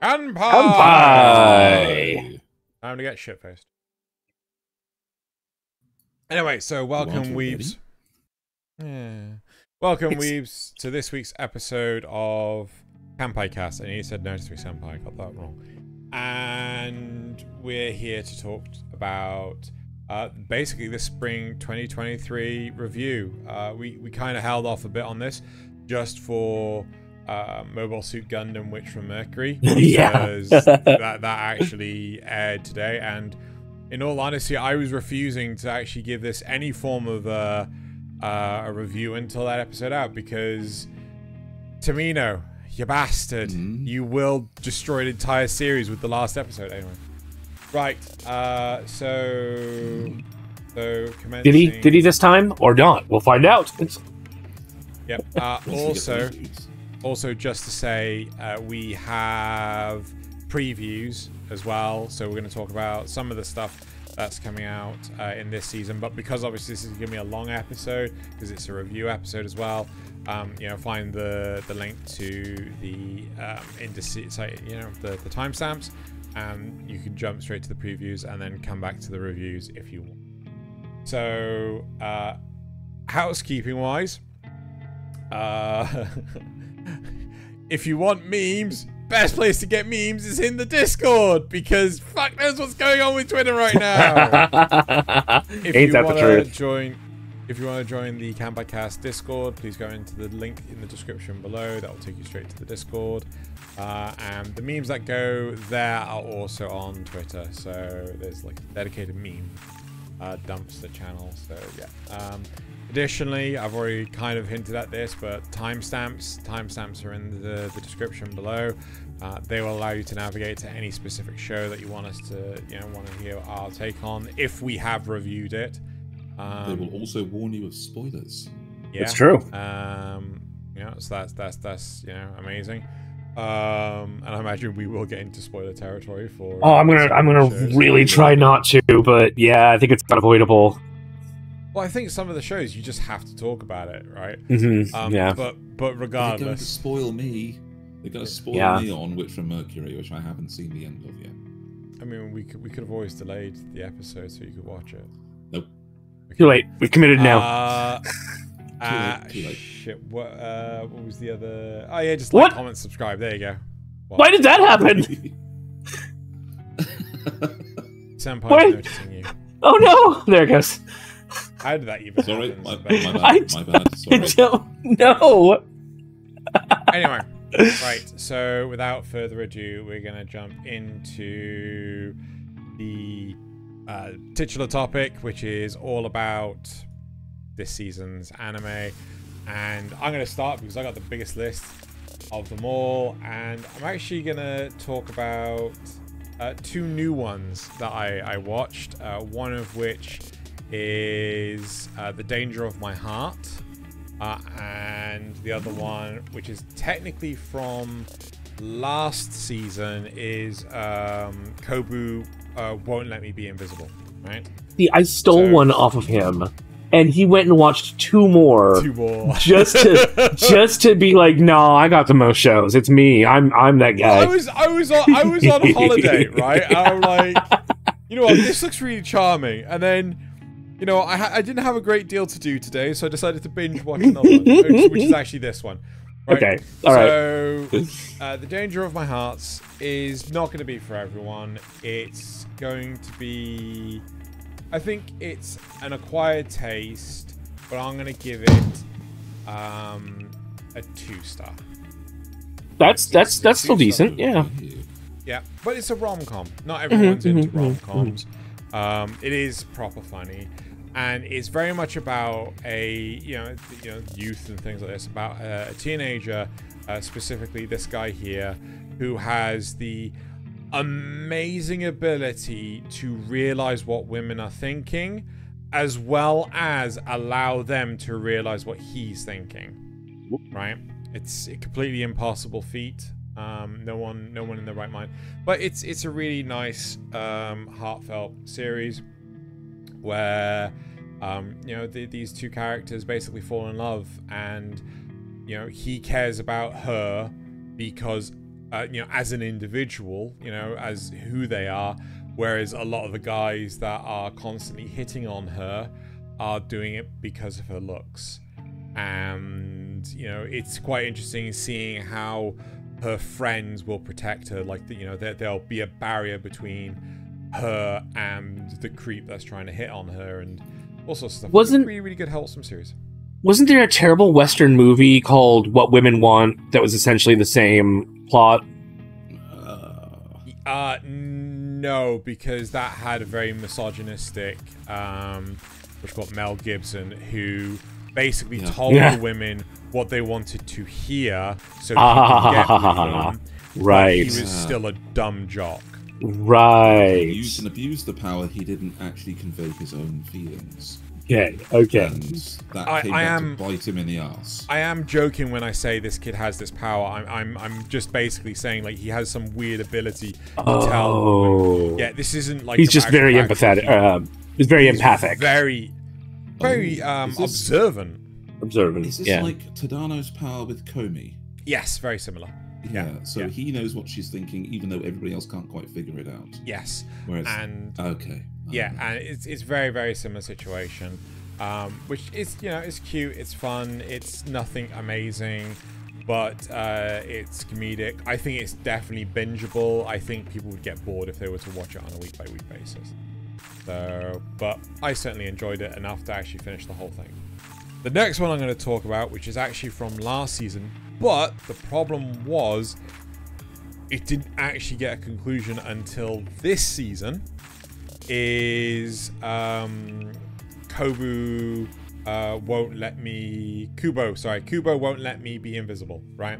Kanpai! Time to get shitfaced. Anyway, so welcome, weebs. Yeah. Welcome, weebs, to this week's episode of Kanpai Cast. And you said no to Senpai, I got that wrong. And we're here to talk about basically the spring 2023 review. We kind of held off a bit on this just for Mobile Suit Gundam Witch from Mercury. Because that actually aired today. And in all honesty, I was refusing to actually give this any form of a review until that episode out, because Tamino, you bastard, you will destroy the entire series with the last episode. Anyway, right? So commencing... Did he this time or not? We'll find out. Yep. Also, just to say, we have previews as well, so we're going to talk about some of the stuff that's coming out in this season. But because obviously this is going to be a long episode, because it's a review episode as well, you know, find the link to the indices, the timestamps, and you can jump straight to the previews and then come back to the reviews if you want. So, housekeeping wise, if you want memes, best place to get memes is in the Discord, because fuck knows what's going on with Twitter right now. If you want to join the Kanpai Cast Discord, please go into the link in the description below. That will take you straight to the Discord. And the memes that go there are also on Twitter. So there's like a dedicated meme dumpster channel. So yeah. Additionally, I've already kind of hinted at this, but timestamps are in the description below. They will allow you to navigate to any specific show that you want us to, want to hear our take on if we have reviewed it. They will also warn you of spoilers. Yeah, it's true. So that's amazing. And I imagine we will get into spoiler territory for. Oh, I'm gonna really try not to, but yeah, I think it's unavoidable. Well, I think some of the shows you just have to talk about it, right? Yeah. But regardless, they're going to spoil me. They're going to spoil me on Witch from Mercury, which I haven't seen the end of yet. I mean, we could have always delayed the episode so you could watch it. Nope. Okay. Too late. We've committed now. Too late. Shit. What was the other? Oh yeah, just like, comment, subscribe. There you go. What? Why did that happen? Senpai's noticing you. Oh no! There it goes. How did that even Sorry, happen? my bad. Sorry. I don't know. Anyway, right. So without further ado, we're gonna jump into the titular topic, which is all about this season's anime. And I'm gonna start because I got the biggest list of them all, and I'm actually gonna talk about two new ones that I watched. One of which is The Danger of My Heart, and the other one, which is technically from last season, is Kobu Won't Let Me Be Invisible, right? See, I stole one off of him, and he went and watched two more just to be like, no, I got the most shows. It's me. I'm that guy. Well, I was on holiday, right? And I'm like, you know what? This looks really charming, and then. I didn't have a great deal to do today, so I decided to binge watch another one, which is actually this one. Right? Okay, all right. So, The Danger of My Heart is not going to be for everyone. It's going to be... I think it's an acquired taste, but I'm going to give it a 2-star. That's still decent, yeah. Yeah, but it's a rom-com. Not everyone's into rom-coms. It is proper funny, and it's very much about a youth and things like this, about a teenager, specifically this guy here, who has the amazing ability to realize what women are thinking, as well as allow them to realize what he's thinking. Right? It's a completely impossible feat. No one in their right mind, but it's a really nice heartfelt series where these two characters basically fall in love, and he cares about her because you know, as an individual, you know, as who they are, whereas a lot of the guys that are constantly hitting on her are doing it because of her looks. And, you know, it's quite interesting seeing how her friends will protect her, like, you know, there'll be a barrier between her and the creep that's trying to hit on her, and all sorts of stuff. Wasn't really, really good, wholesome series. Wasn't there a terrible Western movie called What Women Want that was essentially the same plot? No, because that had a very misogynistic, which got Mel Gibson, who basically told the women what they wanted to hear, so he could get with them. Right. But he was still a dumb jock. Right. He used and abused the power. He didn't actually convey his own feelings. Okay. And that came back to bite him in the ass. I am joking when I say this kid has this power. I'm just basically saying, like, he has some weird ability to tell. Yeah, this isn't like he's just very empathetic. He's very empathic. Very observant. Is this like Tadano's power with Komi? Yes, very similar. Yeah, so he knows what she's thinking, even though everybody else can't quite figure it out. Yes. Whereas, and it's very, very similar situation, which is, you know, it's cute, it's fun, it's nothing amazing, but it's comedic. I think it's definitely bingeable. I think people would get bored if they were to watch it on a week-by-week basis. So, but I certainly enjoyed it enough to actually finish the whole thing. The next one I'm going to talk about, which is actually from last season, but the problem was it didn't actually get a conclusion until this season, is Kubo won't let me be invisible, right?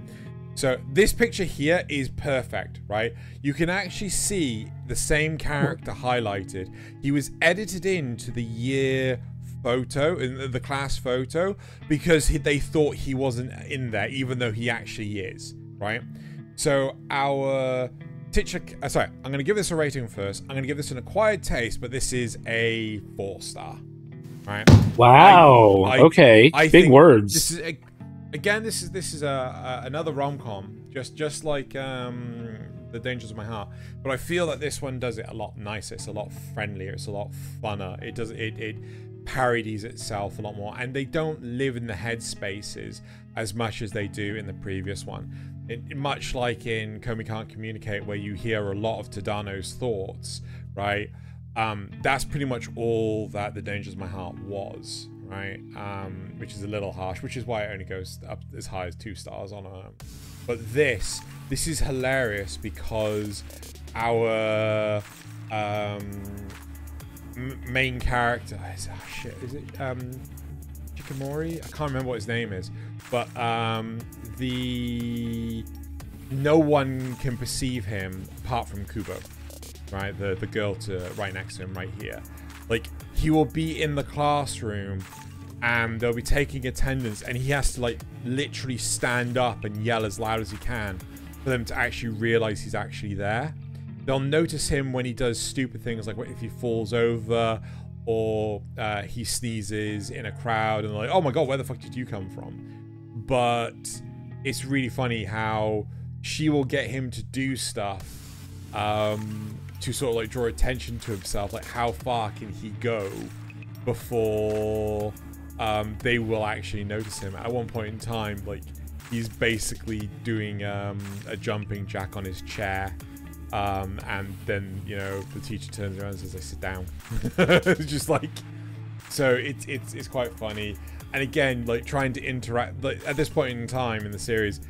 So this picture here is perfect, right? You can actually see the same character highlighted. He was edited into the year photo, in the class photo, because they thought he wasn't in there, even though he actually is, right? So our teacher, sorry, I'm going to give this a rating first. I'm going to give this an acquired taste, but this is a 4-star, right? Wow. Okay. Big words. This is again. This is another rom-com, just like The Dangers of My Heart, but I feel that this one does it a lot nicer. It's a lot friendlier. It's a lot funner. It parodies itself a lot more, and they don't live in the headspaces as much as they do in the previous one. Much like in Komi Can't Communicate, where you hear a lot of Tadano's thoughts, right? That's pretty much all that The Dangers of My Heart was, right? Which is a little harsh, which is why it only goes up as high as 2 stars on a... But this is hilarious because our main character is it Shikamori? I can't remember what his name is, but no one can perceive him apart from Kubo, right? The girl right next to him right here. Like, he will be in the classroom and they'll be taking attendance, and he has to, like, literally stand up and yell as loud as he can for them to actually realize he's actually there. They'll notice him when he does stupid things, like if he falls over or he sneezes in a crowd, and they're like, oh my god, where the fuck did you come from? But it's really funny how she will get him to do stuff to sort of like draw attention to himself, like how far can he go before they will actually notice him. At one point in time, like, he's basically doing a jumping jack on his chair, and then, you know, the teacher turns around and says, "I sit down." It's just like, so it's quite funny. And again, like, trying to interact, like, at this point in time in the series,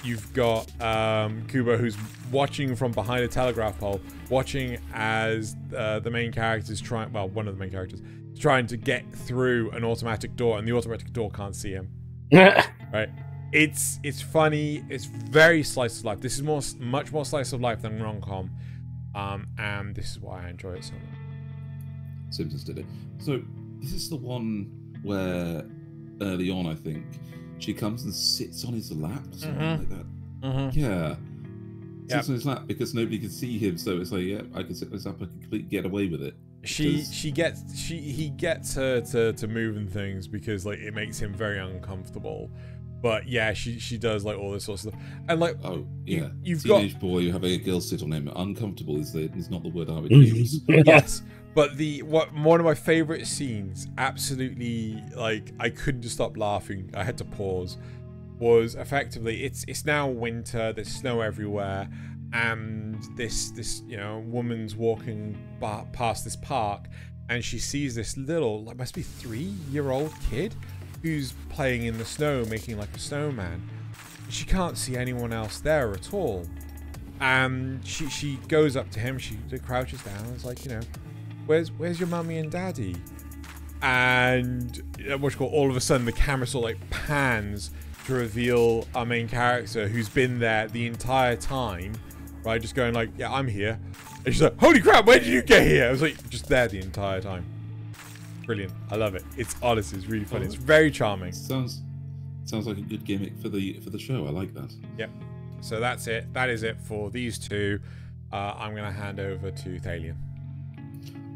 you've got Kubo, who's watching from behind a telegraph pole, watching as the main character's trying, well, one of the main characters is trying to get through an automatic door, and the automatic door can't see him. Right? It's funny. It's very slice of life. This is much more slice of life than rom-com, and this is why I enjoy it so much. Simpsons did it. So this is the one where early on, I think, she comes and sits on his lap or something like that. Yeah. Sits on his lap because nobody can see him, so it's like, yeah, I can sit on his lap, I can completely get away with it. He gets her to move and things because, like, it makes him very uncomfortable. But yeah, she does like all this sort of stuff. And like, oh yeah, you've teenage got boy having a girl sit on him. Uncomfortable is not the word I would use. Yes, but one of my favorite scenes, absolutely, like I couldn't stop laughing. I had to pause. Was effectively it's now winter. There's snow everywhere, and this woman's walking past this park, and she sees this little, like, must be 3-year-old kid who's playing in the snow, making like a snowman. She can't see anyone else there at all. And she goes up to him, she crouches down, and is like, where's your mummy and daddy? And all of a sudden the camera sort of like pans to reveal our main character, who's been there the entire time, right? Just going like, yeah, I'm here. And she's like, holy crap, where did you get here? I was like, just there the entire time. Brilliant. I love it. It's honestly, it's really funny. It's very charming. Sounds like a good gimmick for the show. I like that. Yep. So that's it. That is it for these two. I'm going to hand over to Thaylien.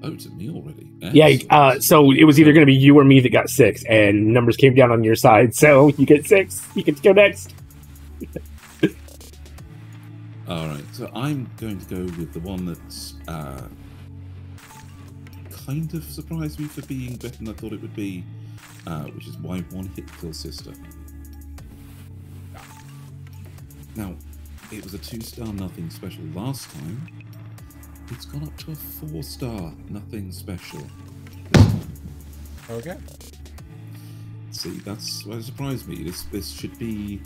Oh, to me already? Yeah, so it was either going to be you or me that got 6, and numbers came down on your side, so you get 6. You get to go next. Alright, so I'm going to go with the one that's kind of surprised me for being better than I thought it would be, which is Why One Hit Kill Sister. Now, it was a 2-star nothing special last time. It's gone up to a 4-star nothing special this time. Okay. See, that's what surprised me. This should be,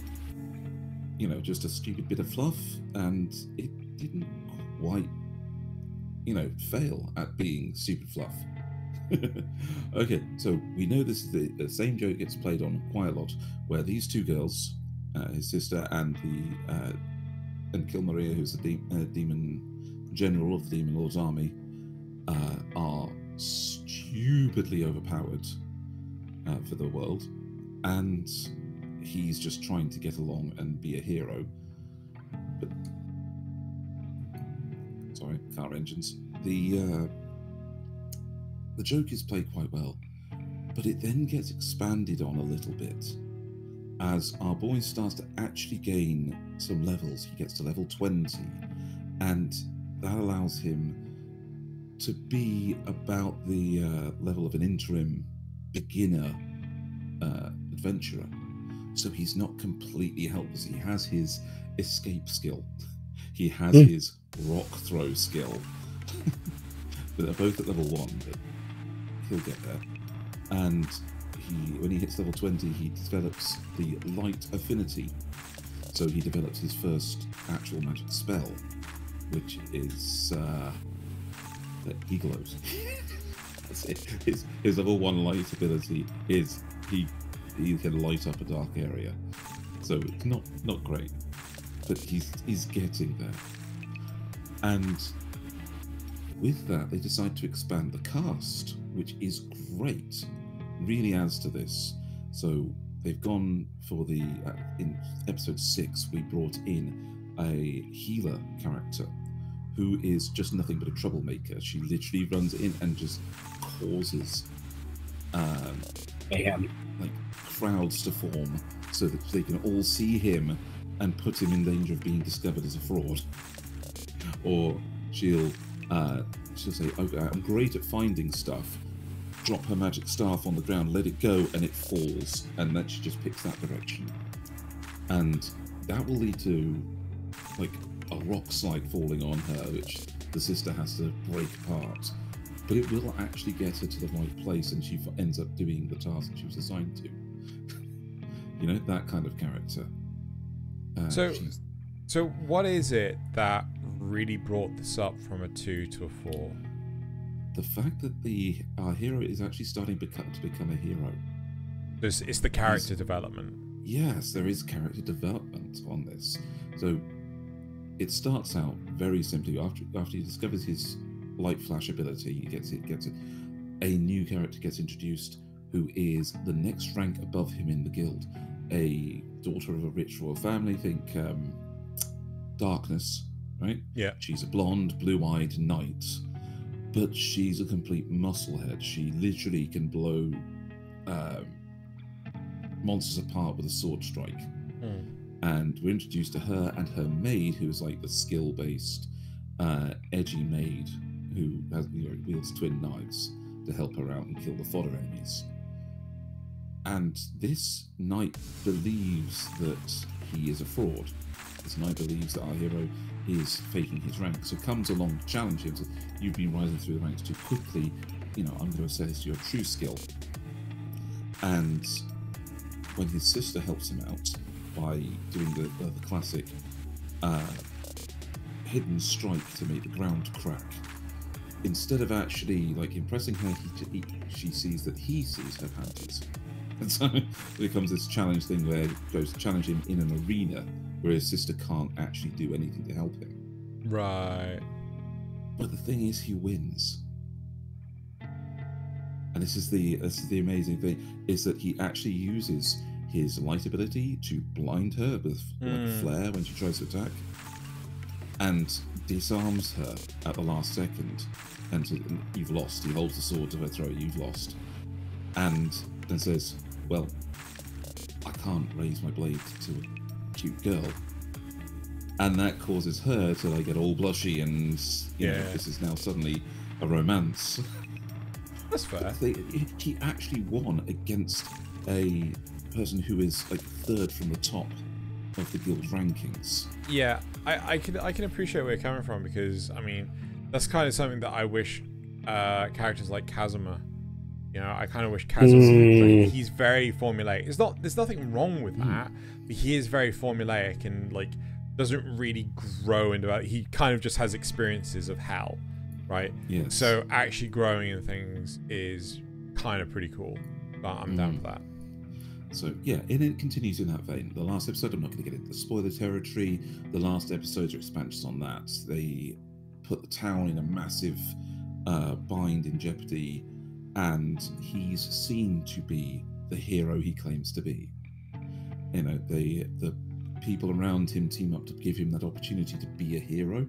just a stupid bit of fluff, and it didn't quite, fail at being stupid fluff. Okay, so we know this is the same joke gets played on quite a lot, where these two girls, his sister and Kilmaria, who's the demon general of the Demon Lord's army, are stupidly overpowered for the world, and he's just trying to get along and be a hero. But sorry, car engines. The joke is played quite well, but it then gets expanded on a little bit as our boy starts to actually gain some levels. He gets to level 20, and that allows him to be about the level of an interim beginner adventurer. So he's not completely helpless. He has his escape skill. He has his rock throw skill. But they're both at level 1, but he'll get there. And when he hits level 20, he develops the light affinity. So he develops his first actual magic spell, which is that he glows. That's it. His level 1 light ability is he can light up a dark area. So it's not great, but he's getting there. And with that, they decide to expand the cast, which is great. Really adds to this. So they've gone for the in episode 6, we brought in a healer character who is just nothing but a troublemaker. She literally runs in and just causes like crowds to form so that they can all see him and put him in danger of being discovered as a fraud. Or she'll say, okay, I'm great at finding stuff, drop her magic staff on the ground, let it go, and it falls, and then she just picks that direction. And that will lead to like a rock slide falling on her, which the sister has to break apart. But it will actually get her to the right place, and she ends up doing the task she was assigned to. That kind of character. So what is it that really brought this up from a 2 to a 4? The fact that our hero is actually starting to become a hero. It's the character development. Yes, there is character development on this. So it starts out very simply. After he discovers his light flash ability, he gets it. A new character gets introduced who is the next rank above him in the guild. A daughter of a rich royal family. Think Darkness, right? Yeah. She's a blonde, blue-eyed knight, but she's a complete musclehead. She literally can blow monsters apart with a sword strike. And we're introduced to her and her maid, who is like the skill-based, edgy maid who has, wields twin knives to help her out and kill the fodder enemies. And this knight believes that he is a fraud. This knight believes that our hero is faking his rank, so comes along to challenge him. So you've been rising through the ranks too quickly. I'm going to assess your true skill. And when his sister helps him out by doing the classic hidden strike to make the ground crack, instead of actually impressing her, she sees that he sees her panties. And so it becomes this challenge thing where he goes to challenge him in an arena where his sister can't actually do anything to help him. Right. But the thing is, he wins. And this is the amazing thing, is that he actually uses his light ability to blind her with a flare when she tries to attack, and disarms her at the last second. And so, you've lost. He holds the sword to her throat. You've lost. And then says, well, I can't raise my blade to a cute girl. And that causes her to get all blushy, and this is now suddenly a romance. That's fair. He actually won against a person who is third from the top of the guild rankings. Yeah, I can appreciate where you're coming from, because I mean that's kind of something that I wish characters like Kazuma. I kind of wish Kazuma. He's very formulaic. There's nothing wrong with that, but he is very formulaic and doesn't really grow into it. He kind of just has experiences of hell, right? Yes. So actually growing in things is kind of pretty cool. But I'm down with that. So yeah, and it continues in that vein. The last episode, I'm not going to get into the spoiler territory. The last episodes are expansions on that. They put the town in a massive bind in jeopardy, and he's seen to be the hero he claims to be. The people around him team up to give him that opportunity to be a hero,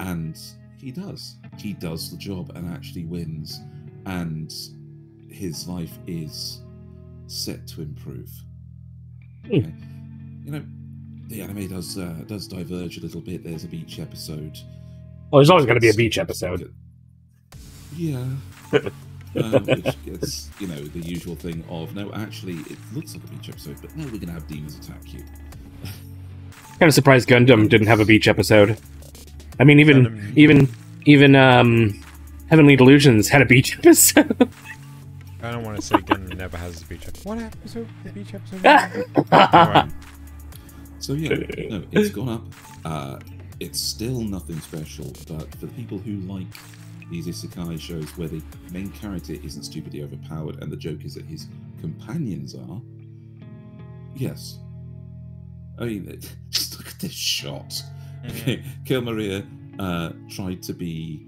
and he does. He does the job and actually wins, and his life is set to improve. Okay. The anime does diverge a little bit. There's a beach episode. Well, there's always going to be a beach episode. Yeah. Which gets, the usual thing of, no, actually, it looks like a beach episode, but no, we're going to have demons attack you. Kind of surprised Gundam didn't have a beach episode. I mean, even Heavenly Delusions had a beach episode. I don't want to say Gundam never has a beach episode. What episode? The beach episode? Right. So yeah, no, it's gone up. It's still nothing special, but for people who like these isekai shows where the main character isn't stupidly overpowered and the joke is that his companions are, yes. I mean, just look at this shot. Okay, Kill Maria tried to be,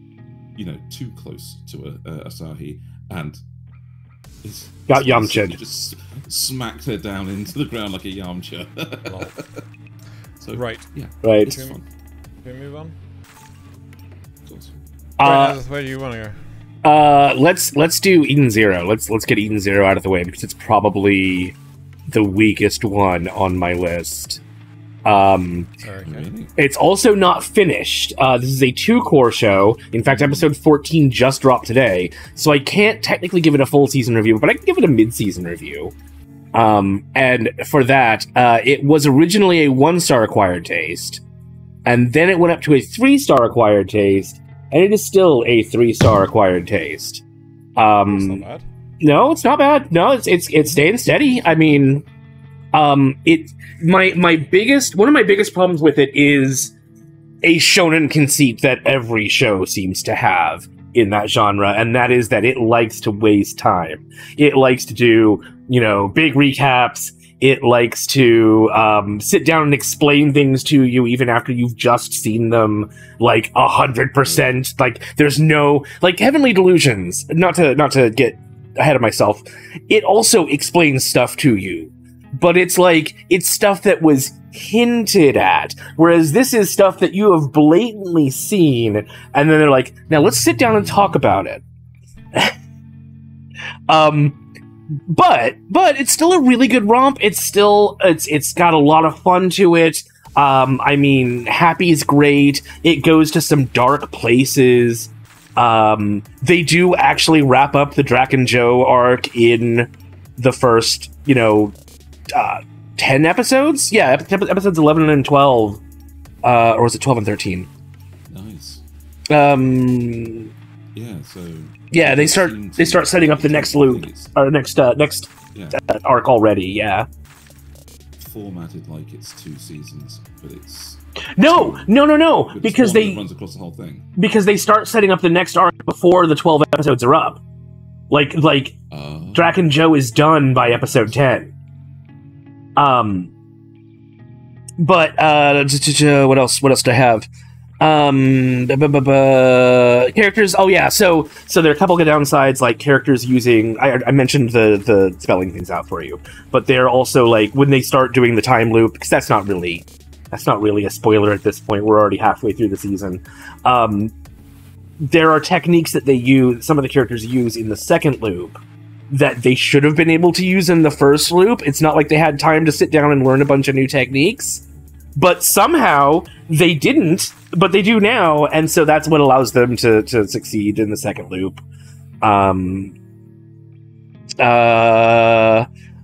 too close to Asahi, and got Yamcha. Just smacked her down into the ground like a Yamcha. So right, yeah, right. It's fun. Can we move on? Where do you want to go? Let's do Eden Zero. Let's get Eden Zero out of the way, because it's probably the weakest one on my list. It's also not finished. This is a 2-core show. In fact, episode 14 just dropped today, so I can't technically give it a full season review, but I can give it a mid-season review. And for that, it was originally a 1-star acquired taste, and then it went up to a 3-star acquired taste, and it is still a 3-star acquired taste. It's not bad. No, it's not bad. No, it's staying steady. I mean, one of my biggest problems with it is a shonen conceit that every show seems to have in that genre, and that is that it likes to waste time. It likes to do, big recaps. It likes to sit down and explain things to you even after you've just seen them 100%. There's no Heavenly Delusions. Not to get ahead of myself. It also explains stuff to you, but it's stuff that was hinted at, whereas this is stuff that you have blatantly seen, and then they're like, now let's sit down and talk about it. but it's still a really good romp. It's got a lot of fun to it. I mean, Happy's great. It goes to some dark places. They do actually wrap up the Drac and Joe arc in the first, 10 episodes? Yeah, episodes 11 and 12. Or was it 12 and 13? Nice. Yeah, so... Yeah, they start setting up the next loop, or next arc already, yeah. Formatted like it's 2 seasons, but it's... No, because it runs across the whole thing. Because they start setting up the next arc before the 12 episodes are up. Like Drac and Joe is done by episode 10. But what else do I have? Characters. Oh yeah, so there are a couple of downsides, like characters using. I mentioned the spelling things out for you, but they're also like when they start doing the time loop, because that's not really a spoiler at this point. We're already halfway through the season. There are techniques that they use. Some of the characters use in the second loop that they should have been able to use in the first loop. It's not like they had time to sit down and learn a bunch of new techniques, but somehow they didn't, but they do now, and so that's what allows them to succeed in the second loop. Now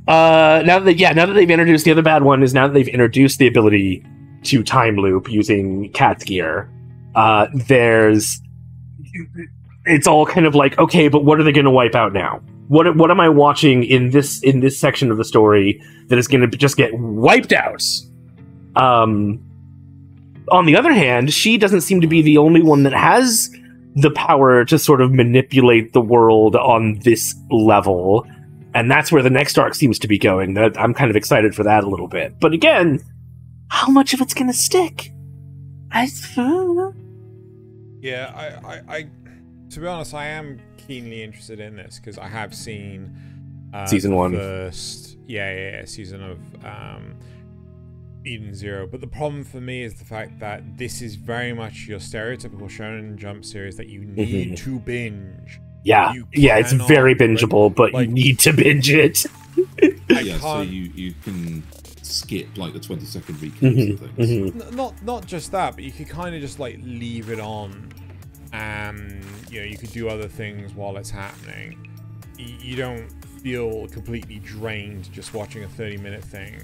that they've introduced, the other bad one is now that they've introduced the ability to time loop using Cat's gear, it's all kind of like, okay, but what are they going to wipe out now? What am I watching in this section of the story that is going to just get wiped out? On the other hand, she doesn't seem to be the only one that has the power to sort of manipulate the world on this level, and that's where the next arc seems to be going. I'm kind of excited for that a little bit. But again, how much of it's going to stick? I don't know. Yeah, I to be honest, I am keenly interested in this because I have seen season 1, first, season of Eden Zero. But the problem for me is the fact that this is very much your stereotypical Shonen Jump series that you need to binge. Yeah, it's very bingeable, but you need to binge it. So you can skip like the 20-second recaps of things. Not just that, but you could kind of just like leave it on, and you could do other things while it's happening. You don't feel completely drained just watching a 30-minute thing,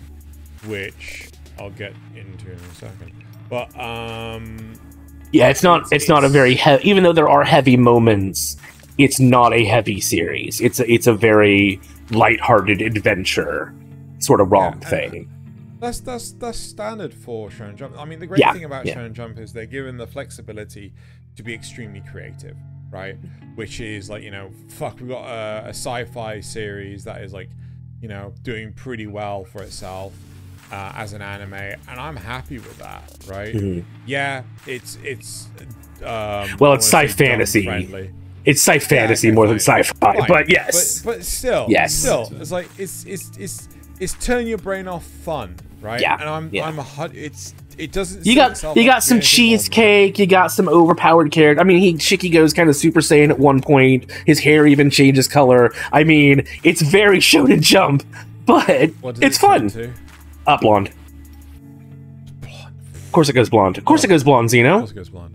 which I'll get into in a second. But it's not a very heavy. Even though there are heavy moments, it's not a heavy series. It's a very lighthearted adventure sort of romp thing. That's standard for Shonen Jump. I mean, the great thing about Shonen Jump is they're given the flexibility to be extremely creative, right? Which is like, we've got a sci-fi series that is like, doing pretty well for itself as an anime, and I'm happy with that, right? Yeah, it's sci fantasy. It's sci fantasy more than sci-fi, but yes, but still, it's like it's turn your brain off fun, right? Yeah, and it doesn't. You got some cheesecake. You got some overpowered character. I mean, Shiki goes kind of Super Saiyan at one point. His hair even changes color. I mean, it's very Shonen Jump, but it's fun. Blonde. Of course it goes blonde. Of course it goes blonde, Xeno. Of course it goes blonde.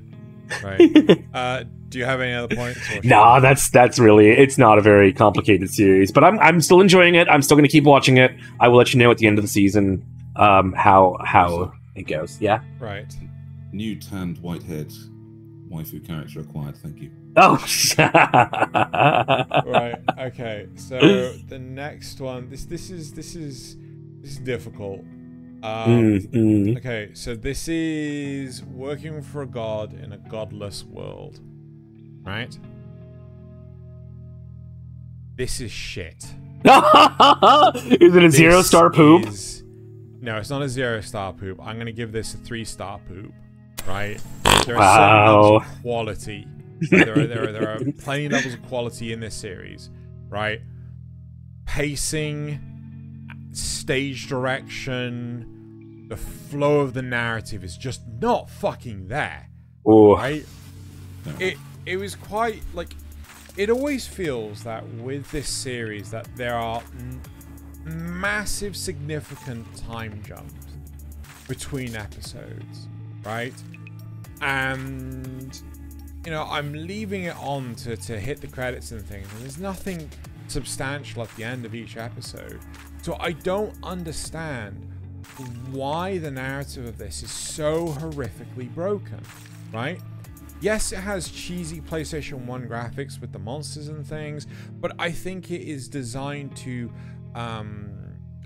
Right. Do you have any other points? Nah, that's really, it's not a very complicated series, but I'm still enjoying it. I'm still going to keep watching it. I will let you know at the end of the season how it goes. Yeah. Right. New tanned white-haired waifu character acquired. Thank you. Oh. Right. Okay. So the next one. This is difficult. Okay, so this is working for a god in a godless world, right? This is shit. Is it a 0-star poop? No, it's not a 0-star poop. I'm going to give this a 3-star poop, right? There are certain levels of quality. There are plenty of levels of quality in this series, right? Pacing, stage direction, the flow of the narrative is just not fucking there. Ooh. Right? It was quite like it always feels that with this series that there are massive significant time jumps between episodes, right? And you know, I'm leaving it on to hit the credits and things, and there's nothing substantial at the end of each episode. So I don't understand why the narrative of this is so horrifically broken, right? Yes, it has cheesy PlayStation 1 graphics with the monsters and things, but I think it is designed to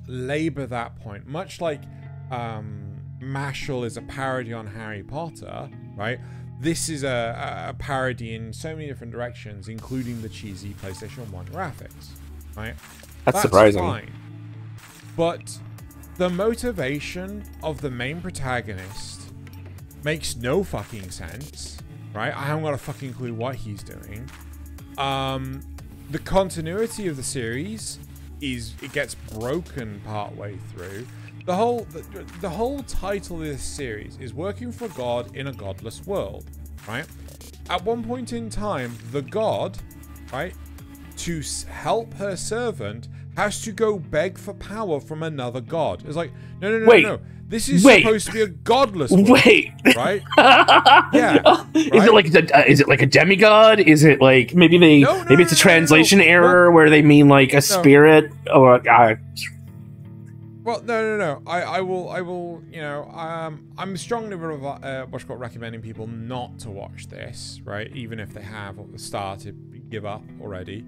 labor that point, much like Mashle is a parody on Harry Potter, right? This is a parody in so many different directions, including the cheesy PlayStation 1 graphics, right? That's surprising. Fine. But the motivation of the main protagonist makes no fucking sense, right? I haven't got a fucking clue what he's doing. The continuity of the series it gets broken partway through. The whole title of this series is Working for God in a Godless World, right? At one point in time, the god, right, to help her servant, has to go beg for power from another god. It's like, no. This is supposed to be a godless world, right? Yeah. Right? Is it like a demigod? Is it like maybe it's a translation error where they mean like a spirit or Well, no. I will. You know, I'm strongly recommending people not to watch this, right? Even if they have started, give up already.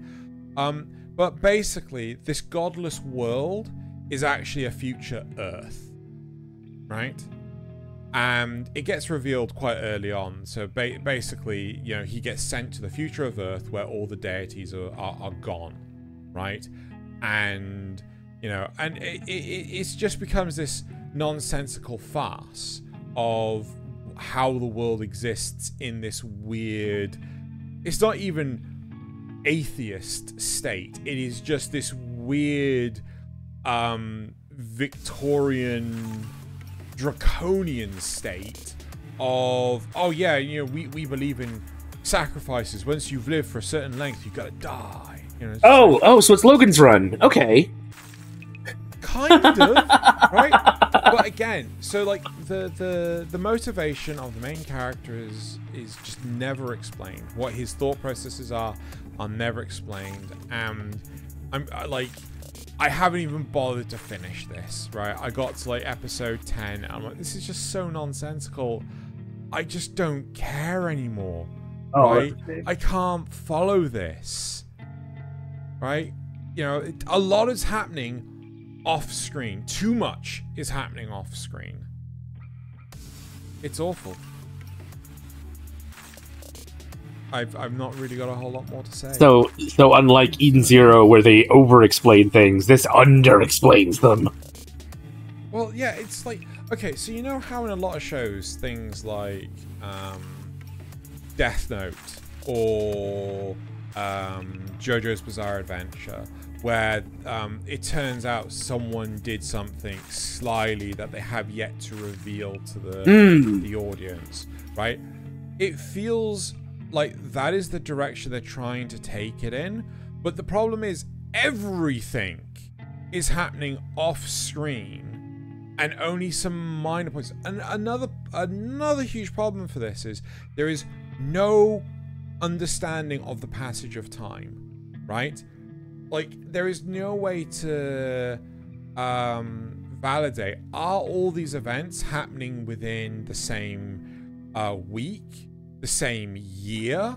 But basically, this godless world is actually a future Earth, right? And it gets revealed quite early on. So basically, you know, he gets sent to the future of Earth where all the deities are gone, right? And you know, and it just becomes this nonsensical farce of how the world exists in this weird, it's not even atheist state. It is just this weird Victorian draconian state of, oh yeah, you know, we believe in sacrifices. Once you've lived for a certain length, you've got to die. You know, so it's Logan's Run. Okay. Kind of, right? But again, so like the motivation of the main character is just never explained. What his thought processes are never explained, and I haven't even bothered to finish this, right? I got to like episode 10 and I'm like, this is just so nonsensical. I just don't care anymore, right? I can't follow this, right? You know, a lot is happening off screen. Too much is happening off screen. It's awful. I've not really got a whole lot more to say. So unlike Eden Zero, where they over-explain things, this under-explains them. Well, yeah, it's like, okay, so you know how in a lot of shows, things like Death Note or JoJo's Bizarre Adventure, where it turns out someone did something slyly that they have yet to reveal to the audience, right? It feels like that is the direction they're trying to take it in, but the problem is everything is happening off screen and only some minor points. And another huge problem for this is there is no understanding of the passage of time, right? Like, there is no way to validate, are all these events happening within the same week, the same year,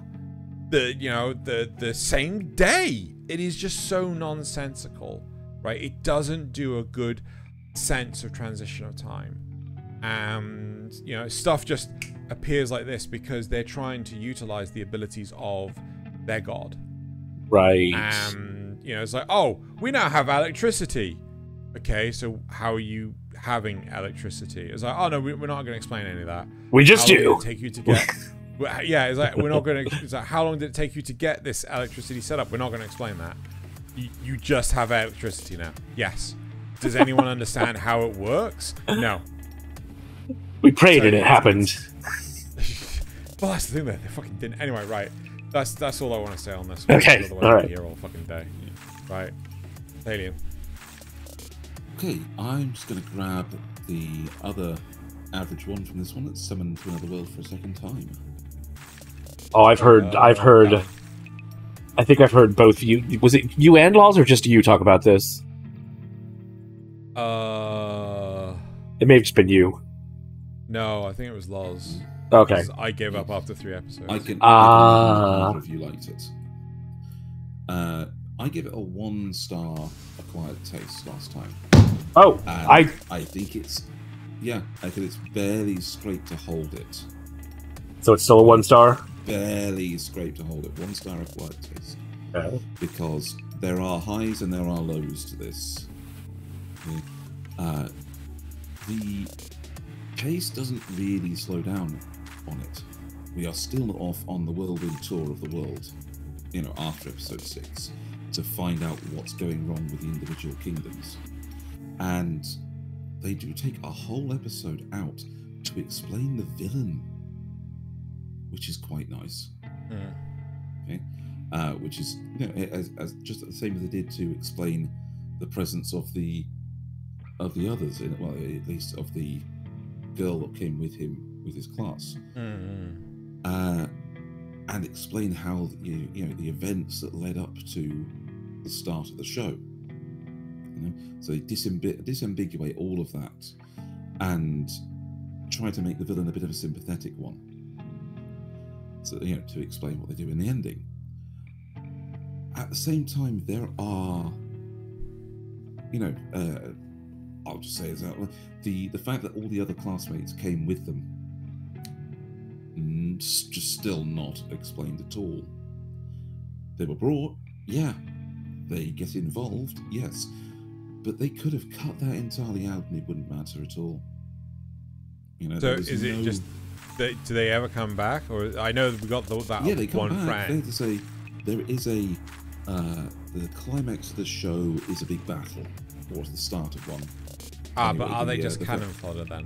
the same day? It is just so nonsensical, right? It doesn't do a good sense of transition of time. And, you know, stuff just appears like this because they're trying to utilize the abilities of their god. Right. You know, it's like, oh, we now have electricity. Okay, so how are you having electricity? It's like, oh no, we're not going to explain any of that. We just do. Take you to get. Yeah, it's like, we're not going to. It's like, how long did it take you to get this electricity set up? We're not going to explain that. You just have electricity now. Yes. Does anyone understand how it works? No. We prayed and it happened. Well, that's the thing that they fucking didn't. Anyway, right. That's all I want to say on this. Okay, otherwise all right. I'll be here all fucking day. Right, Thaylien. Okay, I'm just going to grab the other average one from this one that's summoned to another world for a second time. Oh, I've heard. I think I've heard both you. Was it you and Laws, or just you talk about this? It may have just been you. No, I think it was Loz. Okay. I gave up after 3 episodes. I can either of you liked it. I give it a 1-star acquired taste last time. Oh, and I think it's I think it's barely scraped to hold it. So it's still a 1-star? Barely scraped to hold it. 1-star acquired taste. Okay. Because there are highs and there are lows to this. The pace doesn't really slow down on it. We are still off on the whirlwind tour of the world, after episode 6, to find out what's going wrong with the individual kingdoms. And they do take a whole episode out to explain the villain, which is quite nice. Okay, which is as just the same as they did to explain the presence of the others, at least of the girl that came with him with his class, and explain how the events that led up to the start of the show. So they disambiguate all of that and try to make the villain a bit of a sympathetic one. So to explain what they do in the ending. At the same time, there are, I'll just say that the fact that all the other classmates came with them, just still not explained at all. They were brought, yeah. They get involved, yes. But they could have cut that entirely out and it wouldn't matter at all. So is it just... do they ever come back? Or I know we got that they come one back. friend. They have to say there is the climax of the show is a big battle, or it's the start of one. But are they just cannon fodder then?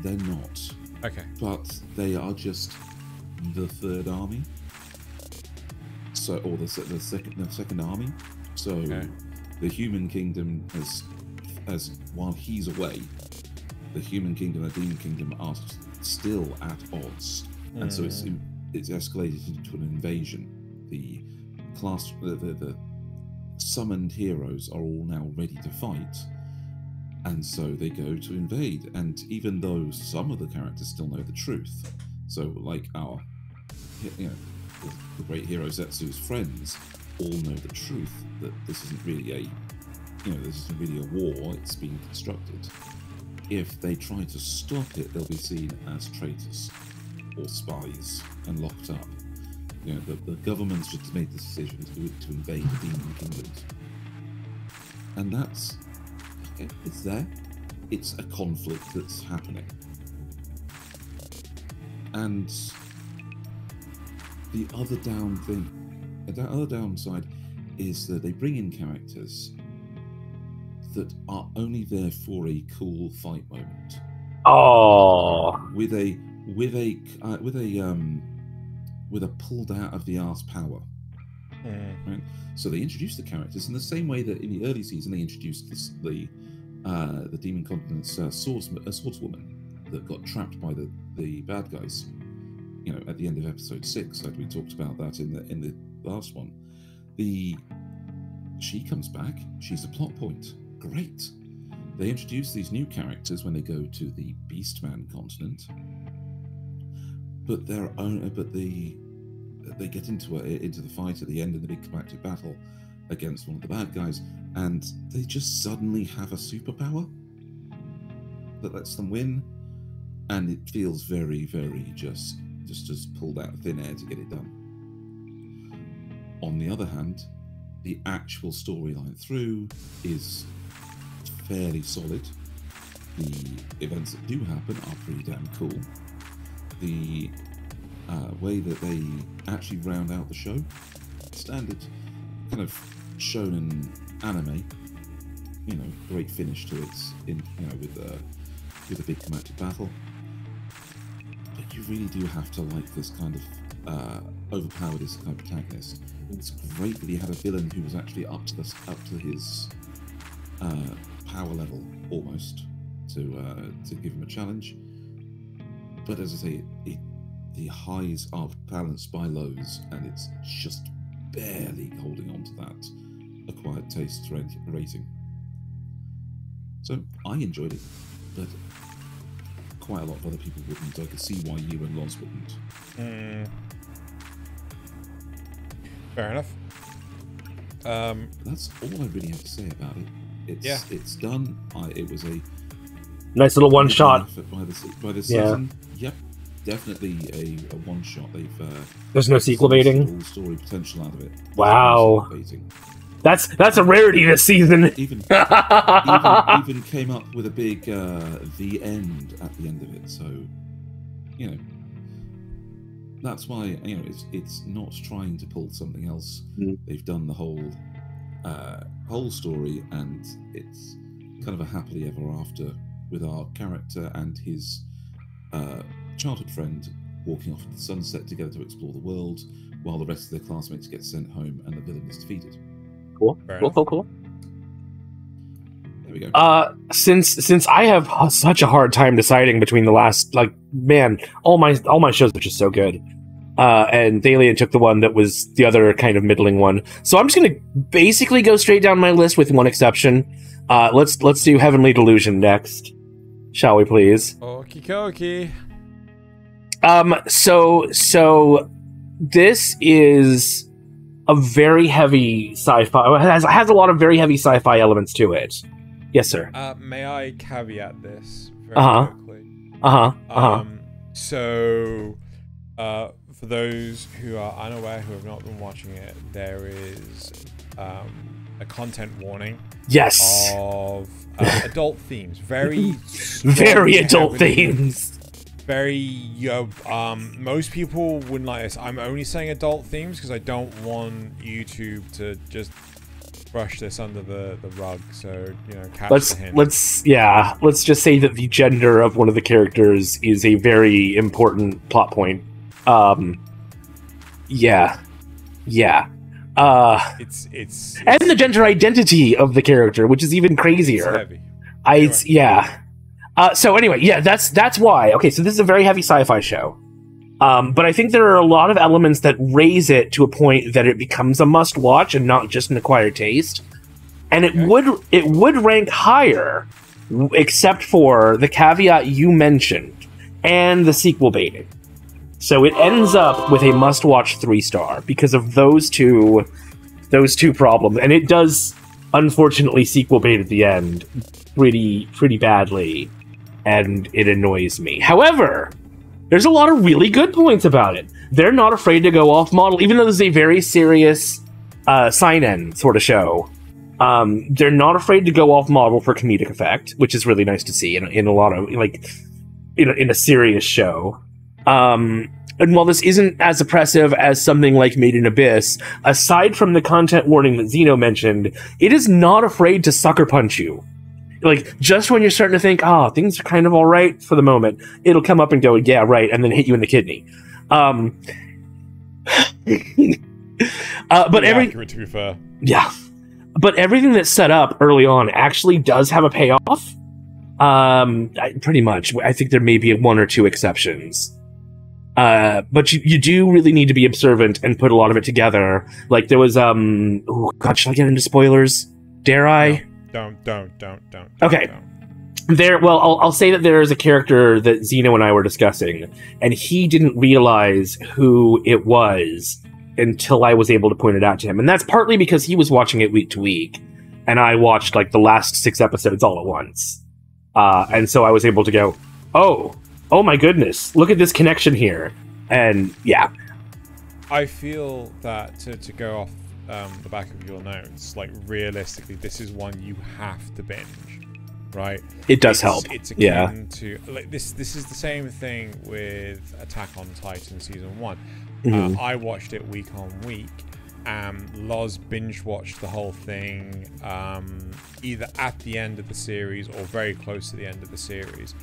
They're not. Okay. But they are just the third army. So, or the second army. So okay. The human kingdom as while he's away, the human kingdom and the demon kingdom are still at odds, and so it's escalated into an invasion. The summoned heroes are all now ready to fight, and so they go to invade. And even though some of the characters still know the truth, so like our, the great hero Zetsu's friends all know the truth that this isn't really a war. It's being constructed. If they try to stop it, they'll be seen as traitors or spies and locked up. The government's just made the decision to invade the demon kingdoms, and that's it's there. It's a conflict that's happening, and the other downside is that they bring in characters that are only there for a cool fight moment. Oh, with a pulled out of the arse power. Right? So they introduced the characters in the same way that in the early season they introduced the Demon Continent's swordswoman that got trapped by the bad guys. At the end of episode 6, like we talked about that in the last one. She comes back. She's a plot point. Great. They introduce these new characters when they go to the Beastman continent, but they get into the fight at the end of the big climactic battle against one of the bad guys, and they just suddenly have a superpower that lets them win, and it feels very, very just pulled out of thin air to get it done. On the other hand, the actual storyline through is fairly solid. The events that do happen are pretty damn cool. The way that they actually round out the show, standard kind of shonen anime, great finish to it with a big climactic battle. But you really do have to like this kind of overpowered as a kind of protagonist. It's great that he had a villain who was actually up to his power level almost to give him a challenge. But as I say, the highs are balanced by lows, and it's just barely holding on to that acquired taste rating. So I enjoyed it, but quite a lot of other people wouldn't. I could see why you and Loz wouldn't. Fair enough. That's all I really have to say about it. It's done. It was a nice little one shot by the season. Yep, definitely a one shot. There's no sequel baiting. Full story potential out of it. Wow, that's a rarity this season. Even came up with a big the end at the end of it. So you know. That's why it's not trying to pull something else. They've done the whole story, and it's kind of a happily ever after with our character and his childhood friend walking off into the sunset together to explore the world, while the rest of their classmates get sent home and the villain is defeated. Cool. Cool. There we go. Since I have such a hard time deciding between the last, all my shows are just so good. And Thaylien took the one that was the other kind of middling one. So I'm just gonna basically go straight down my list with one exception. Let's do Heavenly Delusion next, shall we please? Okie dokie. So this is a very heavy sci-fi. It has a lot of very heavy sci-fi elements to it. Yes, sir. May I caveat this very quickly? So, for those who are unaware, who have not been watching it, there is a content warning. Yes. Of adult themes. Very adult themes. Very, most people wouldn't like this. I'm only saying adult themes because I don't want YouTube to just brush this under the rug. So, catch the hint. Let's just say that the gender of one of the characters is a very important plot point. It's and the gender identity of the character, which is even crazier. It's heavy. So anyway, that's why. Okay, so this is a very heavy sci-fi show. But I think there are a lot of elements that raise it to a point that it becomes a must-watch and not just an acquired taste. And it would rank higher, except for the caveat you mentioned and the sequel baiting. So it ends up with a must-watch 3-star because of those two problems, and it does unfortunately sequel bait at the end pretty badly, and it annoys me. However, there's a lot of really good points about it. They're not afraid to go off model, even though this is a very serious seinen sort of show. They're not afraid to go off model for comedic effect, which is really nice to see in a lot of in a serious show. And while this isn't as oppressive as something like Made in Abyss, aside from the content warning that Xeno mentioned, it is not afraid to sucker punch you. Just when you're starting to think, things are kind of all right for the moment, it'll come up and go, yeah, right, and then hit you in the kidney. But accurate, to be fair. Yeah. But everything that's set up early on actually does have a payoff. Pretty much. I think there may be one or two exceptions. But you do really need to be observant and put a lot of it together. There was, should I get into spoilers? Dare I? Don't. Okay. Don't. I'll say that there is a character that Xeno and I were discussing, and he didn't realize who it was until I was able to point it out to him. And that's partly because he was watching it week to week, and I watched, the last 6 episodes all at once. And so I was able to go, oh my goodness, look at this connection here. And, yeah. I feel that, to go off the back of your notes, realistically, this is one you have to binge, right? It does help. It's akin to this is the same thing with Attack on Titan season 1. Mm-hmm. I watched it week on week. Loz binge watched the whole thing either at the end of the series or very close to the end of the series,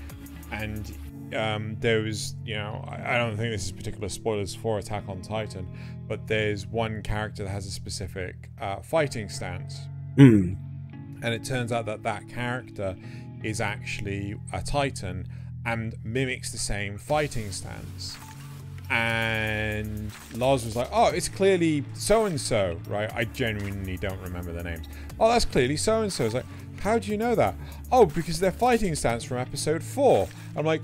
and there was, you know, I don't think this is particular spoilers for Attack on Titan, but there's one character that has a specific fighting stance. Mm. And it turns out that that character is actually a Titan and mimics the same fighting stance. And Lars was like, oh, it's clearly so-and-so, right? I genuinely don't remember the names. Oh, that's clearly so-and-so. It's like, how do you know that? Oh, because their fighting stance from episode 4. I'm like,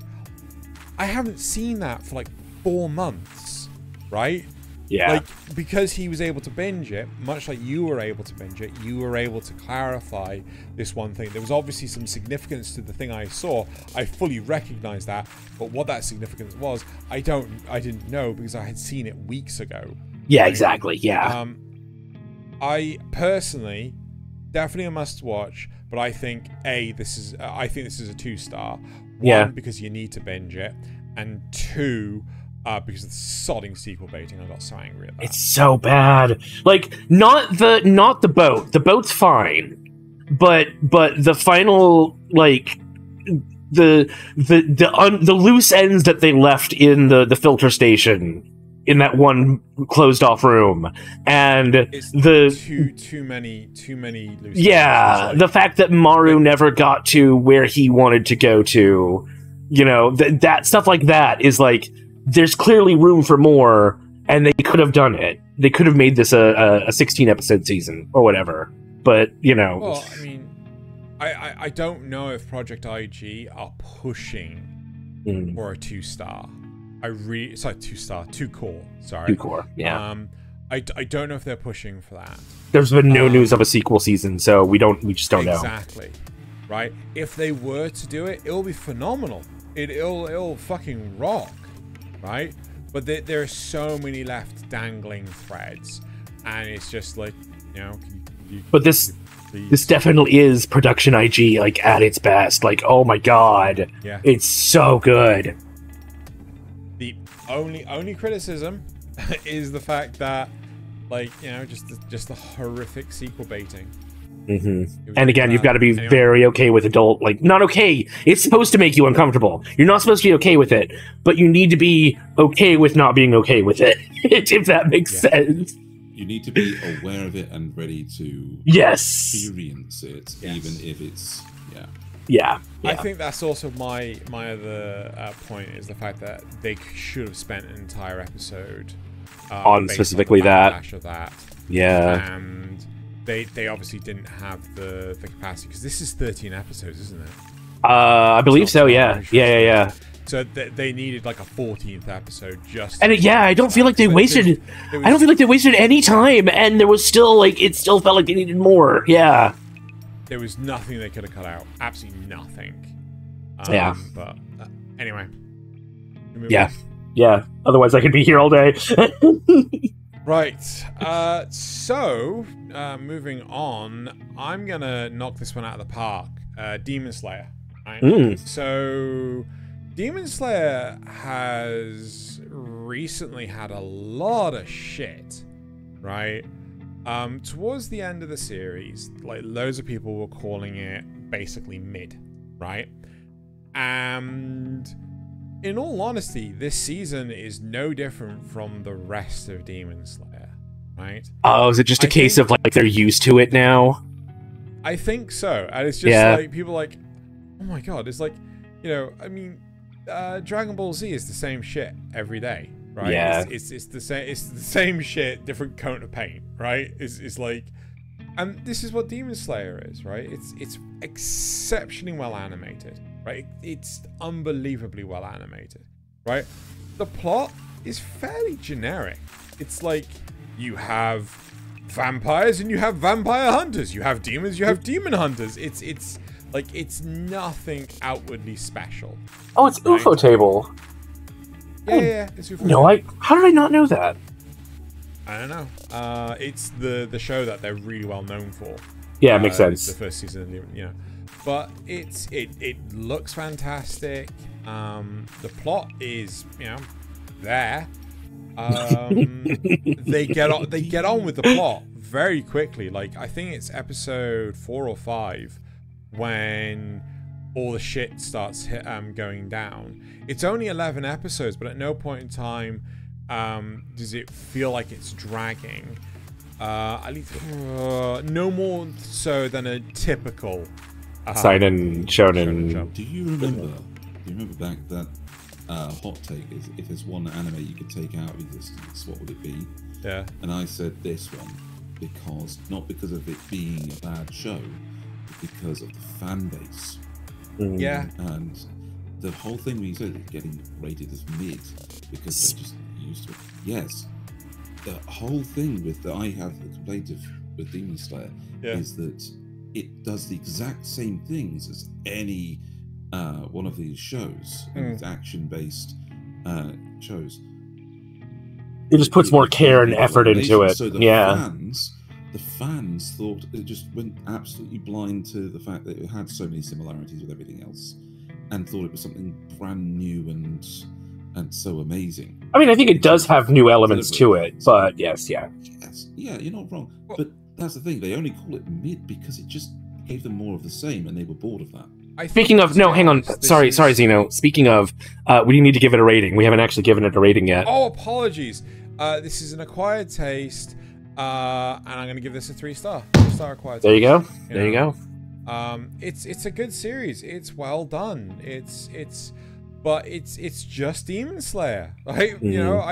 I haven't seen that for like 4 months, right? Yeah. Like, because he was able to binge it, much like you were able to binge it, you were able to clarify this one thing. There was obviously some significance to the thing I saw. I fully recognized that, but what that significance was, I didn't know because I had seen it weeks ago. Yeah, right? exactly. Yeah. I personally definitely a must watch, but I think this is a 2-star. One, Yeah. because you need to binge it, and 2, because of the sodding sequel baiting. I got so angry at that. It's so bad. Like, not the boat. The boat's fine, but the final, like, the loose ends that they left in the filter station in that one closed off room, and it's too many loose yeah, ends. the fact that Maru never got to where he wanted to go to, you know, that stuff like that is like, there's clearly room for more, and they could have done it. They could have made this a 16-episode season or whatever. But, you know. Well, I mean, I don't know if Project IG are pushing for a 2-star. Sorry, 2-star, 2-core. Sorry. 2-core, yeah. I don't know if they're pushing for that. There's been no news of a sequel season, so we just don't know. Exactly. Right? If they were to do it, it'll be phenomenal. It'll fucking rock. Right? But there are so many left dangling threads, and it's just like, you know. But this definitely is production IG, like, at its best. Like, oh my god, yeah, it's so good. The only criticism is the fact that, like, you know, just the horrific sequel baiting. Mm-hmm. And again, you've got to be very okay with adult, like, not okay. It's supposed to make you uncomfortable. You're not supposed to be okay with it, but you need to be okay with not being okay with it, if that makes sense. You need to be aware of it and ready to experience it, even if it's yeah. I think that's also my other point is the fact that they should have spent an entire episode on specifically that. Of that. Yeah. And they obviously didn't have the capacity, because this is 13 episodes, isn't it? I believe so. Yeah. So they needed like a 14th episode just. And I don't feel like they wasted. I don't feel like they wasted any time, and there was still like it still felt like they needed more. Yeah. There was nothing they could have cut out. Absolutely nothing. Yeah. But anyway. Yeah. Yeah. Otherwise, I could be here all day. Right. So moving on, I'm gonna knock this one out of the park. Demon Slayer. Right? So Demon Slayer has recently had a lot of shit, right? Towards the end of the series, like, loads of people were calling it basically mid, right? And in all honesty, this season is no different from the rest of Demon Slayer, right? Oh, is it just a case of like they're used to it now? I think so. And it's just like people like, oh my god, it's like, you know, I mean, Dragon Ball Z is the same shit every day, right? Yeah. It's the same shit, different coat of paint, right? It's like, and this is what Demon Slayer is, right? It's exceptionally well animated, right? It's unbelievably well animated, right? The plot is fairly generic. It's like you have vampires and you have vampire hunters. You have demons, you have demon hunters. It's like, it's nothing outwardly special. Oh, it's right? UFO Table. Yeah, it's UFO No, Table. how did I not know that? I don't know. It's the show that they're really well known for. Yeah, it makes sense. The first season, you know. But it looks fantastic. The plot is, you know, there. They get on with the plot very quickly. Like, I think it's episode 4 or 5 when all the shit starts going down. It's only 11 episodes, but at no point in time does it feel like it's dragging. At least no more so than a typical Seinen shonen. Do you remember back that hot take is if there's one anime you could take out of existence, what would it be? Yeah. And I said this one not because of it being a bad show, but because of the fan base. Yeah. And the whole thing when you said it getting rated as mid because they're just used to it. Yes. The whole thing with I have the complaint with Demon Slayer is that it does the exact same things as any one of these shows, and it's action-based shows. It just puts more care and effort into it. So the fans thought it just went absolutely blind to the fact that it had so many similarities with everything else, and thought it was something brand new and so amazing. I mean, I think it does have new elements to it, but yeah, you're not wrong. But that's the thing; they only call it mid because it just gave them more of the same, and they were bored of that. Speaking of, no, hang on. Sorry, Xeno. Speaking of, we need to give it a rating. We haven't actually given it a rating yet. Oh, apologies. This is an acquired taste, and I'm going to give this a 3-star. 3-star acquired taste. There you go. There you go. It's a good series. It's well done. But it's just Demon Slayer. Right? You know,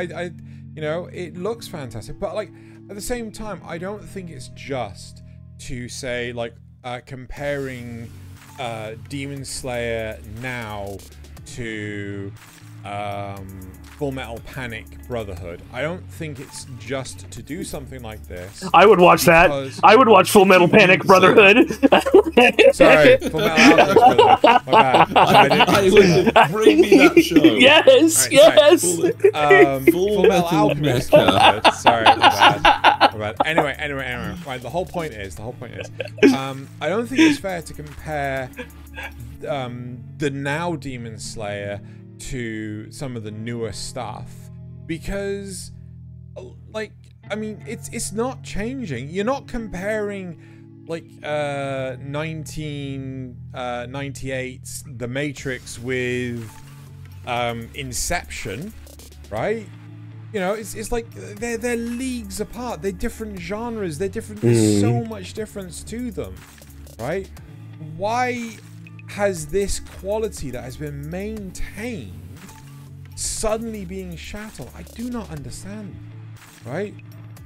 it looks fantastic, but like at the same time, I don't think it's just to say like comparing Demon Slayer now to Full Metal Panic Brotherhood. I don't think it's just to do something like this. I would watch that. I would watch Full Metal Panic Brotherhood. Sorry, Full Metal Alchemist Brotherhood. My bad. I would bring me that show. Yes, yes. Full Metal Alchemist Brotherhood. Sorry, my bad. Anyway. Right, the whole point is, I don't think it's fair to compare the now Demon Slayer to some of the newer stuff, because like I mean it's not changing. You're not comparing like 1998's The Matrix with Inception, right? You know, it's like they're leagues apart. They're different genres. They're different. There's so much difference to them, right? Why has this quality that has been maintained suddenly being shattered? I do not understand, right?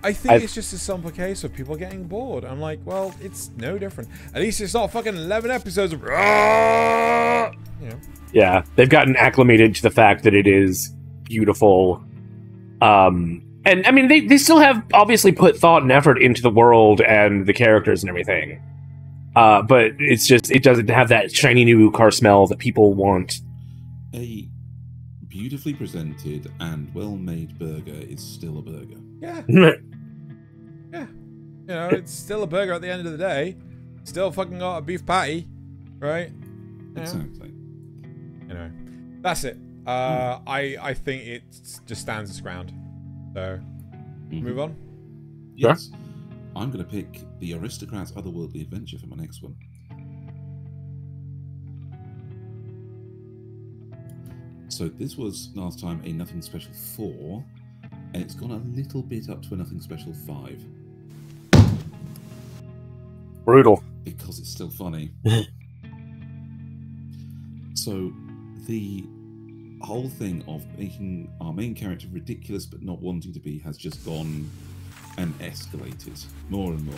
I think it's just a simple case of people getting bored. I'm like, well, it's no different. At least it's not fucking 11 episodes of, you know. Yeah, they've gotten acclimated to the fact that it is beautiful. And I mean, they still have obviously put thought and effort into the world and the characters and everything. But it's just, it doesn't have that shiny new car smell that people want. A beautifully presented and well-made burger is still a burger. Yeah. Yeah. You know, it's still a burger at the end of the day. Still fucking got a beef patty, right? Exactly. You know, that's it. I think it just stands its ground. So, move on. Yes. I'm going to pick the Aristocrat's Otherworldly Adventure for my next one. So this was last time a Nothing Special 4, and it's gone a little bit up to a Nothing Special 5. Brutal. Because it's still funny. So the whole thing of making our main character ridiculous but not wanting to be has just gone and escalated more and more.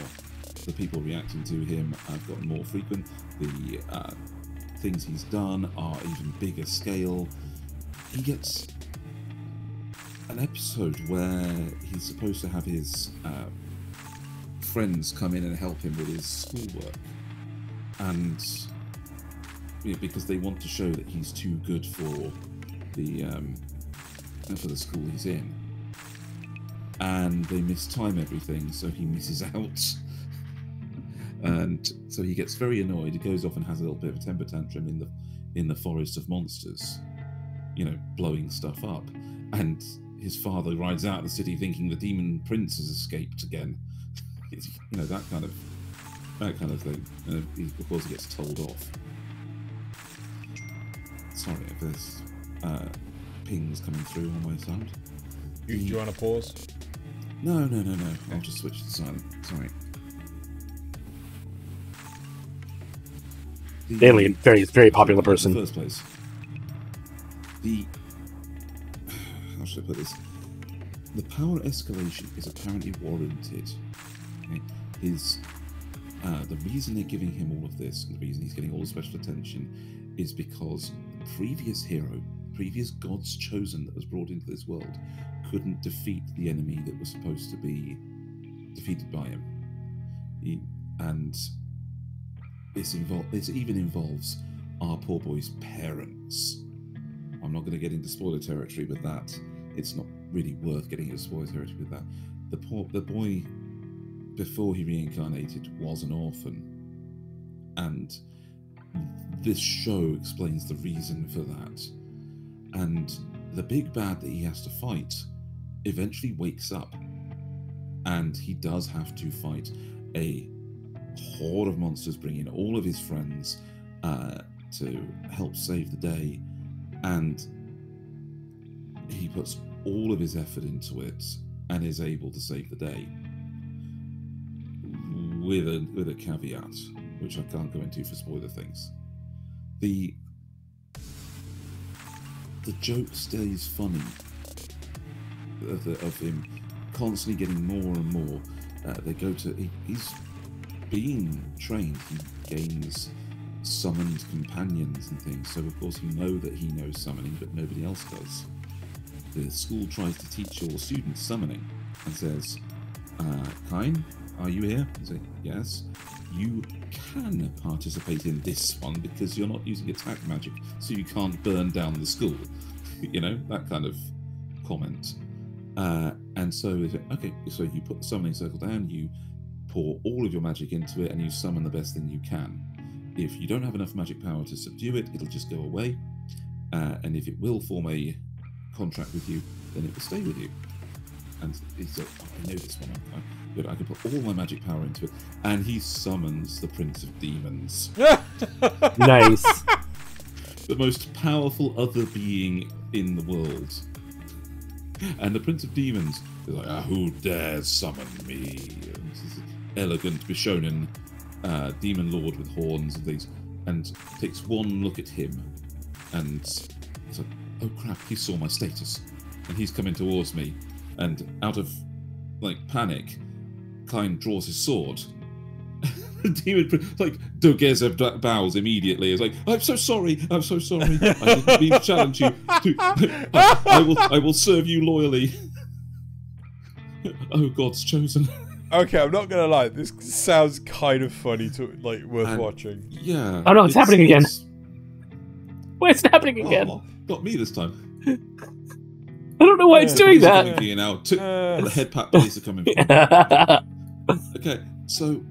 The people reacting to him have gotten more frequent. The things he's done are even bigger scale. He gets an episode where he's supposed to have his friends come in and help him with his schoolwork, and because they want to show that he's too good for the school he's in, and they mistime everything, so he misses out. And so he gets very annoyed. He goes off and has a little bit of a temper tantrum in the forest of monsters, you know, blowing stuff up. And his father rides out of the city thinking the demon prince has escaped again. It's, you know, that kind of thing. And of course, he gets told off. sorry if there's pings coming through on my sound. Do you want to pause? No. I'll just switch to silent. Sorry. Thaylien, very popular person. In the first place, how should I put this? The power escalation is apparently warranted. Okay? The reason they're giving him all of this, and the reason he's getting all the special attention, is because the previous hero, previous gods chosen that was brought into this world, couldn't defeat the enemy that was supposed to be defeated by him. And this even involves our poor boy's parents. I'm not going to get into spoiler territory with that. It's not really worth getting into spoiler territory with that. The boy, before he reincarnated, was an orphan, and this show explains the reason for that. And the big bad that he has to fight eventually wakes up, and he does have to fight a horde of monsters, bring in all of his friends to help save the day, and he puts all of his effort into it and is able to save the day, with a caveat, which I can't go into for spoiler things. The joke stays funny of him constantly getting more and more. He's being trained. He gains summoned companions and things, so of course you know that he knows summoning, but nobody else does. The school tries to teach all the students summoning and says, Kine, are you here? He says, yes. You can participate in this one because you're not using attack magic, so you can't burn down the school. You know, that kind of comment. And so they say, okay, so you put the summoning circle down, you pour all of your magic into it, and you summon the best thing you can. If you don't have enough magic power to subdue it, it'll just go away. And if it will form a contract with you, then it will stay with you. And he said, oh, I know this one. But I can put all my magic power into it. And he summons the Prince of Demons. Nice. The most powerful other being in the world. And the Prince of Demons is like, who dares summon me? And this is elegant Bishonen demon lord with horns and things. And takes one look at him and it's like, oh crap, he saw my status. And he's coming towards me. And out of panic, Klein draws his sword. The demon Dogeza bows immediately. It's like, I'm so sorry. I didn't mean to challenge you. I will serve you loyally. Oh, God's chosen. Okay, I'm not gonna lie. This sounds kind of funny worth watching. Yeah. Oh no, it's happening again. Wait, it's happening again. Oh, got me this time. I don't know why it's doing that. The head pat police are coming. Okay, so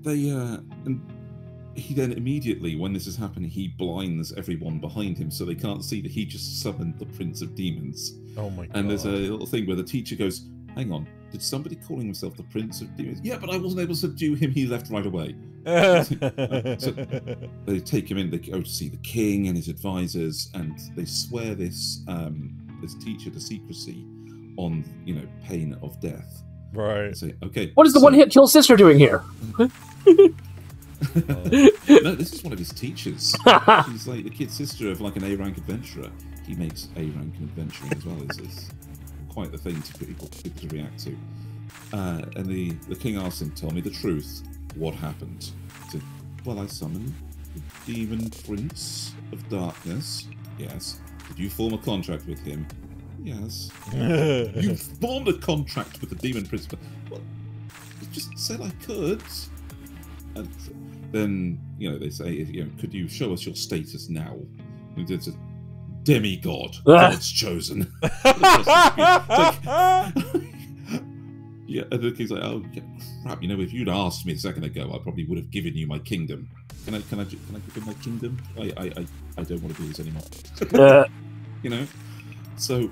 they and he then immediately, when this is happening, he blinds everyone behind him so they can't see that he just summoned the Prince of Demons. Oh my god! And there's a little thing where the teacher goes, "Hang on, did somebody calling himself the Prince of Demons? Yeah, but I wasn't able to subdue him. He left right away." So they take him in. They go to see the king and his advisors, and they swear this teacher to secrecy on pain of death. Right. Say, okay. What is the one-hit kill sister doing here? No, this is one of his teachers. She's like the kid sister of an A-rank adventurer. He makes A-rank adventuring as well. It's quite the thing to people to react to. And the king asks him, "Tell me the truth. What happened?" He said, "Well, I summoned the demon prince of darkness." "Yes." "Did you form a contract with him?" "Yes." "You formed a contract with the demon prince?" "Well, you just said I could." And then, they say, "Could you show us your status now?" And it's a demigod, God's chosen. Yeah, and the king's like, "Oh, yeah, crap! If you'd asked me a second ago, I probably would have given you my kingdom. Can I give him my kingdom? I don't want to do this anymore." So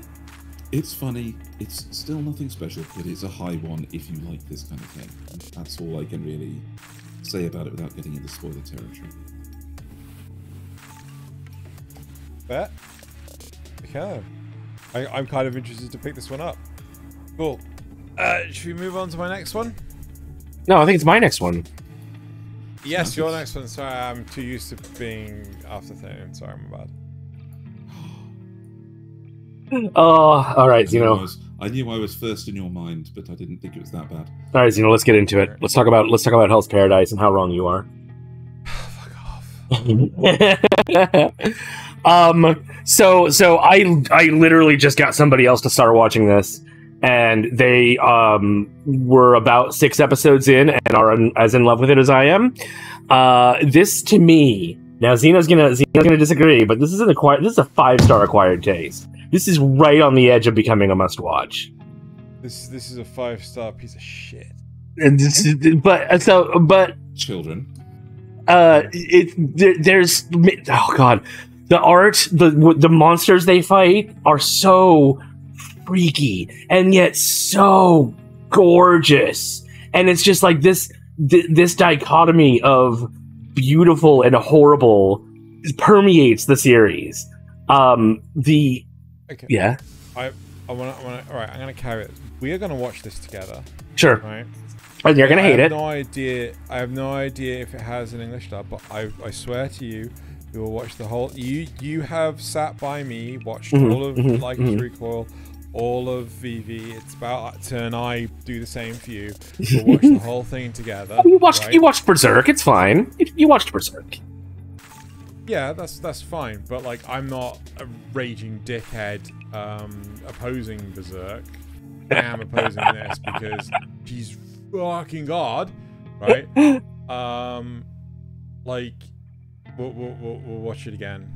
it's funny. It's still nothing special, but it's a high one if you like this kind of thing. And that's all I can really say about it without getting into spoiler territory. bet. Okay. I'm kind of interested to pick this one up. Cool. Should we move on to my next one? No, I think it's my next one. Yes, your next one. Sorry, I'm too used to being after Thaylien. Sorry, I'm bad. Oh, all right, Xeno. I knew I was first in your mind, but I didn't think it was that bad. All right, Xeno, let's get into it. Let's talk about Hell's Paradise and how wrong you are. Fuck off. So I literally just got somebody else to start watching this, and they were about 6 episodes in and are as in love with it as I am. This to me, now Xeno's gonna disagree, but this is a 5-star acquired taste. This is right on the edge of becoming a must-watch. This is a 5-star piece of shit. But Children. There's oh god, the art, the monsters they fight are so freaky and yet so gorgeous, and it's just like this dichotomy of beautiful and horrible permeates the series. Okay. Yeah. I want to. All right. I'm gonna carry it. We are gonna watch this together. Sure. Right. And you're gonna hate it. I have no idea if it has an English dub, but I swear to you, we will watch the whole. You have sat by me, watched all of Like a Recoil, all of VV. It's about turn. I do the same for you. We'll watch the whole thing together. You watched Berserk. It's fine. You watched Berserk. Yeah, that's fine, but like I'm not a raging dickhead opposing Berserk. I am opposing this because she's fucking god, right? Like we'll watch it again.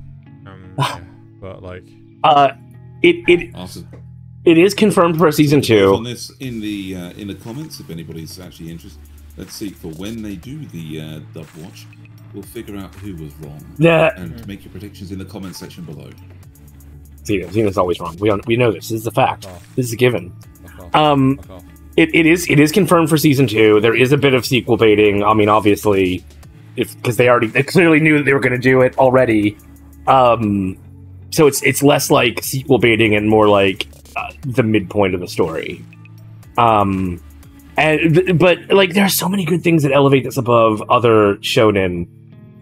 Yeah, but like Awesome. It is confirmed for season 2. On this in the comments, if anybody's actually interested. Let's see, for when they do the dub watch, we'll figure out who was wrong. Yeah. And make your predictions in the comment section below. Xeno's always wrong. We know this. This is a fact. This is a given. Fuck off. It is confirmed for season 2. There is a bit of sequel baiting. I mean, obviously, because they clearly knew that they were going to do it already. So it's less like sequel baiting and more like the midpoint of the story. But like there are so many good things that elevate this above other shonen.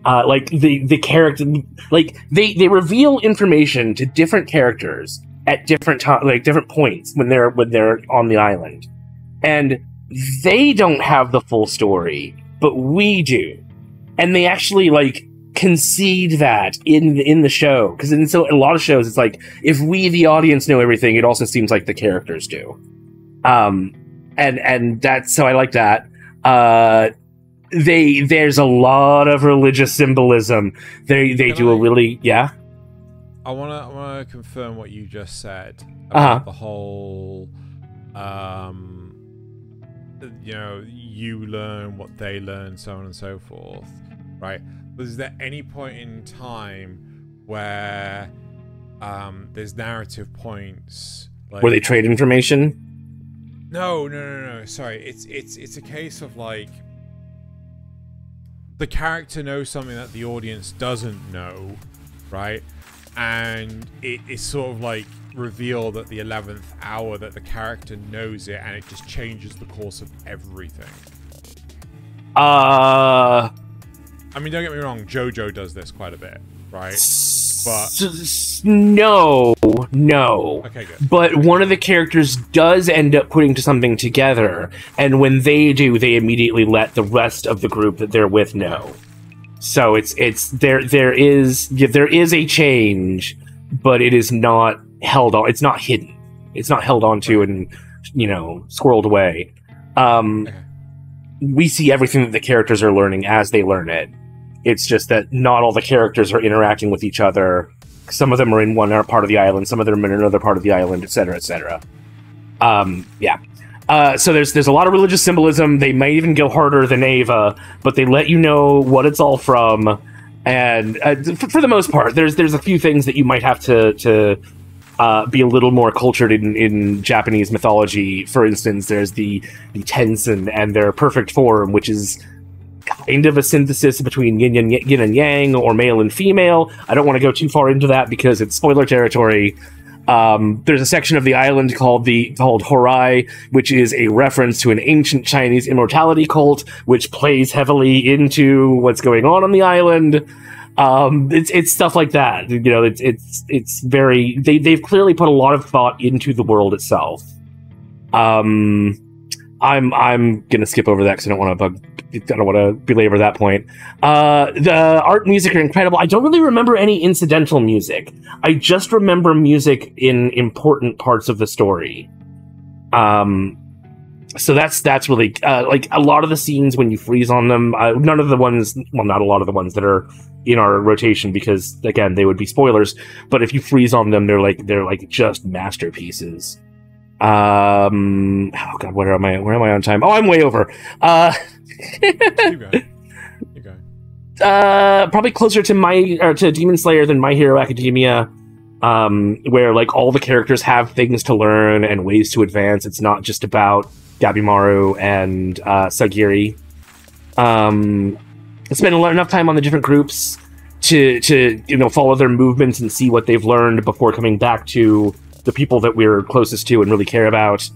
Like the character, like they reveal information to different characters at different different points when they're on the island, and they don't have the full story, but we do, and they actually like concede that in the show, because in a lot of shows it's like if we the audience know everything, it also seems like the characters do. And that's so I like that. There's a lot of religious symbolism. They do a really I wanna confirm what you just said about the whole you learn what they learn, so on and so forth, right? Was there any point in time where there's narrative points like, where they trade information? No. Sorry, it's a case of like the character knows something that the audience doesn't know, right? And it's sort of like revealed at the 11th hour that the character knows it, and it just changes the course of everything. I mean, don't get me wrong, JoJo does this quite a bit, right? But no. Okay, good. But one of the characters does end up putting something together, and when they do, they immediately let the rest of the group that they're with know. So there is a change, but it is not held on. It's not hidden. It's not held onto and squirreled away. We see everything that the characters are learning as they learn it. It's just that not all the characters are interacting with each other. Some of them are in one part of the island, some of them are in another part of the island, etc., etc. So there's a lot of religious symbolism. They might even go harder than Ava, but they let you know what it's all from. And for the most part, there's a few things that you might have to be a little more cultured in Japanese mythology. For instance, there's the Tensen and their perfect form, which is kind of a synthesis between yin and yang, or male and female. I don't want to go too far into that because it's spoiler territory. There's a section of the island called Horai, which is a reference to an ancient Chinese immortality cult, which plays heavily into what's going on the island. It's stuff like that. You know, it's very, they've clearly put a lot of thought into the world itself. I'm gonna skip over that because I don't want to belabor that point. The art, music are incredible. I don't really remember any incidental music. I just remember music in important parts of the story. So that's really like a lot of the scenes when you freeze on them. Not a lot of the ones that are in our rotation, because again they would be spoilers. But if you freeze on them, they're like just masterpieces. Oh god, where am I on time? Oh, I'm way over. You go. Probably closer to Demon Slayer than My Hero Academia, where like all the characters have things to learn and ways to advance. It's not just about Gabimaru and Sagiri. Spend enough time on the different groups to follow their movements and see what they've learned before coming back to the people that we're closest to and really care about.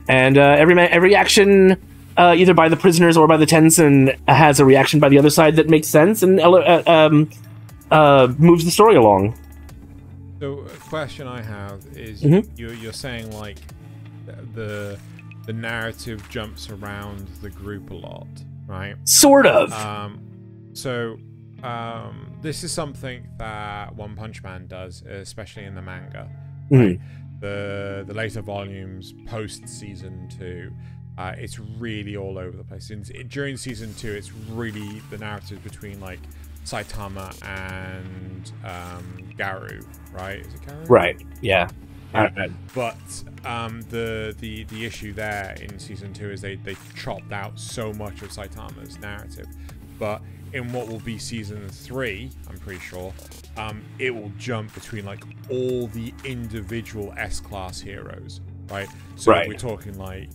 And every action, either by the prisoners or by the Tensen, has a reaction by the other side that makes sense and moves the story along. So a question I have is, you're saying like the narrative jumps around the group a lot, right? Sort of. This is something that One Punch Man does, especially in the manga. Right? The later volumes post season 2, it's really all over the place. During season 2, it's really the narrative between like Saitama and Garu, right? Is it Garu? Right. Yeah. But the issue there in season 2 is they chopped out so much of Saitama's narrative. But in what will be season 3, I'm pretty sure, it will jump between like all the individual S-class heroes, right? So we're talking like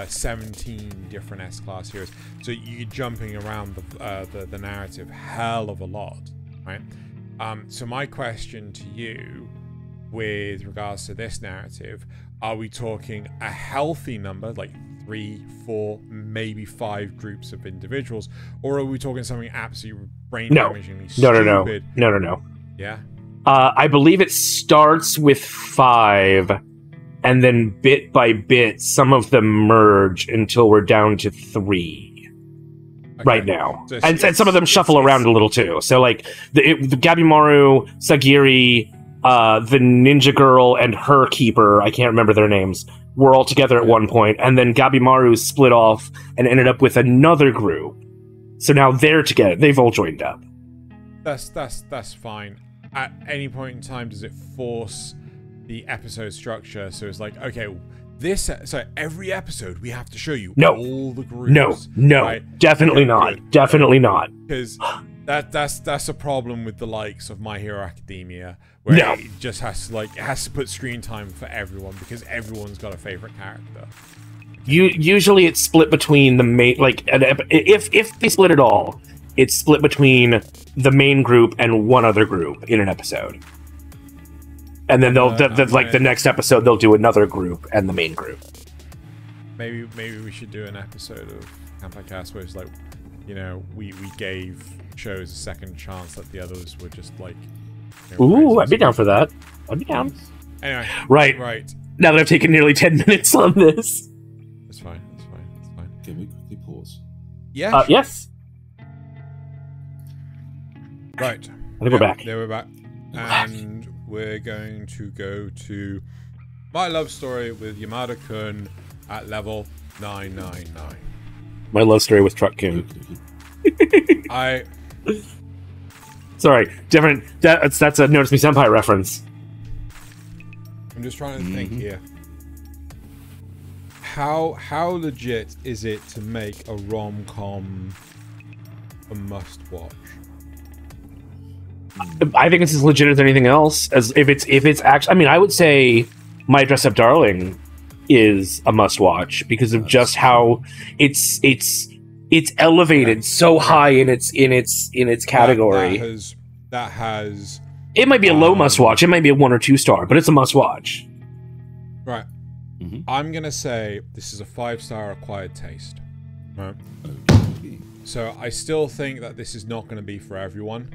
17 different S-class heroes. So you're jumping around the narrative hell of a lot, right? So my question to you, with regards to this narrative, are we talking a healthy number, like 3, 4, maybe 5 groups of individuals, or are we talking something absolutely brain-damagingly stupid? No. Yeah? I believe it starts with 5, and then bit by bit, some of them merge until we're down to 3 right now. So and some of them shuffle around a little too. So like the Gabimaru, Sagiri, the ninja girl and her keeper, I can't remember their names, were all together at one point, and then Gabimaru split off and ended up with another group. So now they're together. They've all joined up. That's fine. At any point in time, does it force the episode structure? So it's like, okay, every episode we have to show you all the groups. No, right? definitely not. Good. Definitely not. Because that's a problem with the likes of My Hero Academia, where it just has to put screen time for everyone because everyone's got a favorite character. Usually it's split between the main, like if they split it all, it's split between the main group and one other group in an episode, and then the next episode they'll do another group and the main group. Maybe we should do an episode of Kanpai Cast where it's like, we gave shows a second chance that the others were just like. Ooh, I'd be down for that. I'd be down. Anyway, right. Now that I've taken nearly 10 minutes on this, it's fine. Can we quickly pause? Yeah. Sure. Yes. Right. I think we're back. There we're back, and we're going to go to My Love Story with Yamada-kun at level 999. My Love Story with Truck-kun. Sorry, different. That's a Notice Me Senpai reference. I'm just trying to think here. How legit is it to make a rom-com a must-watch? I think it's as legit as anything else. As if it's actually, I mean, I would say My Dress Up Darling is a must-watch because of just how it's it's elevated so high in its category. That has. It might be a low must watch. It might be a 1 or 2 star, but it's a must watch. Right. I'm gonna say this is a 5-star acquired taste. Right. So I still think that this is not going to be for everyone.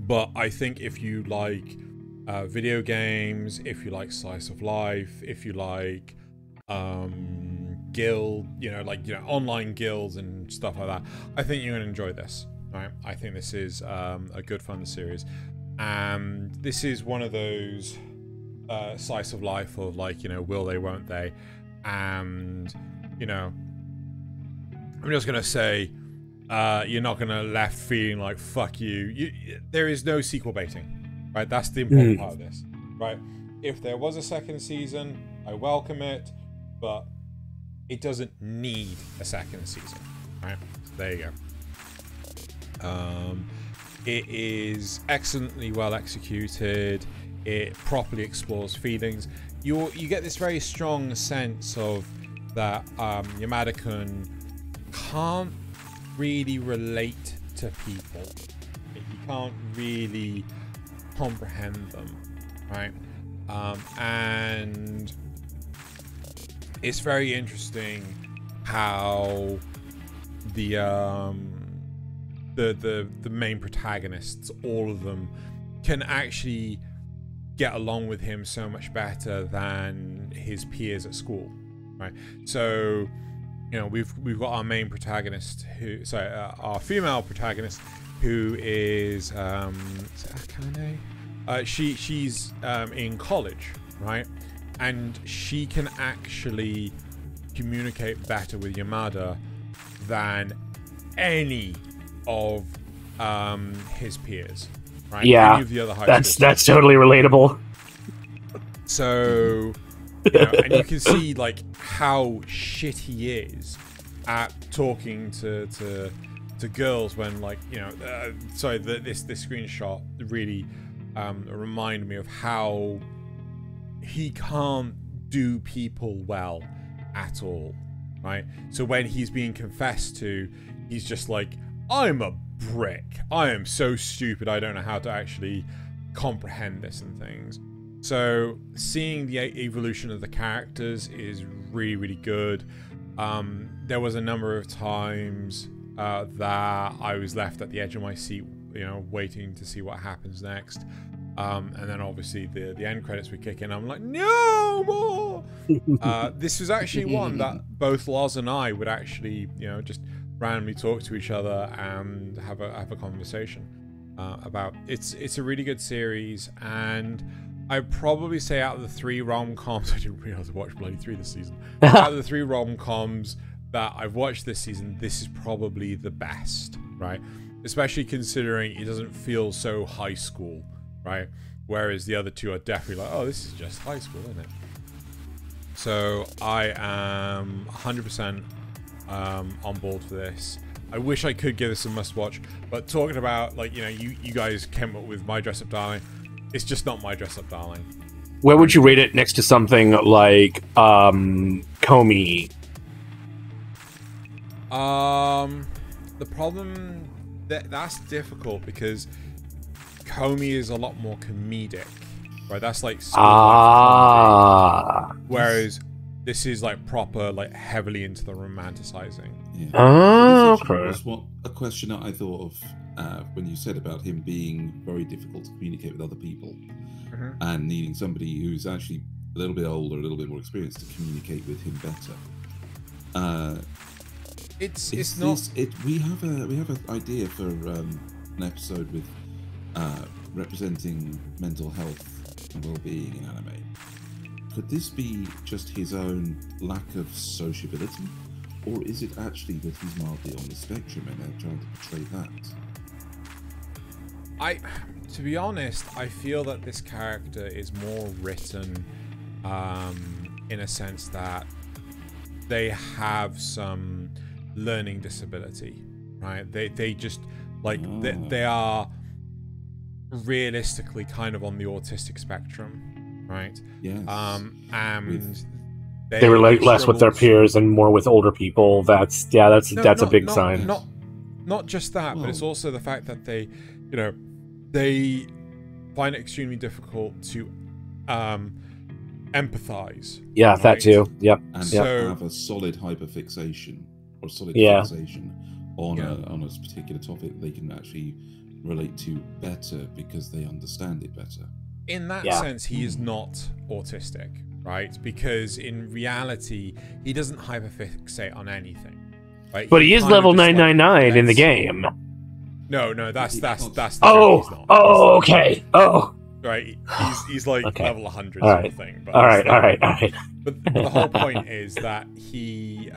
But I think if you like video games, if you like slice of life, if you like guild, online guilds and stuff like that, I think you're going to enjoy this. Right? I think this is a good fun series, and this is one of those slice of life of will they, won't they, and I'm just gonna say you're not gonna left feeling like fuck you. There is no sequel baiting, right? That's the important part of this, right? If there was a second season, I welcome it, but it doesn't need a second season, right? So there you go. It is excellently well executed. It properly explores feelings. You get this very strong sense of that Yamada-kun can't really relate to people. You can't really comprehend them, right? And it's very interesting how the main protagonists, all of them, can actually get along with him so much better than his peers at school, right? So, we've got our main protagonist, our female protagonist, who is Akane? She's in college, right? And she can actually communicate better with Yamada than any of his peers, right? Yeah, any of the other high that's totally relatable. So, and you can see how shit he is at talking to girls when this screenshot really reminded me of how he can't do people well at all, right? So when he's being confessed to, he's just like, I'm a brick. I am so stupid. I don't know how to actually comprehend this and things. So seeing the evolution of the characters is really, really good. There was a number of times that I was left at the edge of my seat, waiting to see what happens next. And then obviously the end credits would kick in. I'm like, no more. This was actually one that both Loz and I would actually, just randomly talk to each other and have a conversation about. It's a really good series, and I'd probably say out of the 3 rom-coms, I didn't realize I watched bloody 3 this season. Out of the 3 rom-coms that I've watched this season, this is probably the best, right? Especially considering it doesn't feel so high school, right? Whereas the other 2 are definitely like, oh, this is just high school, isn't it? So I am 100% on board for this. I wish I could give this a must-watch, but talking about, you guys came up with My Dress Up Darling, it's just not My Dress Up Darling. Where would you rate it next to something like Komi? The problem that's difficult because Komi is a lot more comedic, right? That's like comedy, whereas this is proper, heavily into the romanticizing. Yeah. Oh, okay. That's a question that I thought of when you said about him being very difficult to communicate with other people, and needing somebody who's actually a little bit older, a little bit more experienced to communicate with him better. It's not. We have an idea for an episode with representing mental health and well-being in anime. Could this be just his own lack of sociability, or is it actually that he's mildly on the spectrum and they're trying to portray that? To be honest, I feel that this character is more written in a sense that they have some learning disability, right? They just they are realistically kind of on the autistic spectrum, right? Yes. And they relate less with their peers and more with older people. That's a big sign. Not just that, but it's also the fact that they find it extremely difficult to empathize. Yeah, right? That too. Yep. And so, have a solid hyperfixation or solid fixation on a particular topic they can actually relate to better because they understand it better. In that sense, he is not autistic, right? Because in reality, he doesn't hyperfixate on anything. Right? But he is level 999 in the game. No, that's the okay. Oh. Right, he's like level 100 all sort right. of thing. But all right. But the whole point is that he,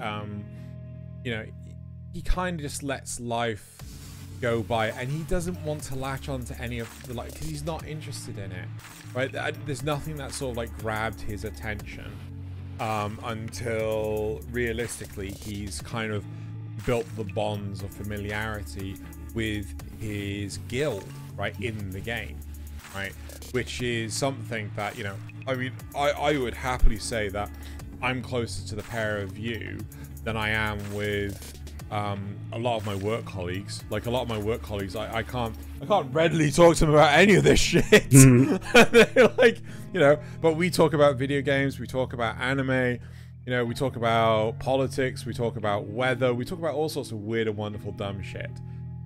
he kind of just lets life go by, and he doesn't want to latch on to any of the because he's not interested in it. Right, there's nothing that sort of like grabbed his attention until realistically he's kind of built the bonds of familiarity with his guild, right, in the game, right, which is something that, I mean, I would happily say that I'm closer to the pair of you than I am with a lot of my work colleagues. Like, a lot of my work colleagues, I can't readily talk to them about any of this shit. They're like, but we talk about video games, we talk about anime, we talk about politics, we talk about weather, we talk about all sorts of weird and wonderful dumb shit,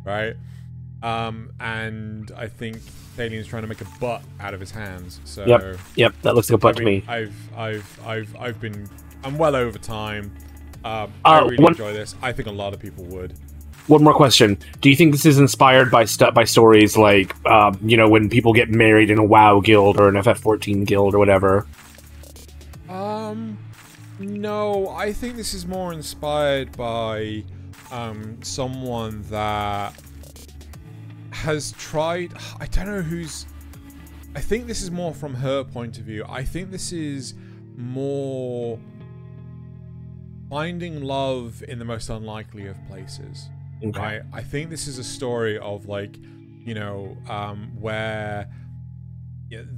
right? And I think Thaylien's trying to make a butt out of his hands. So yep, that looks like a butt to me. I'm well over time. I really enjoy this. I think a lot of people would. One more question: do you think this is inspired by stories like, when people get married in a WoW guild or an FF14 guild or whatever? No, I think this is more inspired by someone that has tried. I don't know who's. I think this is more from her point of view. I think this is more finding love in the most unlikely of places. Okay. Right? I think this is a story of where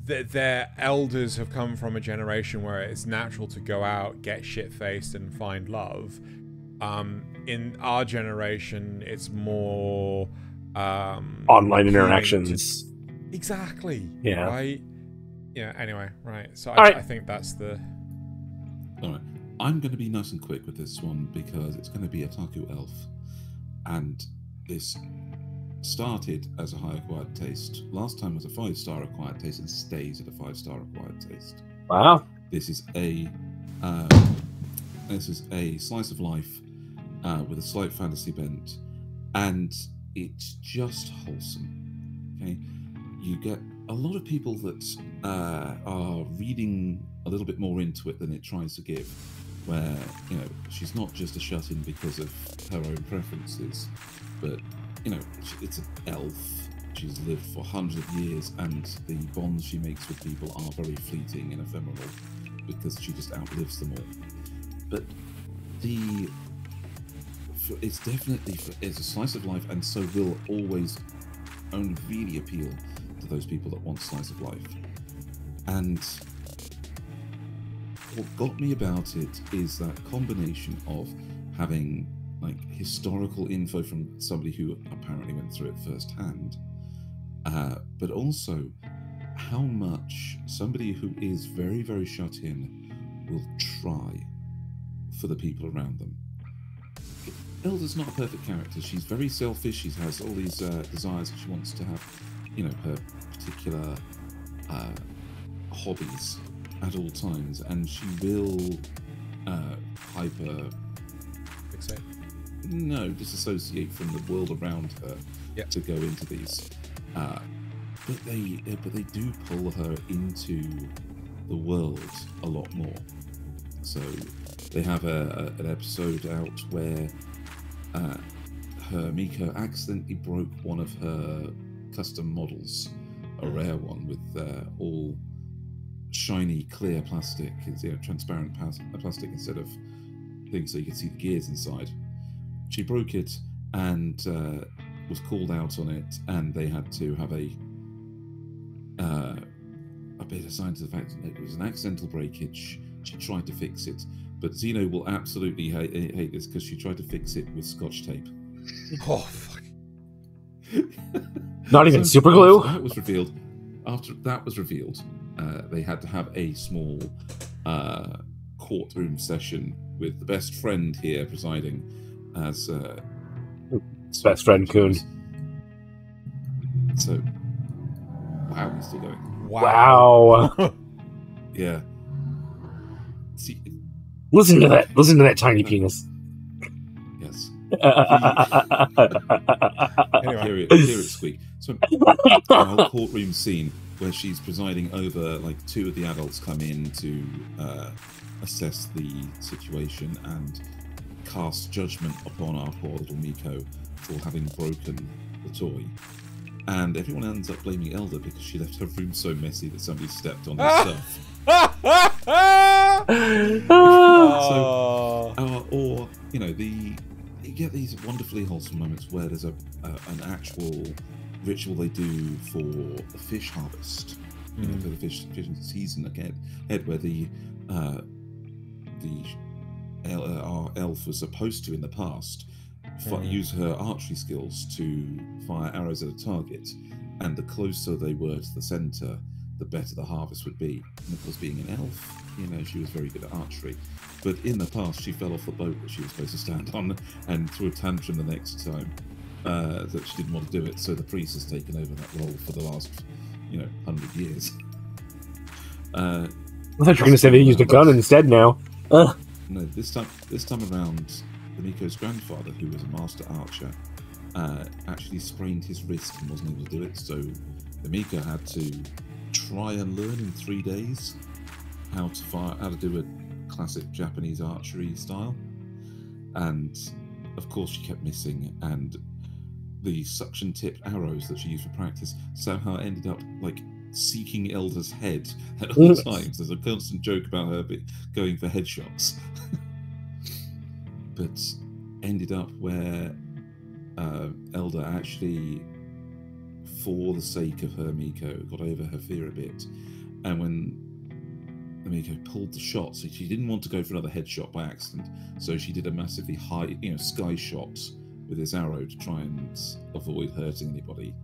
their elders have come from a generation where it's natural to go out, get shit-faced, and find love. In our generation, it's more online interactions. Exactly. Yeah. Right. Yeah. Anyway, right. So I think that's the. All right. I'm going to be nice and quick with this one because it's going to be Otaku Elf, and this started as a high acquired taste. Last time was a 5-star acquired taste and stays at a 5-star acquired taste. Wow. This is a slice of life with a slight fantasy bent, and it's just wholesome. Okay, you get a lot of people that are reading a little bit more into it than it tries to give, where she's not just a shut-in because of her own preferences, but it's an elf. She's lived for hundreds of years, and the bonds she makes with people are very fleeting and ephemeral because she just outlives them all. But it's definitely it's a slice of life, and so will always only really appeal to those people that want slice of life. And what got me about it is that combination of having historical info from somebody who apparently went through it firsthand, but also how much somebody who is very, very shut in will try for the people around them. Elder's not a perfect character. She's very selfish. She has all these desires. She wants to have, her particular hobbies at all times, and she will disassociate from the world around her to go into these. But they do pull her into the world a lot more. So they have an episode out where her Miko accidentally broke one of her custom models, a rare one with all shiny clear plastic, transparent plastic instead of things, so you can see the gears inside. She broke it and was called out on it, and they had to have a bit assigned to the fact that it was an accidental breakage. she tried to fix it. But Xeno will absolutely hate this because she tried to fix it with Scotch tape. Oh, fuck. Not even super glue? After that was revealed, they had to have a small courtroom session with the best friend here presiding as... best friend Kun. So, wow, he's still going. Wow. Yeah. See, Listen to that tiny penis. yes. Anyway. Hear it squeak. So, our courtroom scene where she's presiding over, like, two of the adults come in to assess the situation and cast judgment upon our poor little Miko for having broken the toy. And everyone ends up blaming Elder because she left her room so messy that somebody stepped on her stuff. Or, you know, you get these wonderfully wholesome moments where there's an actual ritual they do for the fish harvest, you know, for the fishing season again, where our elf was supposed to in the past use her archery skills to fire arrows at a target, and the closer they were to the center, the better the harvest would be. And of course, being an elf, you know, she was very good at archery. But in the past, she fell off the boat that she was supposed to stand on and threw a tantrum the next time that she didn't want to do it. So the priest has taken over that role for the last, 100 years. I thought you were going to say they used a gun instead now. No, this time around, the Miko's grandfather, who was a master archer, actually sprained his wrist and wasn't able to do it. So the Miko had to try and learn in 3 days how to do a classic Japanese archery style. And of course she kept missing, and the suction tipped arrows that she used for practice somehow ended up like seeking Elder's head at all times. There's a constant joke about her going for headshots. But ended up where Elder actually, for the sake of her Miko, got over her fear a bit. And when the Miko pulled the shot, so she didn't want to go for another headshot by accident, so she did a massively high, sky shot with this arrow to try and avoid hurting anybody.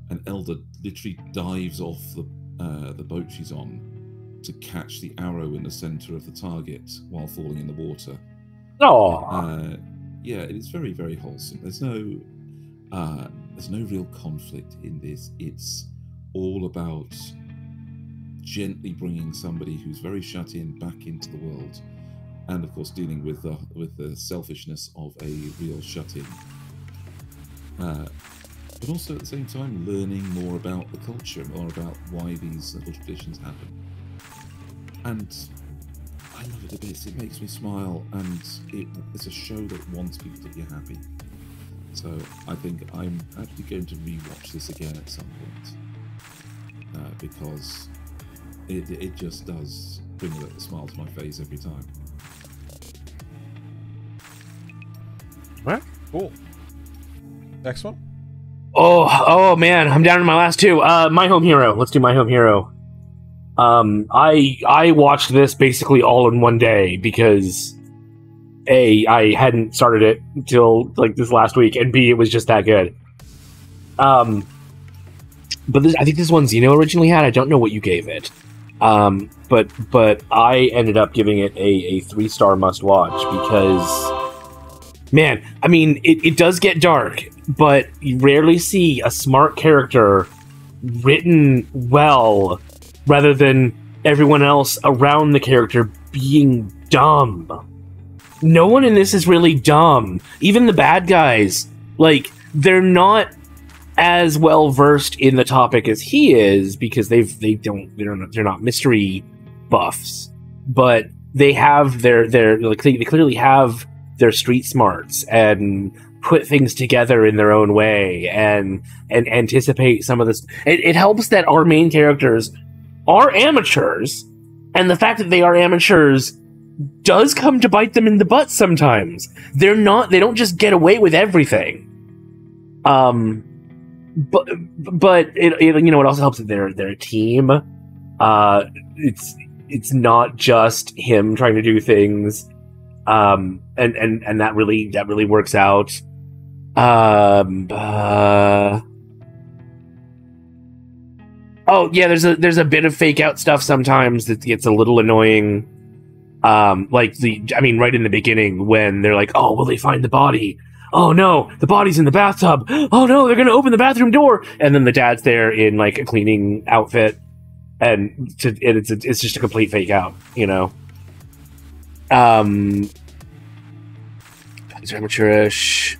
And Elder literally dives off the boat she's on to catch the arrow in the center of the target while falling in the water. Oh, yeah, it is very, very wholesome. There's no real conflict in this. It's all about gently bringing somebody who's very shut in back into the world, and of course dealing with the selfishness of a real shut in. But also at the same time learning more about the culture, more about why these little traditions happen. And I love it a bit. It makes me smile, and it's a show that wants people to be happy. So I think I'm actually going to rewatch this again at some point, because it just does bring a smile to my face every time. Alright, cool. Next one. Oh man, I'm down to my last two. My Home Hero. Let's do My Home Hero. I watched this basically all in one day because A, I hadn't started it until like this last week, and B, it was just that good. But I think this one Xeno originally had. I don't know what you gave it. But I ended up giving it a 3-star must watch because, man, I mean, it does get dark, but you rarely see a smart character written well rather than everyone else around the character being dumb. No one in this is really dumb. Even the bad guys, like, they're not as well versed in the topic as he is because they're not mystery buffs, but they have their like they clearly have their street smarts and put things together in their own way and anticipate some of this. It helps that our main characters are amateurs, and the fact that they are amateurs does come to bite them in the butt sometimes. They don't just get away with everything. But it also helps that they're a team. it's not just him trying to do things, and that really works out. Oh yeah, there's a bit of fake out stuff sometimes that gets a little annoying. Right in the beginning when they're like, oh, will they find the body? Oh no, the body's in the bathtub. Oh no, they're gonna open the bathroom door, and then the dad's there in like a cleaning outfit, and it's just a complete fake out, you know. It's amateurish.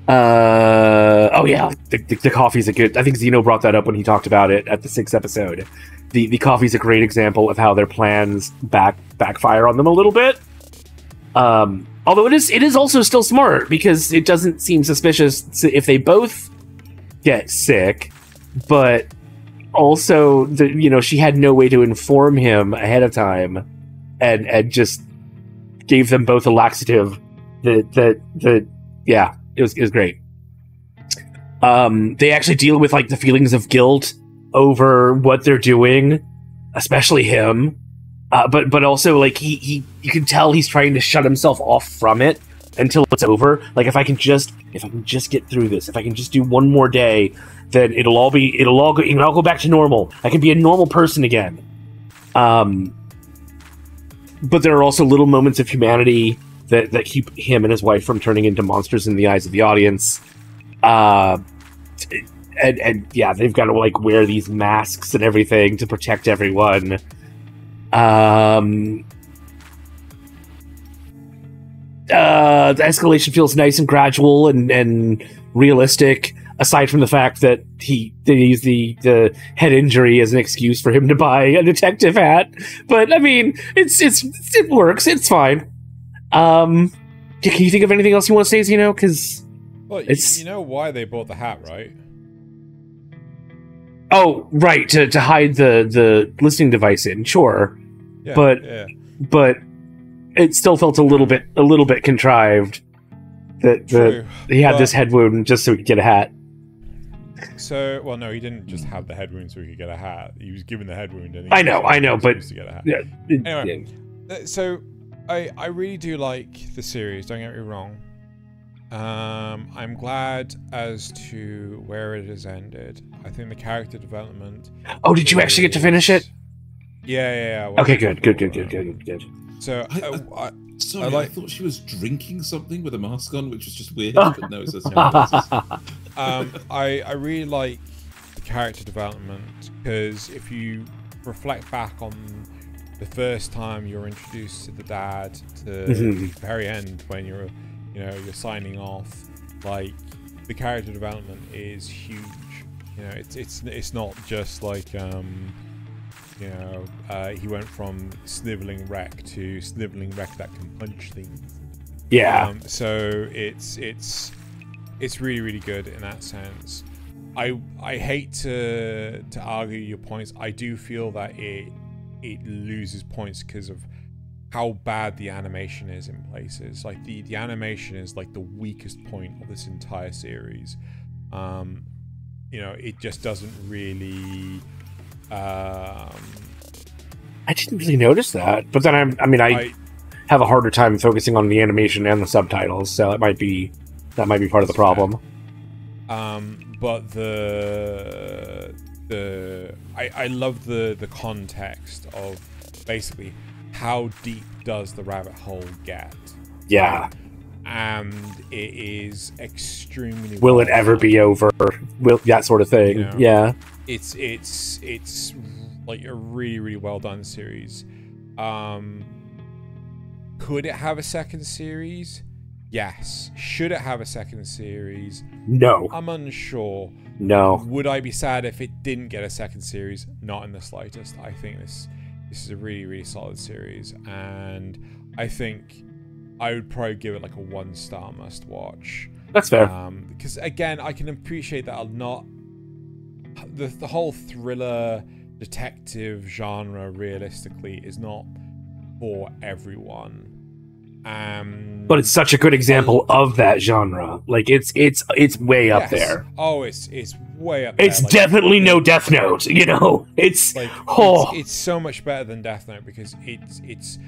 Oh yeah, the coffee's a good. I think Xeno brought that up when he talked about it at the 6th episode. The coffee's a great example of how their plans backfire on them a little bit. Although it is also still smart because it doesn't seem suspicious if they both get sick, but also she had no way to inform him ahead of time, and just gave them both a laxative. It was great. They actually deal with like the feelings of guilt over what they're doing, especially him. But also like you can tell he's trying to shut himself off from it until it's over. Like if I can just get through this, if I can just do one more day, then it'll all go back to normal. I can be a normal person again. But there are also little moments of humanity that keep him and his wife from turning into monsters in the eyes of the audience. And they've got to like wear these masks and everything to protect everyone. The escalation feels nice and gradual and realistic, aside from the fact that they use the head injury as an excuse for him to buy a detective hat. But I mean, it works. It's fine. Can you think of anything else you want to say, Xeno? Because you know why they bought the hat, right? Oh, right, to hide the listening device in, sure. Yeah, but it still felt a little bit contrived that he had this head wound just so he could get a hat. So, well, no, he didn't just have the head wound so he could get a hat. He was given the head wound, and I know, but to get a hat. Yeah, anyway, so I really do like the series. Don't get me wrong. I'm glad as to where it has ended. I think the character development. Oh, did you actually get to finish it? Yeah. Okay, good. So, I thought she was drinking something with a mask on, which was just weird. But no, it's just I really like the character development because if you reflect back on the first time you're introduced to the dad to the very end when you're signing off, like the character development is huge. It's not just like he went from sniveling wreck to sniveling wreck that can punch things. Yeah. So it's really, really good in that sense. I hate to argue your points. I do feel that it loses points because of how bad the animation is in places. Like the animation is like the weakest point of this entire series. It just doesn't really. I didn't really notice that, but then I have a harder time focusing on the animation and the subtitles, so that might be part of the problem. But I love the context of basically how deep does the rabbit hole get? Yeah. And it is extremely. Will it ever be over? That sort of thing. Yeah. It's like a really, really well done series. Could it have a second series? Yes. Should it have a second series? No. I'm unsure. No. Would I be sad if it didn't get a second series? Not in the slightest. I think this is a really, really solid series, and I think I would probably give it like a 1-star must watch. That's fair. Because again, I can appreciate that the whole thriller detective genre realistically is not for everyone, But it's such a good example of that genre. Like it's way up there. Oh, it's way up there. It's like, definitely no Death Note, you know. It's like it's so much better than Death Note because it's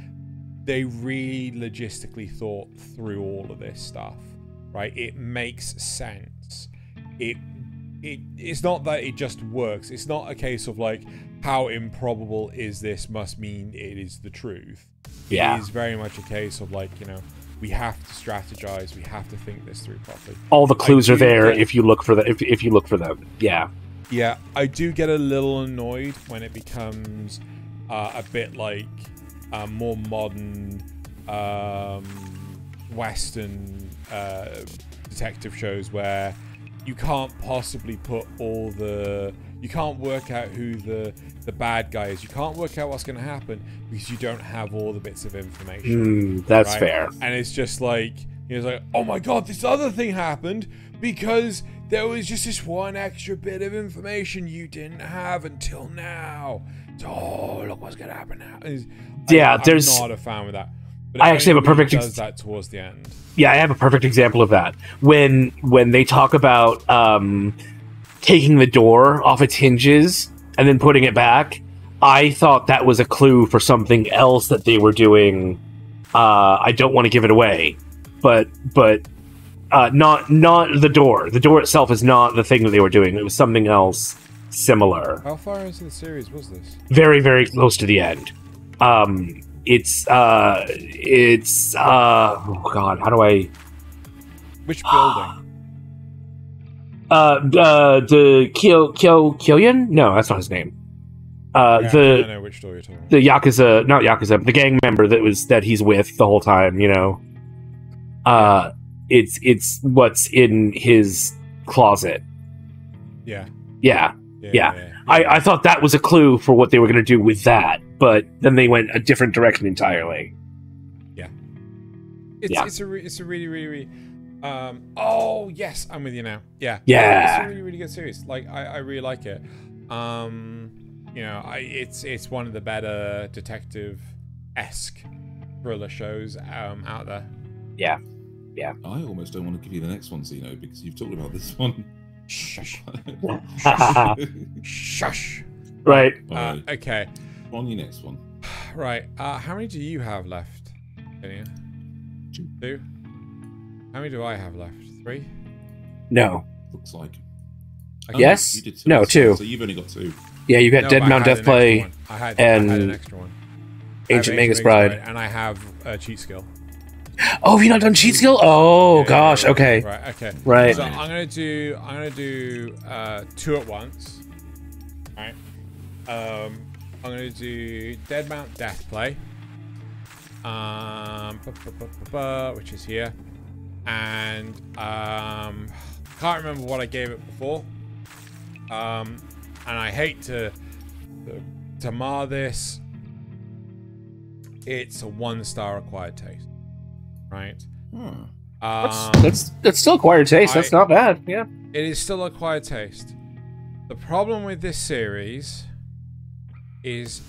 they really logistically thought through all of this stuff, right? It makes sense. It's not that it just works. It's not a case of like how improbable is this must mean it is the truth. Yeah. It is very much a case of like, you know, we have to strategize. We have to think this through properly. All the clues are there if you look for if you look for them. Yeah. Yeah, I do get a little annoyed when it becomes a bit like more modern Western detective shows where you can't possibly put all the... You can't work out who the bad guy is. You can't work out what's going to happen because you don't have all the bits of information. That's fair. And it's just like, it's like, oh my god, this other thing happened because there was just this one extra bit of information you didn't have until now. So, look what's going to happen now. I'm not a fan with that. But I actually have a perfect... does that towards the end. Yeah, I have a perfect example of that. When they talk about taking the door off its hinges and then putting it back, I thought that was a clue for something else that they were doing. I don't want to give it away, but not the door. The door itself is not the thing that they were doing. It was something else similar. How far into the series was this? Very, very close to the end. It's oh god, how do I... Which building? The Kylian? No, that's not his name. I don't know which story you're talking about. The Yakuza, not Yakuza, the gang member that he's with the whole time, you know. It's what's in his closet. Yeah. I thought that was a clue for what they were going to do with that, but then they went a different direction entirely. Yeah. It's a really, really, really... oh, yes, I'm with you now. Yeah. It's a really, really good series. Like, I really like it. You know, it's one of the better detective-esque thriller shows out there. Yeah. I almost don't want to give you the next one, Zeno, because you've talked about this one. Shush. Shush. Right. Okay. On your next one. Right. How many do you have left? Two? How many do I have left? 3? No. Looks like. Yes? You did 2. No, 2. So you've only got 2. Yeah, you got Dead Mount Death Play I had an extra one. Ancient Magus Bride. And I have cheat skill. Oh, have you not done cheat skill? Oh, gosh. Yeah. Okay. Right. Okay. Right. So I'm gonna do 2 at once. All right. I'm gonna do Dead Mount Death Play. Which is here, and can't remember what I gave it before. And I hate to mar this. It's a 1-star acquired taste. Right. That's still acquired taste. That's not bad. Yeah. It is still acquired taste. The problem with this series is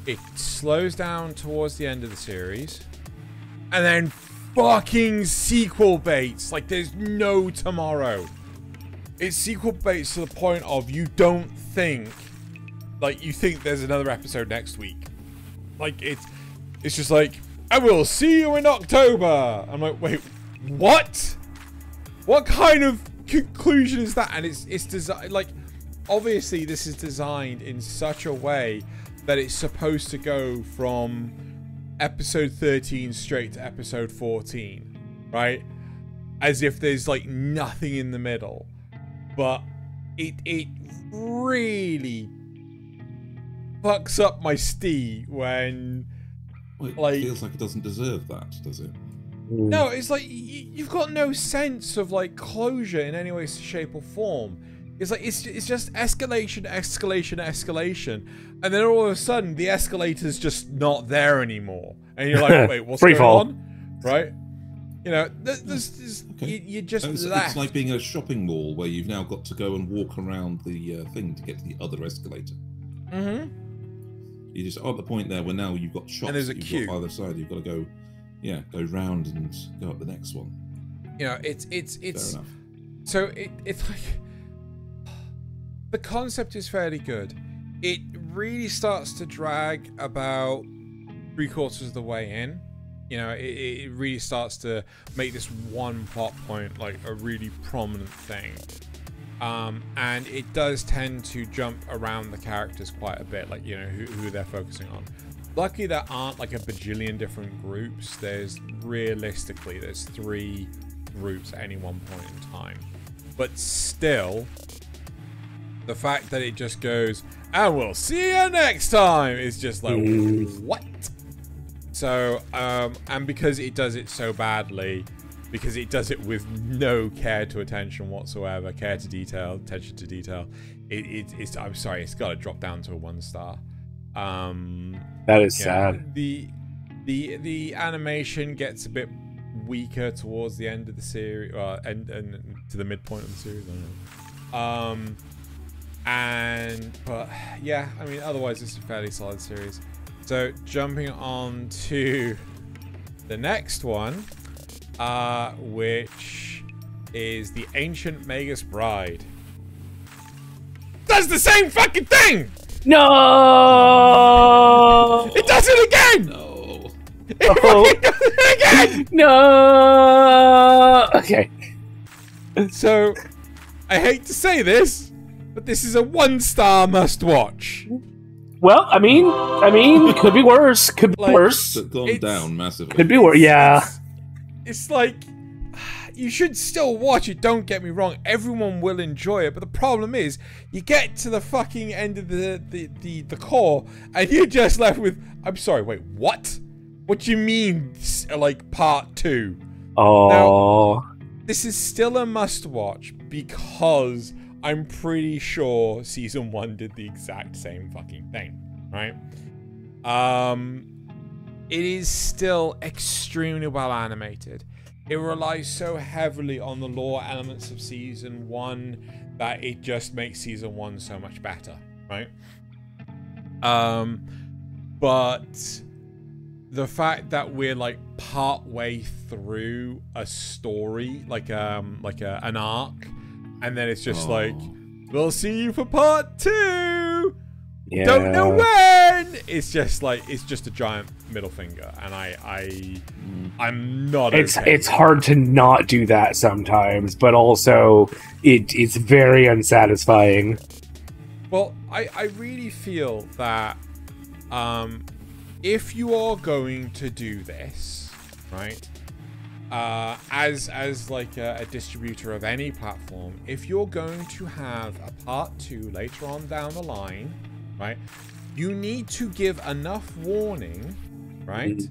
it slows down towards the end of the series, and then fucking sequel baits like there's no tomorrow. It's sequel baits to the point of you don't think, like, you think there's another episode next week. Like, it's just like, I will see you in October. I'm like, wait, what? What kind of conclusion is that? And it's designed, like, obviously this is designed in such a way that it's supposed to go from episode 13 straight to episode 14, right? As if there's like nothing in the middle. But it really fucks up my stee when... Well, it like, feels like it doesn't deserve that, does it? No, it's like you've got no sense of like closure in any way, shape, or form. It's like it's just escalation, and then all of a sudden the escalator's just not there anymore, and you're like, wait, what's going on? Right? You know, there's okay. you just it's like being at a shopping mall where you've now got to go and walk around the thing to get to the other escalator. Mm-hmm. You just are at the point there where now you've got shops. And there's a you've queue got either side. You've got to go yeah, go round and go up the next one. You know, it's Fair enough. so it's like the concept is fairly good. It really starts to drag about 3/4 of the way in. You know, it really starts to make this one plot point like a really prominent thing. And it does tend to jump around the characters quite a bit, like, you know, who they're focusing on. Luckily, there aren't like a bajillion different groups. There's 3 groups at any one point in time. But still, the fact that it just goes, and we'll see you next time, is just like, what? So, and because it does it so badly, because it does it with no care to attention whatsoever, attention to detail, it's I'm sorry, it's got to drop down to a 1 star. That is sad. The animation gets a bit weaker towards the end of the series, and to the midpoint of the series. I don't know. But yeah, I mean, otherwise it's a fairly solid series. So jumping on to the next one, which is the Ancient Magus Bride. Does the same fucking thing! No! It does it again! No. It does it again! No! Okay. So, I hate to say this, but this is a 1-star must-watch. Well, I mean, could be worse. Could be worse. It's gone down massively. Could be worse. Yeah. It's like, you should still watch it, don't get me wrong. Everyone will enjoy it, but the problem is, you get to the fucking end of the core, and you're just left with, I'm sorry, wait, what? What do you mean, like, part 2? Oh. Now, this is still a must-watch, because I'm pretty sure season 1 did the exact same fucking thing, right? It is still extremely well animated. It relies so heavily on the lore elements of season 1 that it just makes season 1 so much better, right? But the fact that we're like part way through a story, like an arc, and then it's just like, we'll see you for part 2. Yeah. Don't know when. It's just like, it's just a giant middle finger, and I'm not. It's hard to not do that sometimes, but also it's very unsatisfying. Well, I really feel that if you are going to do this, right, as like a distributor of any platform, if you're going to have a part 2 later on down the line, right, you need to give enough warning, right,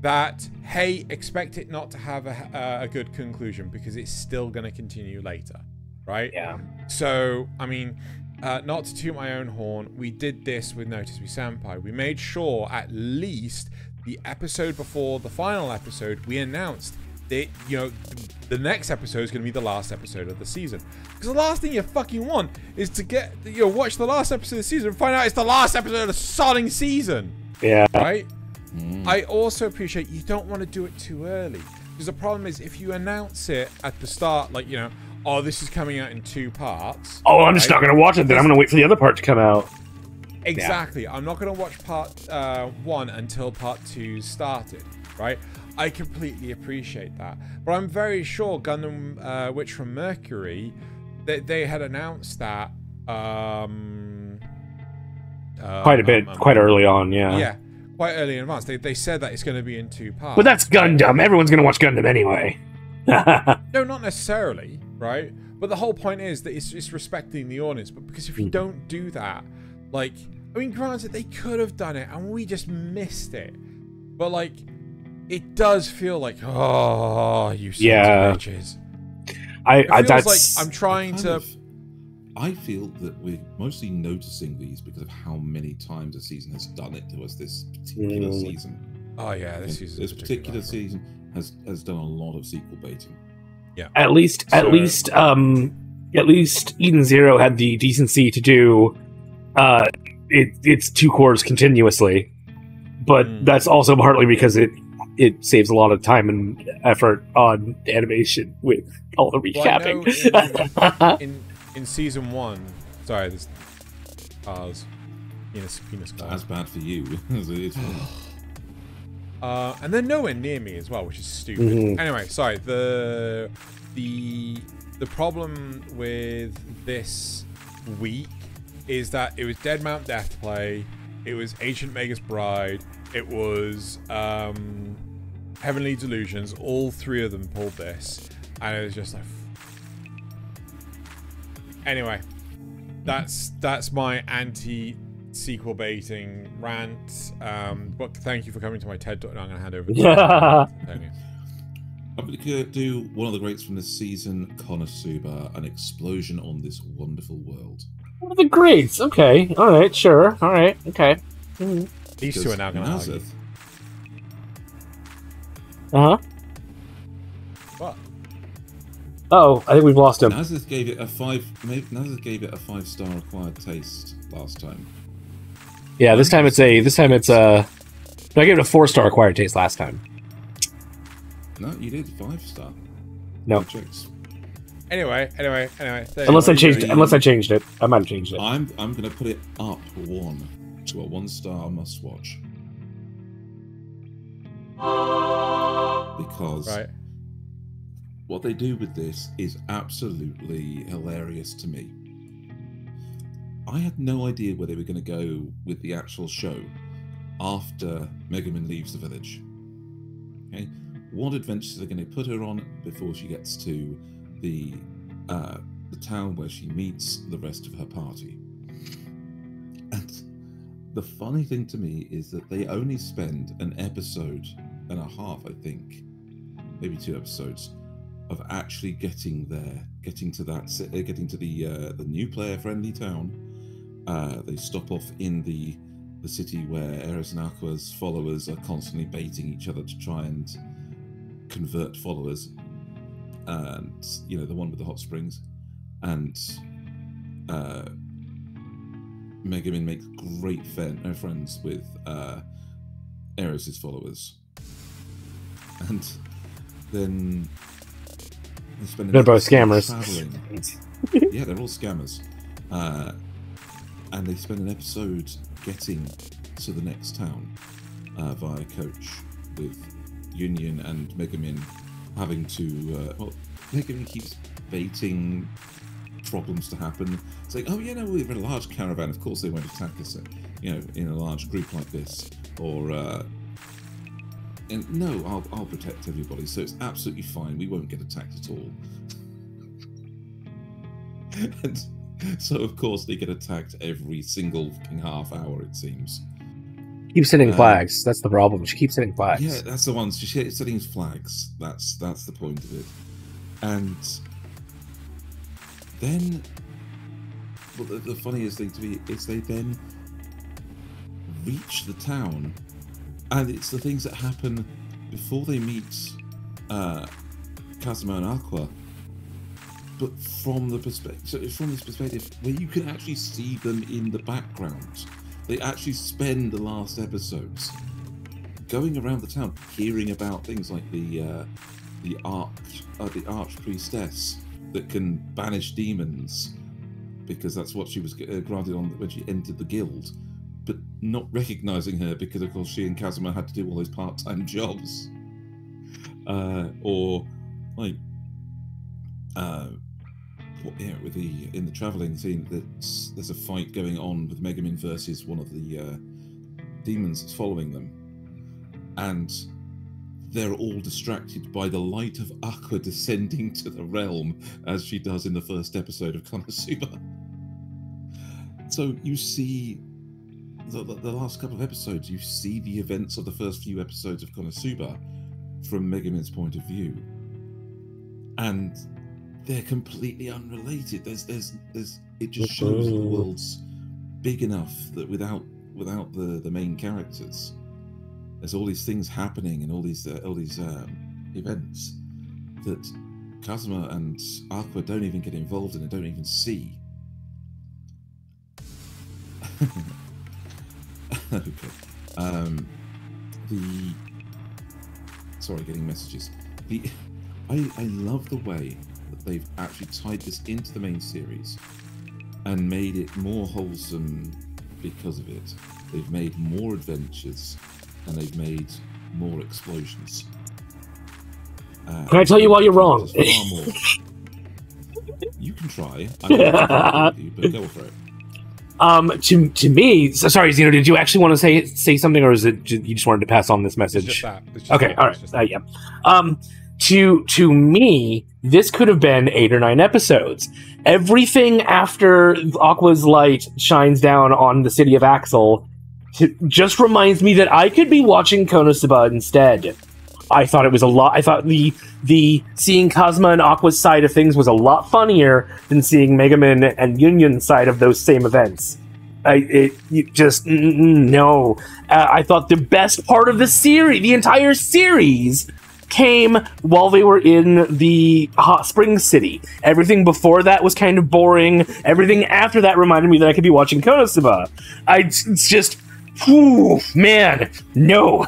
that, hey, expect it not to have a good conclusion, because it's still going to continue later, right? Yeah. So, I mean, not to toot my own horn, we did this with Notice Me Senpai. We made sure at least the episode before the final episode, we announced that, you know, the next episode is going to be the last episode of the season. Because the last thing you fucking want is to get, you know, watch the last episode of the season and find out it's the last episode of the sodding season. Yeah. Right? I also appreciate you don't want to do it too early. Because the problem is, if you announce it at the start, like, you know, oh, this is coming out in 2 parts. Oh, I'm just not going to watch it then. I'm going to wait for the other part to come out. Exactly. Yeah. I'm not going to watch part 1 until part 2 started, right? I completely appreciate that. But I'm very sure Gundam Witch from Mercury, they had announced that quite a bit, quite early on, yeah. Yeah, quite early in advance. They said that it's going to be in 2 parts. But that's Gundam. Everyone's going to watch Gundam anyway. No, not necessarily, right? But the whole point is that it's respecting the audience. But because if you don't do that, like, I mean, granted, they could have done it and we just missed it. But, like, it does feel like, oh, you sons of bitches. That's like I'm trying to. I feel that we're mostly noticing these because of how many times a season has done it to us this particular season. Oh yeah, this particular season has done a lot of sequel baiting. Yeah. At least Eden Zero had the decency to do its 2 cores continuously. But that's also partly because it it saves a lot of time and effort on animation with all the recapping. Well, in season 1, sorry, there's cars. Penis cars. That's bad for you. And they're nowhere near me as well, which is stupid. Anyway, sorry. The problem with this week is that it was Dead Mount Death Play, it was Ancient Magus Bride, it was Heavenly Delusions. All 3 of them pulled this, and it was just like. Anyway, that's my anti-sequel baiting rant. But thank you for coming to my TED Talk. No, I'm going to hand over to Tony. I'm going to do one of the greats from this season, KONOSUBA, an explosion on this wonderful world. One of the greats. Okay. All right. Sure. All right. Okay. These two are now going to argue. Uh-huh. What? Oh, I think we've lost him. Nasuth gave it a 5-star acquired taste last time. Yeah, this time it's I gave it a 4-star acquired taste last time. No, you did 5-star. No. Anyway. Unless I changed it. I might have changed it. I'm going to put it up 1 to a 1-star must watch. Because what they do with this is absolutely hilarious to me. I had no idea where they were going to go with the actual show after Megumin leaves the village. Okay, what adventures are they going to put her on before she gets to the town where she meets the rest of her party? And the funny thing to me is that they only spend an episode and a half, I think, maybe 2 episodes, of actually getting there, getting to the new player-friendly town. They stop off in the city where Eris and Aqua's followers are constantly baiting each other to try and convert followers, and the one with the hot springs, and Megumin makes great friends with Eris's followers, and then they're both scammers. Yeah, they're all scammers. And they spend an episode getting to the next town via coach, with Union and Megumin having to... Megumin keeps baiting problems to happen. It's like, oh, we're in a large caravan. Of course they won't attack us, in a large group like this. Or... and no, I'll protect everybody, so it's absolutely fine. We won't get attacked at all. And so, of course, they get attacked every single half hour, it seems. Keeps hitting flags. That's the problem. She keeps hitting flags. Yeah, that's the one. She's hitting flags. That's the point of it. And then, the funniest thing to me is they then reach the town, and it's the things that happen before they meet Kazuma and Aqua, but from this perspective where you can actually see them in the background. They actually spend the last episodes going around the town, hearing about things like the arch priestess that can banish demons, because that's what she was granted on when she entered the guild, but not recognizing her because, of course, she and Kazuma had to do all those part-time jobs. Or like in the traveling scene, there's a fight going on with Megumin versus one of the demons that's following them, and they're all distracted by the light of Aqua descending to the realm, as she does in the first episode of KONOSUBA. So you see the last couple of episodes, you see the events of the first few episodes of KONOSUBA from Megumin's point of view, and they're completely unrelated. It just shows the world's big enough that without the main characters, there's all these things happening and all these events that Kazuma and Aqua don't even get involved in and don't even see. Okay. sorry, getting messages. I love the way that they've actually tied this into the main series and made it more wholesome because of it. They've made more adventures and they've made more explosions. Can I tell you why you're wrong? You can try. I don't know if you, but go for it. To me, so sorry, Xeno, did you actually want to say something, or is it you just wanted to pass on this message? It's just that. It's just okay, that. all right, yeah. To me, this could have been 8 or 9 episodes. Everything after Aqua's light shines down on the city of Axel just reminds me that I could be watching Konosuba instead. I thought it was a lot. I thought the seeing Cosma and Aqua's side of things was a lot funnier than seeing Megaman and Union's side of those same events. No. I thought the best part of the series, the entire series, came while they were in the hot spring city. Everything before that was kind of boring. Everything after that reminded me that I could be watching Konosuba. It's just, man, no.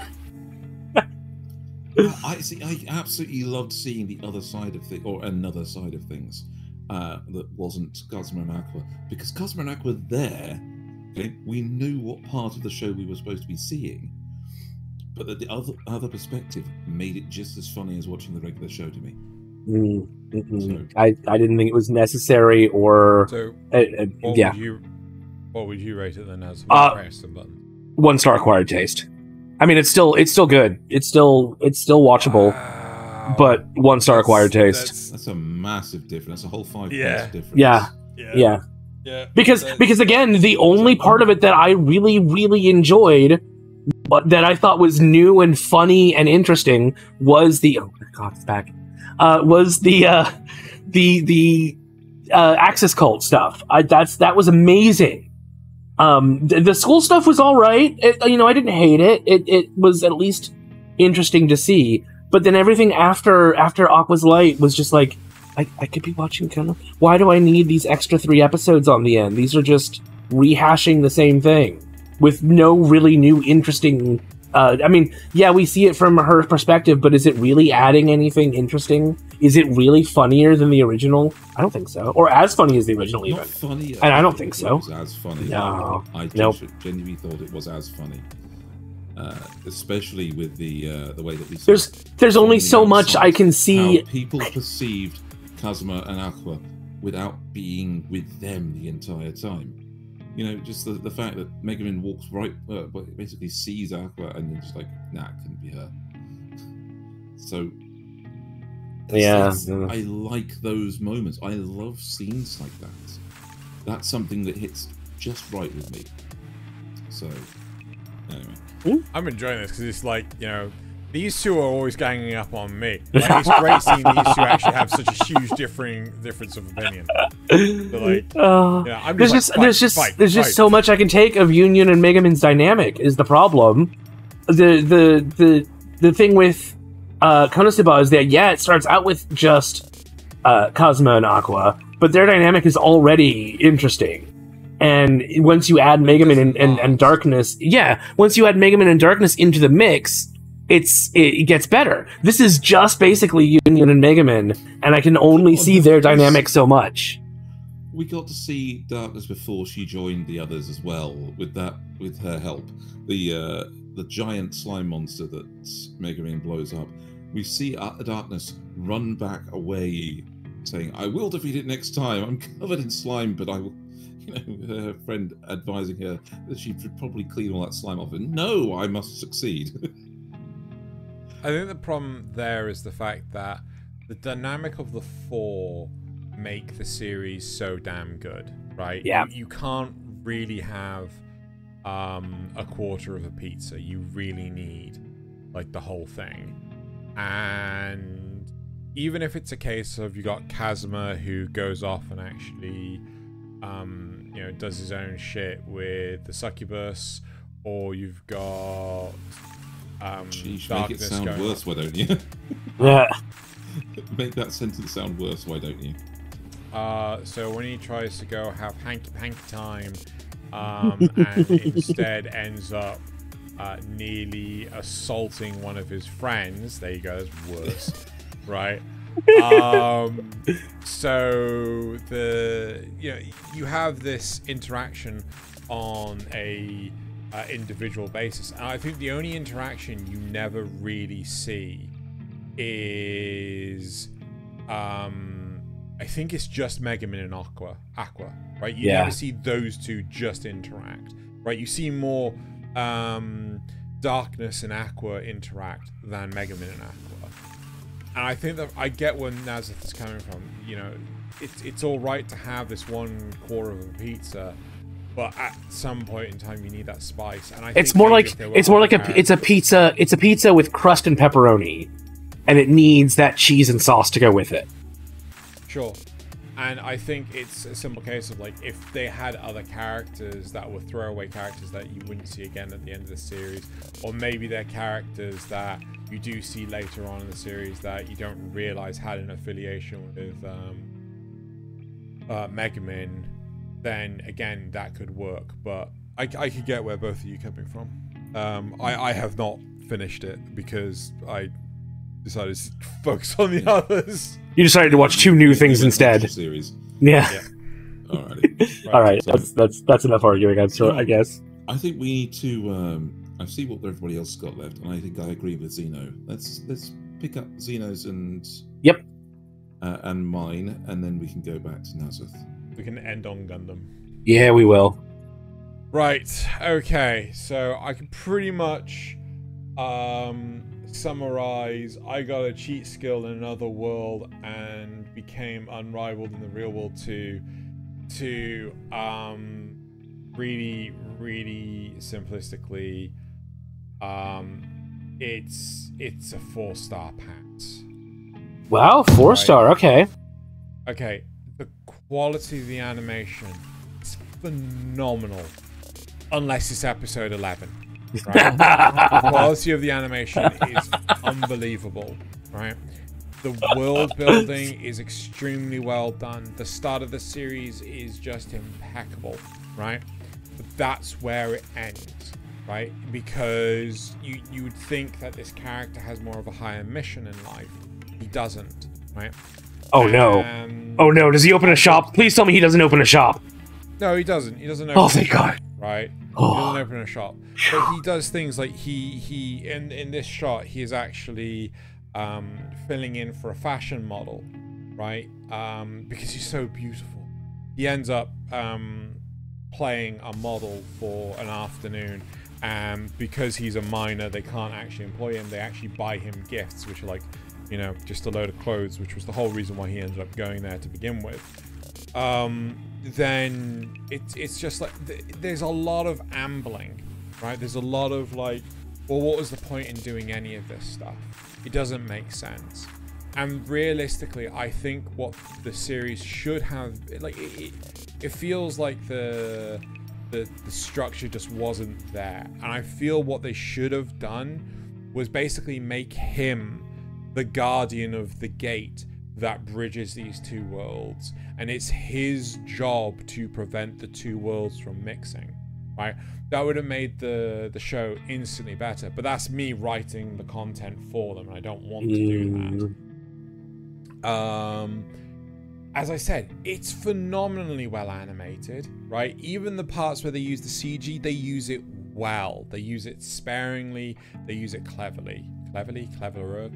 I absolutely loved seeing the other side of another side of things that wasn't Cosmo and Aqua, because Cosmo and Aqua there, okay, we knew what part of the show we were supposed to be seeing, but the other perspective made it just as funny as watching the regular show to me. So, I didn't think it was necessary, or so. Yeah. What would you rate it then as? Press the button. 1 star acquired taste. I mean, it's still good. It's still watchable, but 1 star acquired taste. That's a massive difference. That's a whole 5 points difference. Yeah. Because again, the only part of it that I really enjoyed, but that I thought was new and funny and interesting, was the it's back. Was the Axis cult stuff. That was amazing. The school stuff was all right. I didn't hate it. It was at least interesting to see. But then everything after Aqua's light was just like, I could be watching kind of. Why do I need these extra 3 episodes on the end? These are just rehashing the same thing with no really new interesting. We see it from her perspective, but is it really adding anything interesting? Is it really funnier than the original? I don't think so. Or as funny as the original, Not even. funny. And I don't think so. It was as funny. No. I Nope. genuinely thought it was as funny. Especially with the way that we. There's only so much I can see. How people perceived Kazuma and Aqua without being with them the entire time. Just the fact that Megaman walks right, basically sees Aqua and then just like, nah, it couldn't be her. So. Yeah. I like those moments. I love scenes like that. That's something that hits just right with me. So, anyway. I'm enjoying this because it's like, these two are always ganging up on me. Like, it's great seeing these two actually have such a huge difference of opinion. I'm there's just so much I can take of Union and Megaman's dynamic is the problem. The thing with Konosuba is that it starts out with just Cosmo and Aqua, but their dynamic is already interesting. And once you add Megaman and Darkness, once you add Megaman and Darkness into the mix, it gets better. This is just basically Union and Megaman, and I can only see their dynamic so much. We got to see Darkness before she joined the others as well, with her help. The giant slime monster that Megaman blows up. We see Darkness run back away, saying, "I will defeat it next time. I'm covered in slime, but I will." Her friend advising her that she should probably clean all that slime off. And no, I must succeed. I think the problem there is the fact that the dynamic of the 4 make the series so damn good, right? Yeah. You can't really have a quarter of a pizza. You really need like the whole thing. And even if it's a case of you got Kazuma who goes off and actually does his own shit with the succubus, or you've got Sheesh, make it sound worse, why don't you? Yeah. Make that sentence sound worse, why don't you? So when he tries to go have hanky time, and instead ends up nearly assaulting one of his friends. There you go, that's worse. Right? So you have this interaction on a individual basis, and I think the only interaction you never really see is I think it's just Megumin and Aqua, right? You never see those two just interact, right? You see more Darkness and Aqua interact than Megumin and Aqua. And I think that I get where Nasuth is coming from. You know, it's all right to have this 1/4 of a pizza, but at some point in time you need that spice. And it's more like it's a pizza with crust and pepperoni, and it needs that cheese and sauce to go with it. Sure. And I think it's a simple case of, like, if they had other characters that were throwaway characters that you wouldn't see again at the end of the series, or maybe they're characters that you do see later on in the series that you don't realize had an affiliation with Megumin, then again that could work. But I could get where both of you are coming from. I have not finished it because I decided to focus on the others. You decided to watch 2 new things instead. Series. Yeah. Alrighty. All right. That's enough arguing. I guess. I think we need to. I see what everybody else has got left, and I think I agree with Xeno. Let's pick up Xeno's and and mine, and then we can go back to Nasuth. We can end on Gundam. Yeah, we will. Right. Okay. So I can pretty much summarize. I got a cheat skill in another world and became unrivaled in the real world to really simplistically, it's a 4-star pants. Wow, 4-star. Okay. Okay. The quality of the animation is phenomenal, unless it's episode 11. Right? The quality of the animation is unbelievable, right? The world building is extremely well done. The start of the series is just impeccable, right? But that's where it ends, right? Because you would think that this character has more of a higher mission in life. He doesn't, right? Oh no. Oh no, does he open a shop? Please tell me he doesn't open a shop. No, he doesn't. He doesn't open thank God. Right? He doesn't open a shop. But he does things like he in this shot, he is actually filling in for a fashion model, right? Because he's so beautiful. He ends up playing a model for an afternoon, and because he's a minor, they can't actually employ him. They actually buy him gifts, which are like, you know, just a load of clothes, which was the whole reason why he ended up going there to begin with. Then it's just like there's a lot of ambling, right? There's a lot of like, well, what was the point in doing any of this stuff? It doesn't make sense. And realistically, I think what the series should have, like, it feels like the structure just wasn't there. And I feel what they should have done was basically make him the guardian of the gate that bridges these two worlds, and it's his job to prevent the two worlds from mixing, right? That would have made the show instantly better, but that's me writing the content for them, and I don't want to do that. As I said, it's phenomenally well animated, right? Even the parts where they use the CG, they use it well. They use it sparingly, they use it cleverly. Cleverer.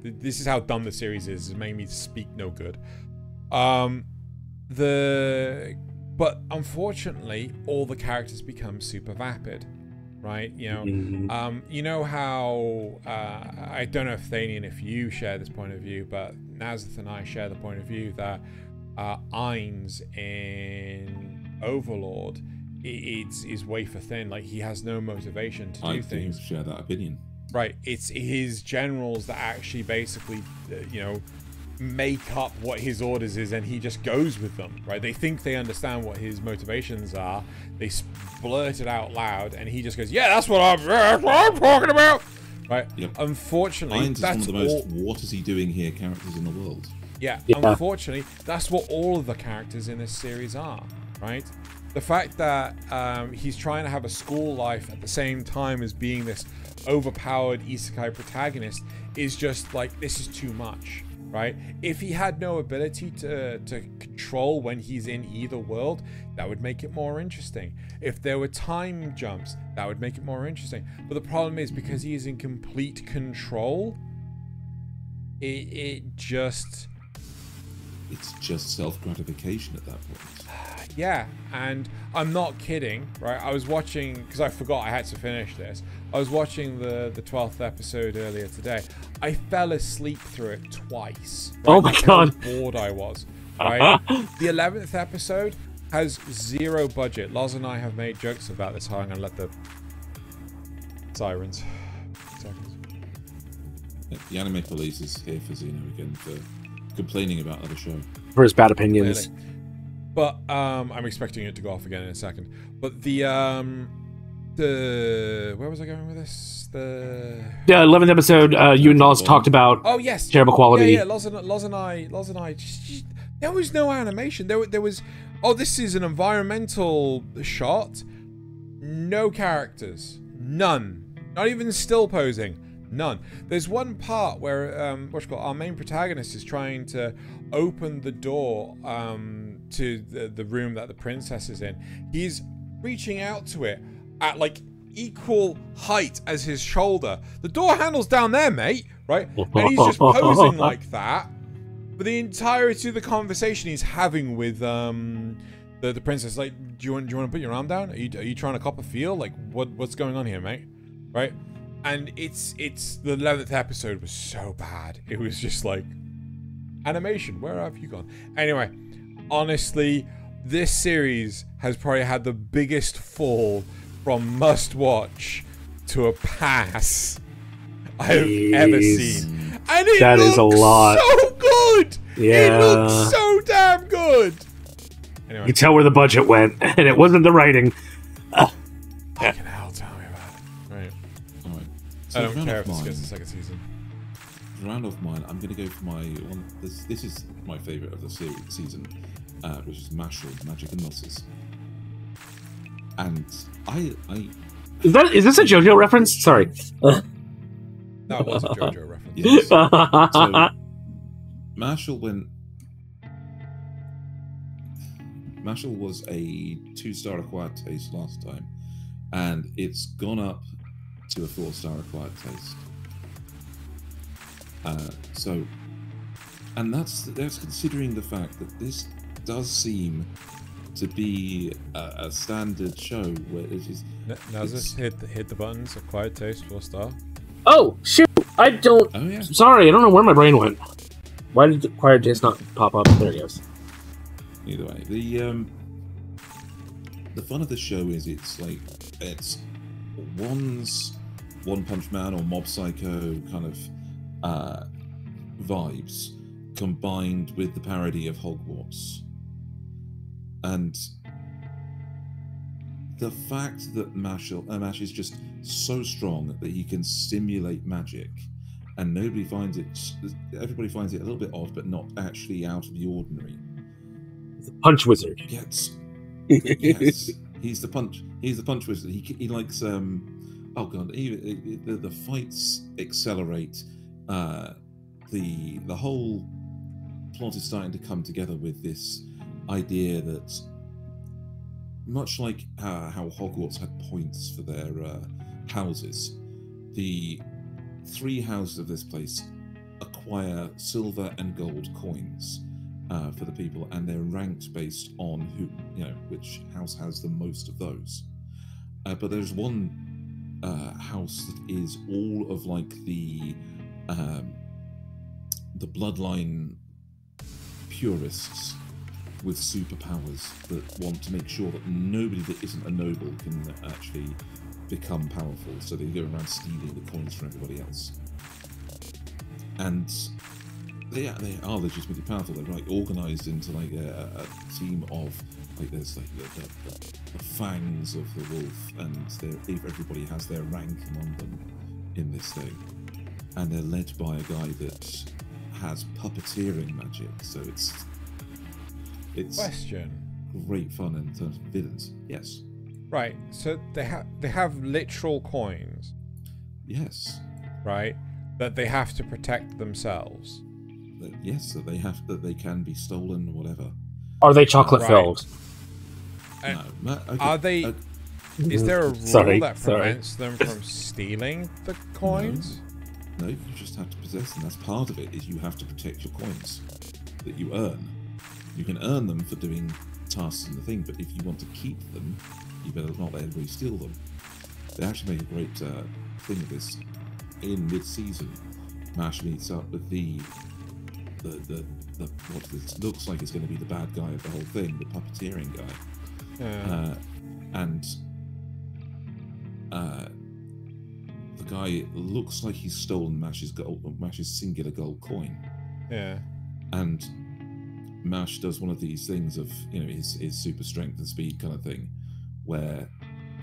This is how dumb the series is. It made me speak no good. But unfortunately, all the characters become super vapid, right? You know, you know how I don't know if Thaylien, if you share this point of view, but Nasuth and I share the point of view that Ainz in Overlord is wafer thin. Like, he has no motivation to do things. I share that opinion. Right, it's his generals that actually basically, you know, make up what his orders is, and he just goes with them, right? They think they understand what his motivations are. They blurt it out loud, and he just goes, "Yeah, that's what I'm talking about." Right? Yep. Unfortunately, that's one of the most "what is he doing here" characters in the world. Yeah, unfortunately, that's what all of the characters in this series are, right? The fact that he's trying to have a school life at the same time as being this overpowered isekai protagonist is just like, this is too much, right? If he had no ability to control when he's in either world, that would make it more interesting. If there were time jumps, that would make it more interesting. But the problem is, because he is in complete control, it's just self-gratification at that point. Yeah, and I'm not kidding, right? I was watching, because I forgot I had to finish this. I was watching the 12th episode earlier today. I fell asleep through it twice. Right? Oh my god! How bored I was. Right? The 11th episode has zero budget. Loz and I have made jokes about this. How I'm gonna let the sirens. The anime police is here for Xeno again for complaining about other show. For his bad opinions. Clearly. But I'm expecting it to go off again in a second. But the where was I going with this? The 11th episode, you and Loz talked about. Oh yes, terrible quality. Yeah, Loz and I. There was no animation. There was. Oh, this is an environmental shot. No characters. None. Not even still posing. None. There's one part where our main protagonist is trying to open the door to the room that the princess is in. He's reaching out to it at like equal height as his shoulder. The door handle's down there, mate, right? And he's just posing like that for the entirety of the conversation he's having with the princess. Like, do you want to put your arm down? Are you trying to cop a feel? Like, what's going on here, mate? Right? And it's the 11th episode was so bad. It was just like, animation, where have you gone? Anyway, honestly, this series has probably had the biggest fall from must watch to a pass I have ever seen. And it that is a lot. So good. Yeah, it looks so damn good. Anyway, you tell where the budget went, and it wasn't the writing. Fucking hell, tell me about it. Right. All right. So I don't care if this gets a second season. To round off mine, I'm going to go for my one. This is my favorite of the season, which is Mashle, Magic and Losses. And is this a JoJo reference? Sorry. That was a JoJo reference. Yes. So, Mashle was a 2-star acquired taste last time, and it's gone up to a 4-star acquired taste. And that's considering the fact that this does seem to be a standard show where it is. Nasuth, hit the buttons. Acquired taste, 4-star. Oh shoot! I don't. Oh yeah. Sorry, I don't know where my brain went. Why did acquired taste not pop up? There it goes. Either way, the fun of the show is it's One Punch Man or Mob Psycho kind of vibes combined with the parody of Hogwarts. And the fact that Mash is just so strong that he can simulate magic, and everybody finds it a little bit odd, but not actually out of the ordinary. He's a punch wizard. Yes, he's the punch wizard. He likes oh god, the fights accelerate. The whole plot is starting to come together with this idea that, much like how Hogwarts had points for their houses, the 3 houses of this place acquire silver and gold coins for the people, and they're ranked based on which house has the most of those. But there's one house that is all of like the bloodline purists with superpowers that want to make sure that nobody that isn't a noble can actually become powerful, so they go around stealing the coins from everybody else. And they are legitimately powerful. They're like organized into like a team of like there's like the fangs of the wolf, and everybody has their rank among them in this thing, and they're led by a guy that has puppeteering magic. So it's question. great fun in terms of villains. Yes. Right. So they have literal coins. Yes. Right. That they have to protect themselves. Yes, that they can be stolen or whatever. Are they chocolate filled? No. Okay. Are they? Is there a rule that prevents them from stealing the coins? No, you just have to possess them. That's part of it. Is you have to protect your coins that you earn. You can earn them for doing tasks in the thing, but if you want to keep them, you better not let anybody steal them. They actually make a great thing of this. In mid-season, Mash meets up with the what it looks like is going to be the bad guy of the whole thing, the puppeteering guy. Yeah. And the guy looks like he's stolen Mash's singular gold coin. Yeah. And Mash does one of these things of, you know, his super strength and speed kind of thing, where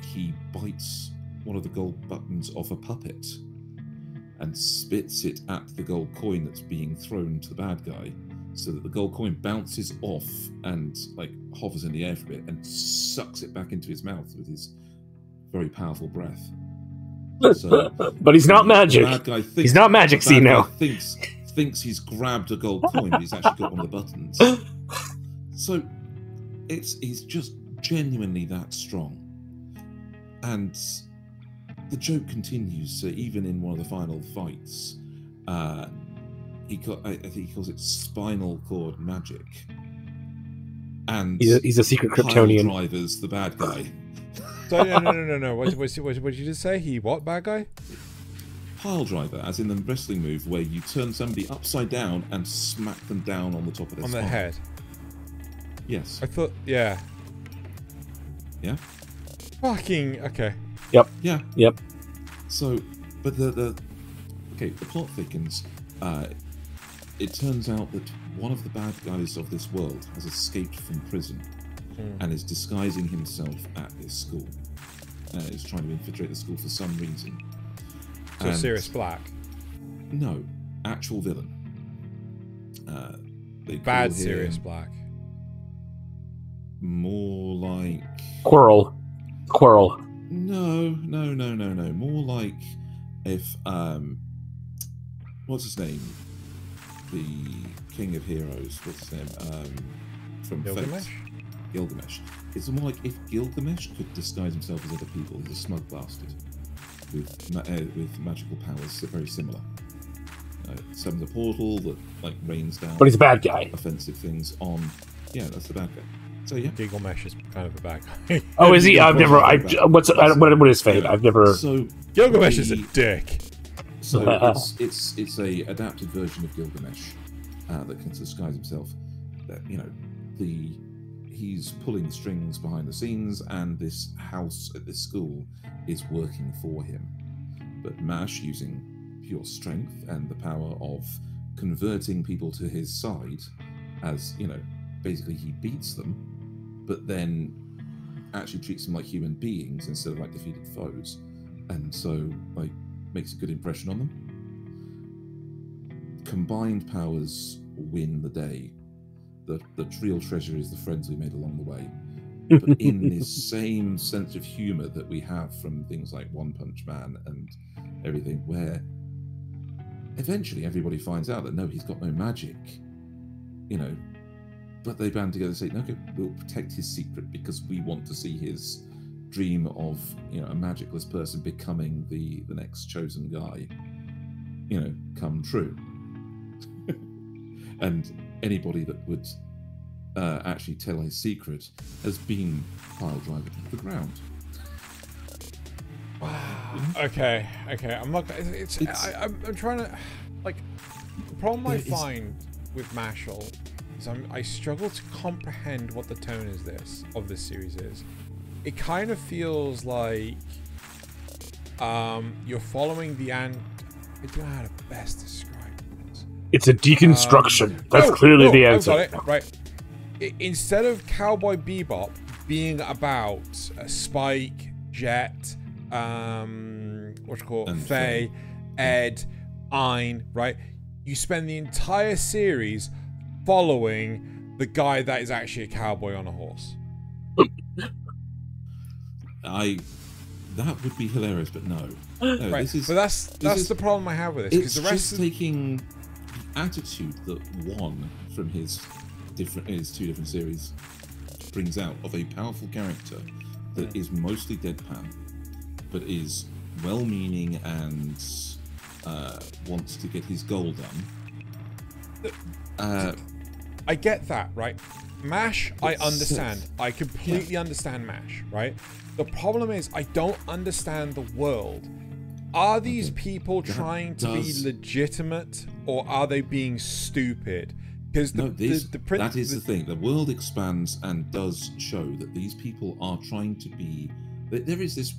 he bites one of the gold buttons off a puppet and spits it at the gold coin that's being thrown to the bad guy, so that the gold coin bounces off and like hovers in the air for a bit and sucks it back into his mouth with his very powerful breath. So, but he's not magic. He's not magic, see now. Thinks he's grabbed a gold coin, but he's actually got one of the buttons. So he's just genuinely that strong. And the joke continues. So even in one of the final fights, I think he calls it spinal cord magic. And he's a secret Kryptonian. Driver's the bad guy. So no. What did you just say? He what bad guy? Pile driver, as in the wrestling move where you turn somebody upside down and smack them down on the top of their spine. On their head. Yes. I thought, yeah. Yeah. Fucking okay. Yep. Yeah. Yep. So, but the plot thickens. It turns out that one of the bad guys of this world has escaped from prison and is disguising himself at this school. Is trying to infiltrate the school for some reason. So Sirius Black? No, actual villain. Bad Sirius Black. More like Quirrell. No. More like if what's his name? The King of Heroes. What's his name? From Gilgamesh. Gilgamesh. It's more like if Gilgamesh could disguise himself as other people. He's a smug bastard with magical powers. They're very similar. Summons a portal that like rains down. But he's a bad guy. Offensive things on. Yeah, that's the bad guy. So yeah, Gilgamesh is kind of a bad guy. Oh, is he? I've never. What is fate? I've never. So Gilgamesh is a dick. So it's a adapted version of Gilgamesh that can disguise himself. That he's pulling strings behind the scenes, and this house at this school is working for him. But Mash, using pure strength and the power of converting people to his side, as basically he beats them, but then actually treats them like human beings instead of like defeated foes, and so like makes a good impression on them. Combined powers win the day. The real treasure is the friends we made along the way. But in this same sense of humor that we have from things like One Punch Man and everything, where eventually everybody finds out that no, he's got no magic, but they band together and say, no, okay, we'll protect his secret because we want to see his dream of a magicless person becoming the next chosen guy come true. And anybody that would actually tell his secret has been pile driven to the ground. Wow. Okay. I'm not. I'm trying to like. The problem I find with Mashle is I struggle to comprehend what the tone of this series is. It kind of feels like you're following the I don't know how to best describe this. It's a deconstruction. That's clearly the answer. I've got it. Right. Instead of Cowboy Bebop being about Spike, Jet, Faye, Ed, Ein, right? You spend the entire series following the guy that is actually a cowboy on a horse. That would be hilarious, but no. No, right. But that's the problem I have with this, because the rest is taking the attitude that one from his two different series brings out of a powerful character that is mostly deadpan, but is well-meaning and wants to get his goal done. I get that, right? MASH, I understand. I completely understand MASH, right? The problem is, I don't understand the world. Are these people trying to be legitimate, or are they being stupid? Because that is the thing. The world expands and does show that these people are trying to be. There is this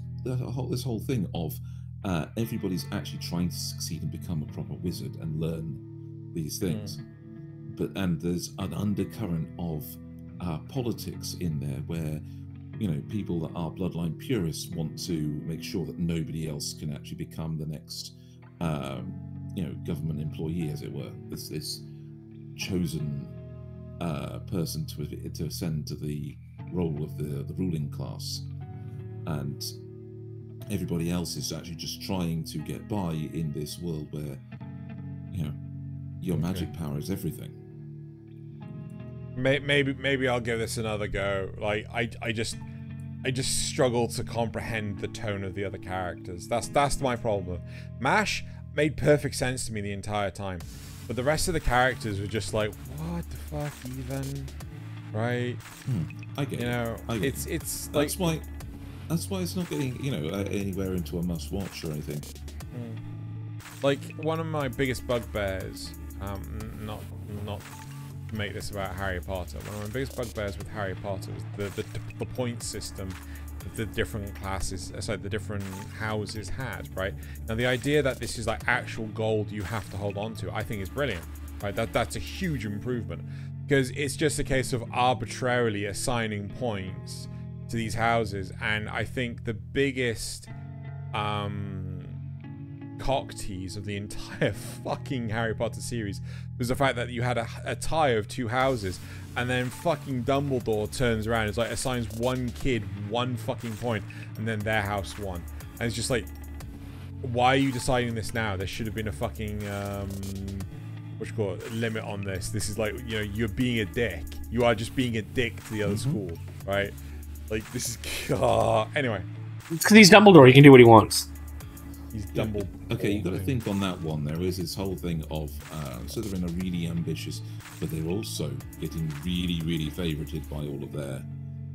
whole thing of everybody's actually trying to succeed and become a proper wizard and learn these things. And there's an undercurrent of politics in there where, you know, people that are bloodline purists want to make sure that nobody else can actually become the next, government employee, as it were. This chosen person to ascend to the role of the ruling class, and everybody else is actually just trying to get by in this world where, you know, your magic power is everything. Maybe I'll give this another go. Like I just struggle to comprehend the tone of the other characters. That's my problem. MASH made perfect sense to me the entire time, but the rest of the characters were just like, what the fuck even, right? I get it. It's like that's why it's not getting, you know, anywhere into a must watch or anything. Like, one of my biggest bugbears, not to make this about Harry Potter, one of my biggest bugbears with Harry Potter was the point system that the different classes, the different houses had, right? Now, the idea that this is like actual gold you have to hold on to, I think is brilliant, right? That's a huge improvement, because it's just a case of arbitrarily assigning points to these houses. And I think the biggest cock tease of the entire fucking Harry Potter series was the fact that you had a tie of two houses, and then fucking Dumbledore turns around and is like, assigns one kid one fucking point, and then their house won. And it's just like, why are you deciding this now? There should have been a fucking limit on this. This is like, you know, you're being a dick. You are just being a dick to the other school, right? Like, this is anyway. It's because he's Dumbledore. He can do what he wants. He's Dumbledore. Okay, you've got to think on that one. There is this whole thing of so they're in a really ambitious, but they're also getting really, really favorited by all of their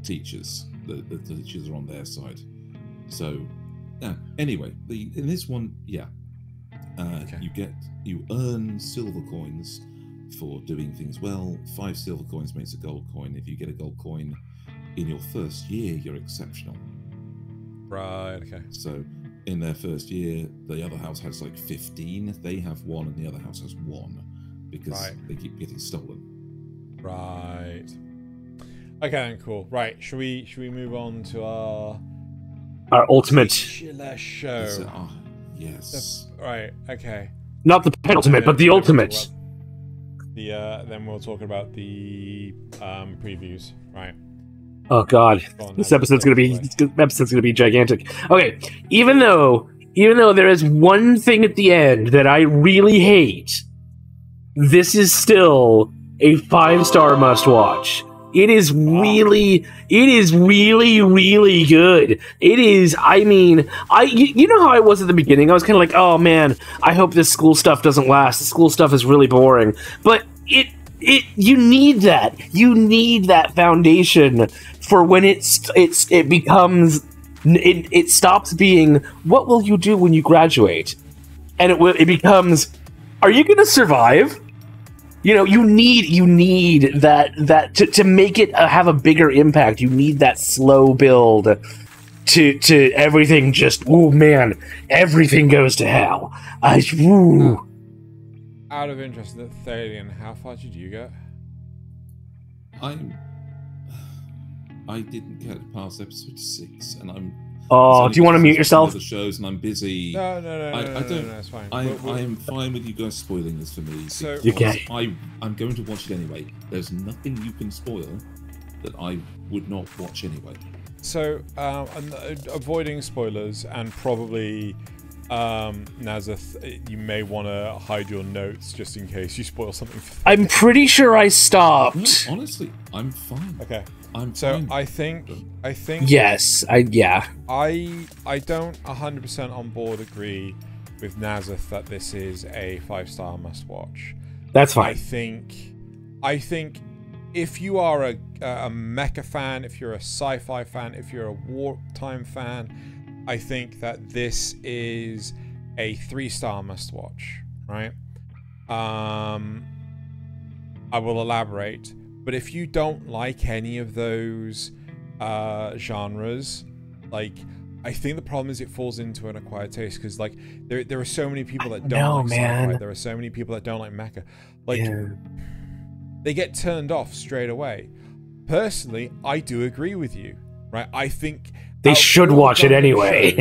teachers. The teachers are on their side. So, yeah. Anyway, in this one, you earn silver coins for doing things well. 5 silver coins makes a gold coin. If you get a gold coin in your first year, you're exceptional. Right. Okay. So, in their first year, the other house has like 15. They have 1, and the other house has 1 because they keep getting stolen. Right. Okay, then, cool. Right. Should we move on to our ultimate show? Yes. Right. Okay. Not the penultimate, but the ultimate. Then we'll talk about the previews. Right. Oh God, this episode's gonna be gigantic. Okay, even though there is one thing at the end that I really hate, this is still a 5-star must-watch. It is really, really good. It is. I mean, you know how I was at the beginning. I was kind of like, oh man, I hope this school stuff doesn't last. The school stuff is really boring, but you need that. You need that foundation for when it stops being, what will you do when you graduate? And it becomes, are you going to survive? You know, you need that to make it have a bigger impact. You need that slow build to everything. Just, oh man, everything goes to hell. Out of interest, Thaylien, how far did you get? I didn't get past episode 6, and Oh, do you want to mute yourself? The shows, and I'm busy. No, it's fine. I'm fine with you guys spoiling this for me. So, okay. I'm going to watch it anyway. There's nothing you can spoil that I would not watch anyway. So, avoiding spoilers and probably Nasuth, you may want to hide your notes just in case you spoil something. I'm pretty sure I stopped. No, honestly, I'm fine. Okay. I'm so fine. I think yes, I don't 100% on board agree with Nasuth that this is a 5-star must watch. That's fine. I think if you are a mecha fan, if you're a sci-fi fan, if you're a wartime fan, I think that this is a 3-star must watch, right? I will elaborate. But if you don't like any of those genres, like, I think the problem is it falls into an acquired taste, because like there are so many people that don't like sci-fi, there are so many people that don't like mecha, like they get turned off straight away. Personally, I do agree with you, right? I think they should watch it anyway.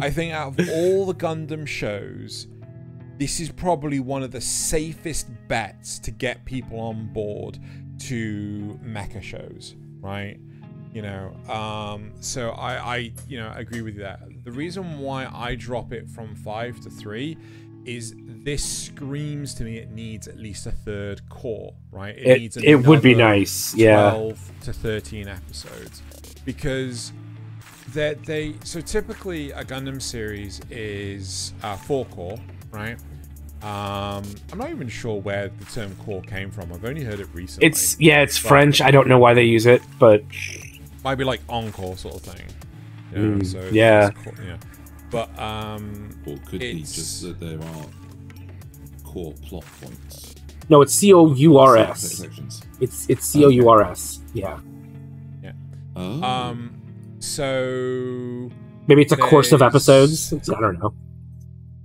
I think out of all the Gundam shows, this is probably one of the safest bets to get people on board to mecha shows, right? You know, so I agree with you there. The reason why I drop it from 5 to 3 is this screams to me it needs at least a 3rd core, right? It would be nice, 12 to 13 episodes, because so typically a Gundam series is 4 core, right? I'm not even sure where the term core came from. I've only heard it recently. It's French. I don't know why they use it, but might be like encore sort of thing. You know, so yeah. But or could be just that there are core plot points. No, it's COURS. It's COURS. Yeah. Yeah. Oh. So maybe it's a course of episodes. I don't know.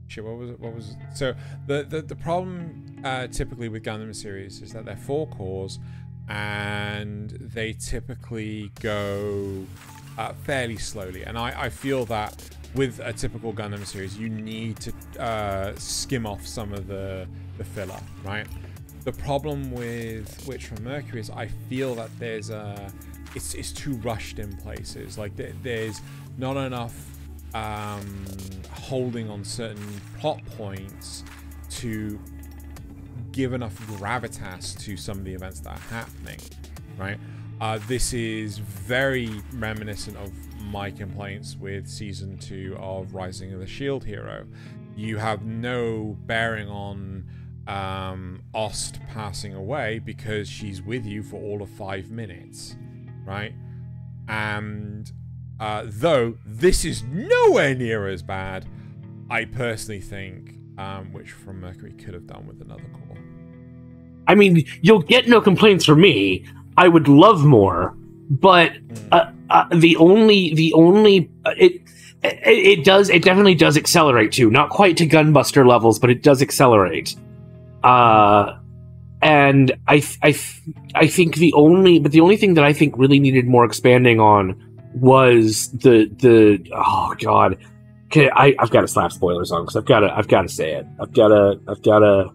Shit, what was it? So the problem typically with Gundam series is that they're 4 cores, and they typically go fairly slowly. And I feel that with a typical Gundam series, you need to skim off some of the filler, right? The problem with Witch from Mercury is I feel that there's it's too rushed in places. Like there's not enough holding on certain plot points to give enough gravitas to some of the events that are happening, right? This is very reminiscent of my complaints with season 2 of Rising of the Shield Hero. You have no bearing on Ost passing away because she's with you for all of 5 minutes, right? And though this is nowhere near as bad, I personally think Witch from Mercury could have done with another core. I mean, you'll get no complaints from me. I would love more, but it definitely does accelerate too. Not quite to Gunbuster levels, but it does accelerate. And I think the only thing that I think really needed more expanding on was the oh god. Okay, I've got to slap spoilers on because I've got to say it. I've got to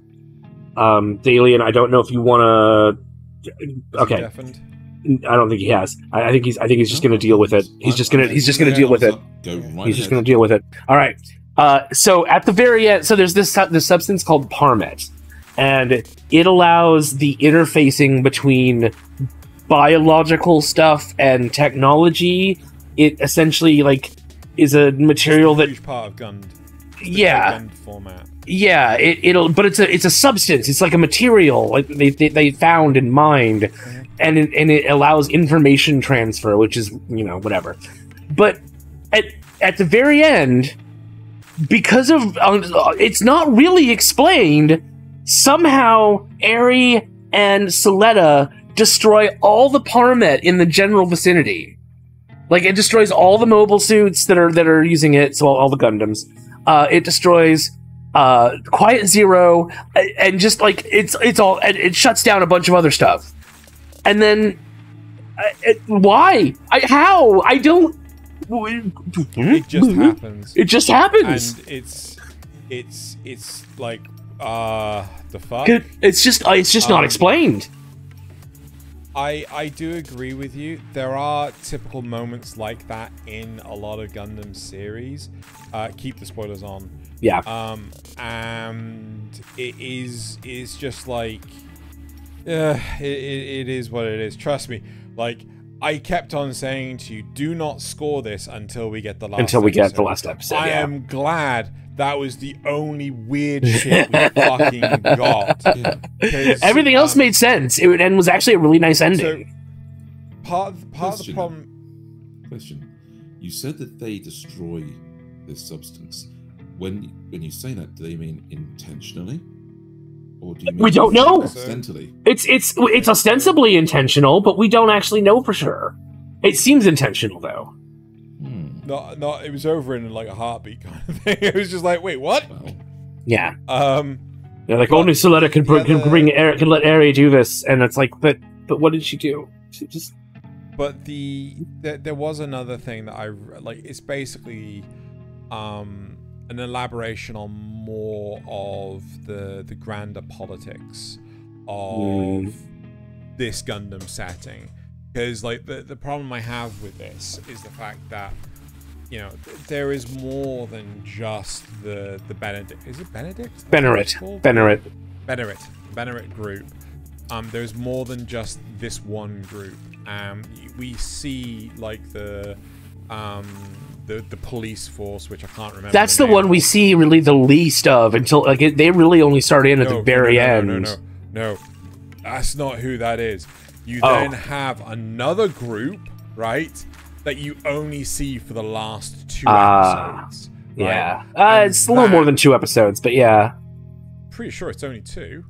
Thaylien, I don't know if you want to. Okay, I don't think he has. I think he's just going to deal with it. He's just going to deal with it. He's just going to deal with it. All right. So at the very end, so there's this substance called Parmet, and it allows the interfacing between biological stuff and technology. It essentially is a material that huge part of Gund. Yeah. Gund format. Yeah, but it's a substance. It's like a material like they found and mined, mm-hmm. and it allows information transfer, which is whatever. But at the very end, because of it's not really explained, somehow Eri and Soletta destroy all the Parmet in the general vicinity. Like it destroys all the mobile suits that are using it, so all the Gundams. It destroys Quiet Zero, and just it's all, it shuts down a bunch of other stuff. And then why? How? I don't. It just happens. It just happens. And it's like the fuck. It's just not explained. I do agree with you. There are typical moments like that in a lot of Gundam series. Keep the spoilers on. Yeah. And it is just like, it is what it is. Trust me. Like, I kept on saying to you, do not score this until we get the last episode. Get the last episode. I am glad that was the only weird shit we fucking got. Everything else made sense. It was actually a really nice ending. So, part of the problem... Question. You said that they destroy this substance. When you say that, do they mean intentionally? Or do you mean we don't know. Accidentally? It's ostensibly intentional, but we don't actually know for sure. It seems intentional, though. No, it was over in like a heartbeat kind of thing. It was just like, wait, what? Well, yeah. Yeah, like only Soletta can let Eri do this, and it's like, but what did she do? She just. But there was another thing that I like. It's basically, an elaboration on more of the grander politics of this Gundam setting, because like the problem I have with this is the fact that, you know, there is more than just the Benedict. Is it Benedict? Benneret group. There's more than just this one group. We see like the police force, which I can't remember. That's the one we see really the least of until like they really only start in at the very end. No, that's not who that is. You then have another group, right, that you only see for the last 2 episodes. Right? Yeah. It's a little more than 2 episodes, but yeah. Pretty sure it's only 2.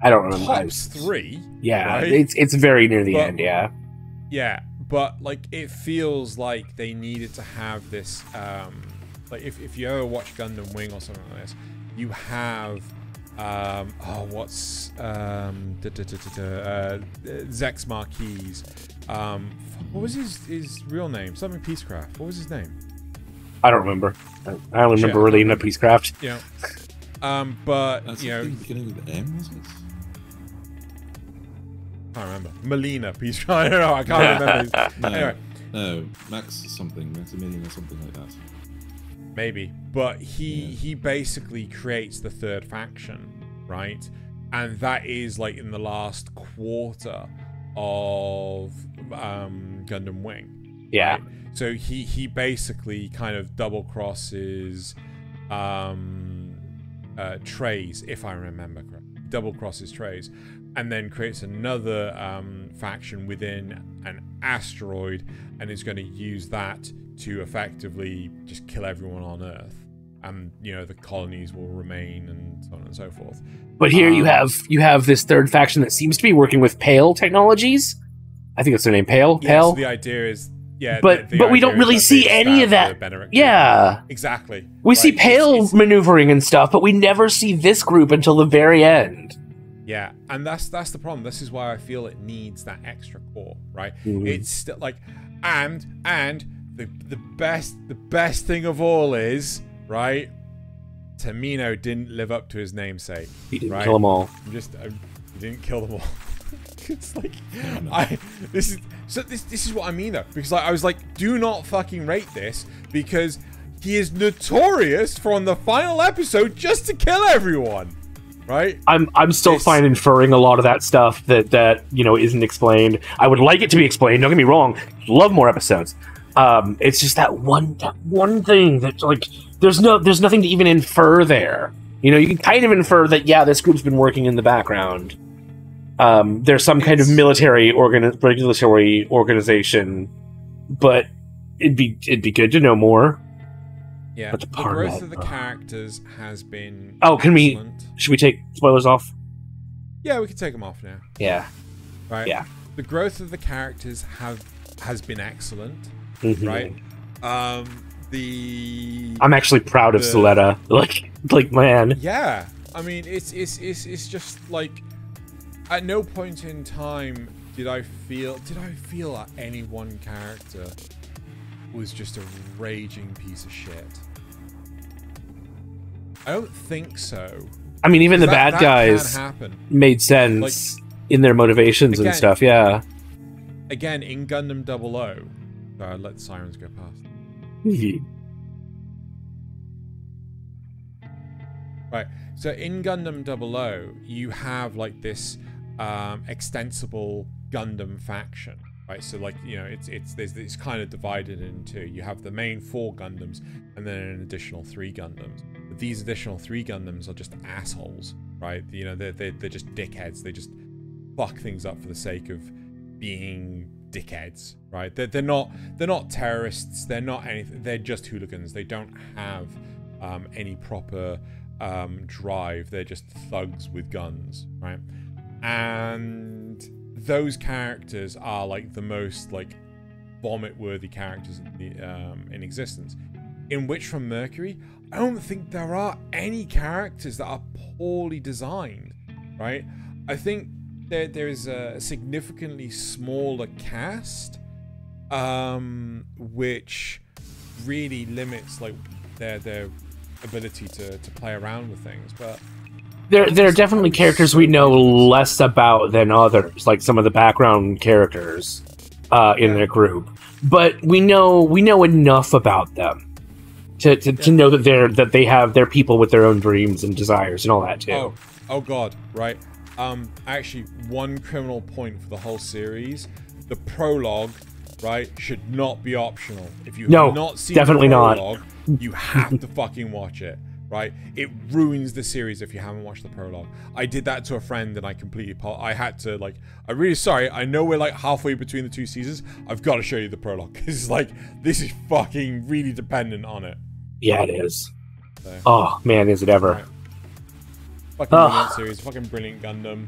I don't remember. Tops 3. Yeah, right? it's very near the end, yeah. Yeah, but like it feels like they needed to have this, like if you ever watch Gundam Wing or something like this, you have Zex Marquis. What was his real name? Something Peacecraft. What was his name? I don't remember. I only remember really in a Peacecraft. Yeah. But that's you know, beginning with M, was it? I can't remember. Melina Peacecraft. I don't know. I can't remember. Anyway. No, Maximilian or something like that. Maybe, but he basically creates the third faction, right? And that is like in the last quarter of Gundam Wing. Yeah. Right? So he basically kind of double crosses Trays, if I remember correctly. Double crosses Trays, and then creates another faction within an asteroid, and is going to use that to effectively just kill everyone on Earth, and you know the colonies will remain, and so on and so forth. But here you have this third faction that seems to be working with Pale Technologies. I think that's their name, Pale. Yeah, Pale. so the idea is, yeah, but we don't really see any of that. Yeah, exactly. We see Pale maneuvering and stuff, but we never see this group until the very end. Yeah, and that's the problem. This is why I feel it needs that extra core, right? Mm-hmm. It's still like, and the best thing of all is, right, Tamino didn't live up to his namesake. He didn't right? kill them all. He didn't kill them all. It's like, this is what I mean though, because like, I was like, do not fucking rate this, because he is notorious for on the final episode just to kill everyone. Right? I'm still fine inferring a lot of that stuff that you know isn't explained. I would like it to be explained. Don't get me wrong. Love more episodes. It's just that one thing that like there's nothing to even infer there. You know, you can kind of infer that yeah, this group's been working in the background. There's some kind of military regulatory organization, but it'd be good to know more. Yeah, the growth of the characters has been excellent. Should we take spoilers off? Yeah, we can take them off now. Yeah. Right? Yeah. The growth of the characters has been excellent. Mm-hmm. Right? I'm actually proud of Soletta. Like man. Yeah. I mean, it's just like at no point in time did I feel that any one character was just a raging piece of shit? I don't think so. I mean, even the bad guys made sense in their motivations and stuff, yeah. Again, in Gundam 00... Sorry, let the sirens go past. Right, so in Gundam 00, you have, like, this extensible Gundam faction, right? So, like, you know, it's kind of divided into... You have the main 4 Gundams, and then an additional 3 Gundams. But these additional 3 Gundams are just assholes, right? You know, they're just dickheads. They just fuck things up for the sake of being dickheads, right? They're not terrorists. They're not anything. They're just hooligans. They don't have any proper drive. They're just thugs with guns, right? And those characters are like the most like vomit-worthy characters in existence. In Witch from Mercury, I don't think there are any characters that are poorly designed, right? I think there is a significantly smaller cast, which really limits like their ability to play around with things. But there are definitely characters we know less about than others, like some of the background characters in their group. But we know enough about them to know that they have their people with their own dreams and desires and all that too. Oh God, right. Actually, one criminal point for the whole series: the prologue, right, should not be optional. If you have not seen the prologue, you have to fucking watch it, right? It ruins the series if you haven't watched the prologue. I did that to a friend, and I completely... I had to, like... I'm really sorry. I know we're, like, halfway between the 2 seasons. I've got to show you the prologue, because, like, this is fucking really dependent on it. Yeah, it is. So, oh, man, is it ever. Right. Fucking brilliant series. Fucking brilliant Gundam.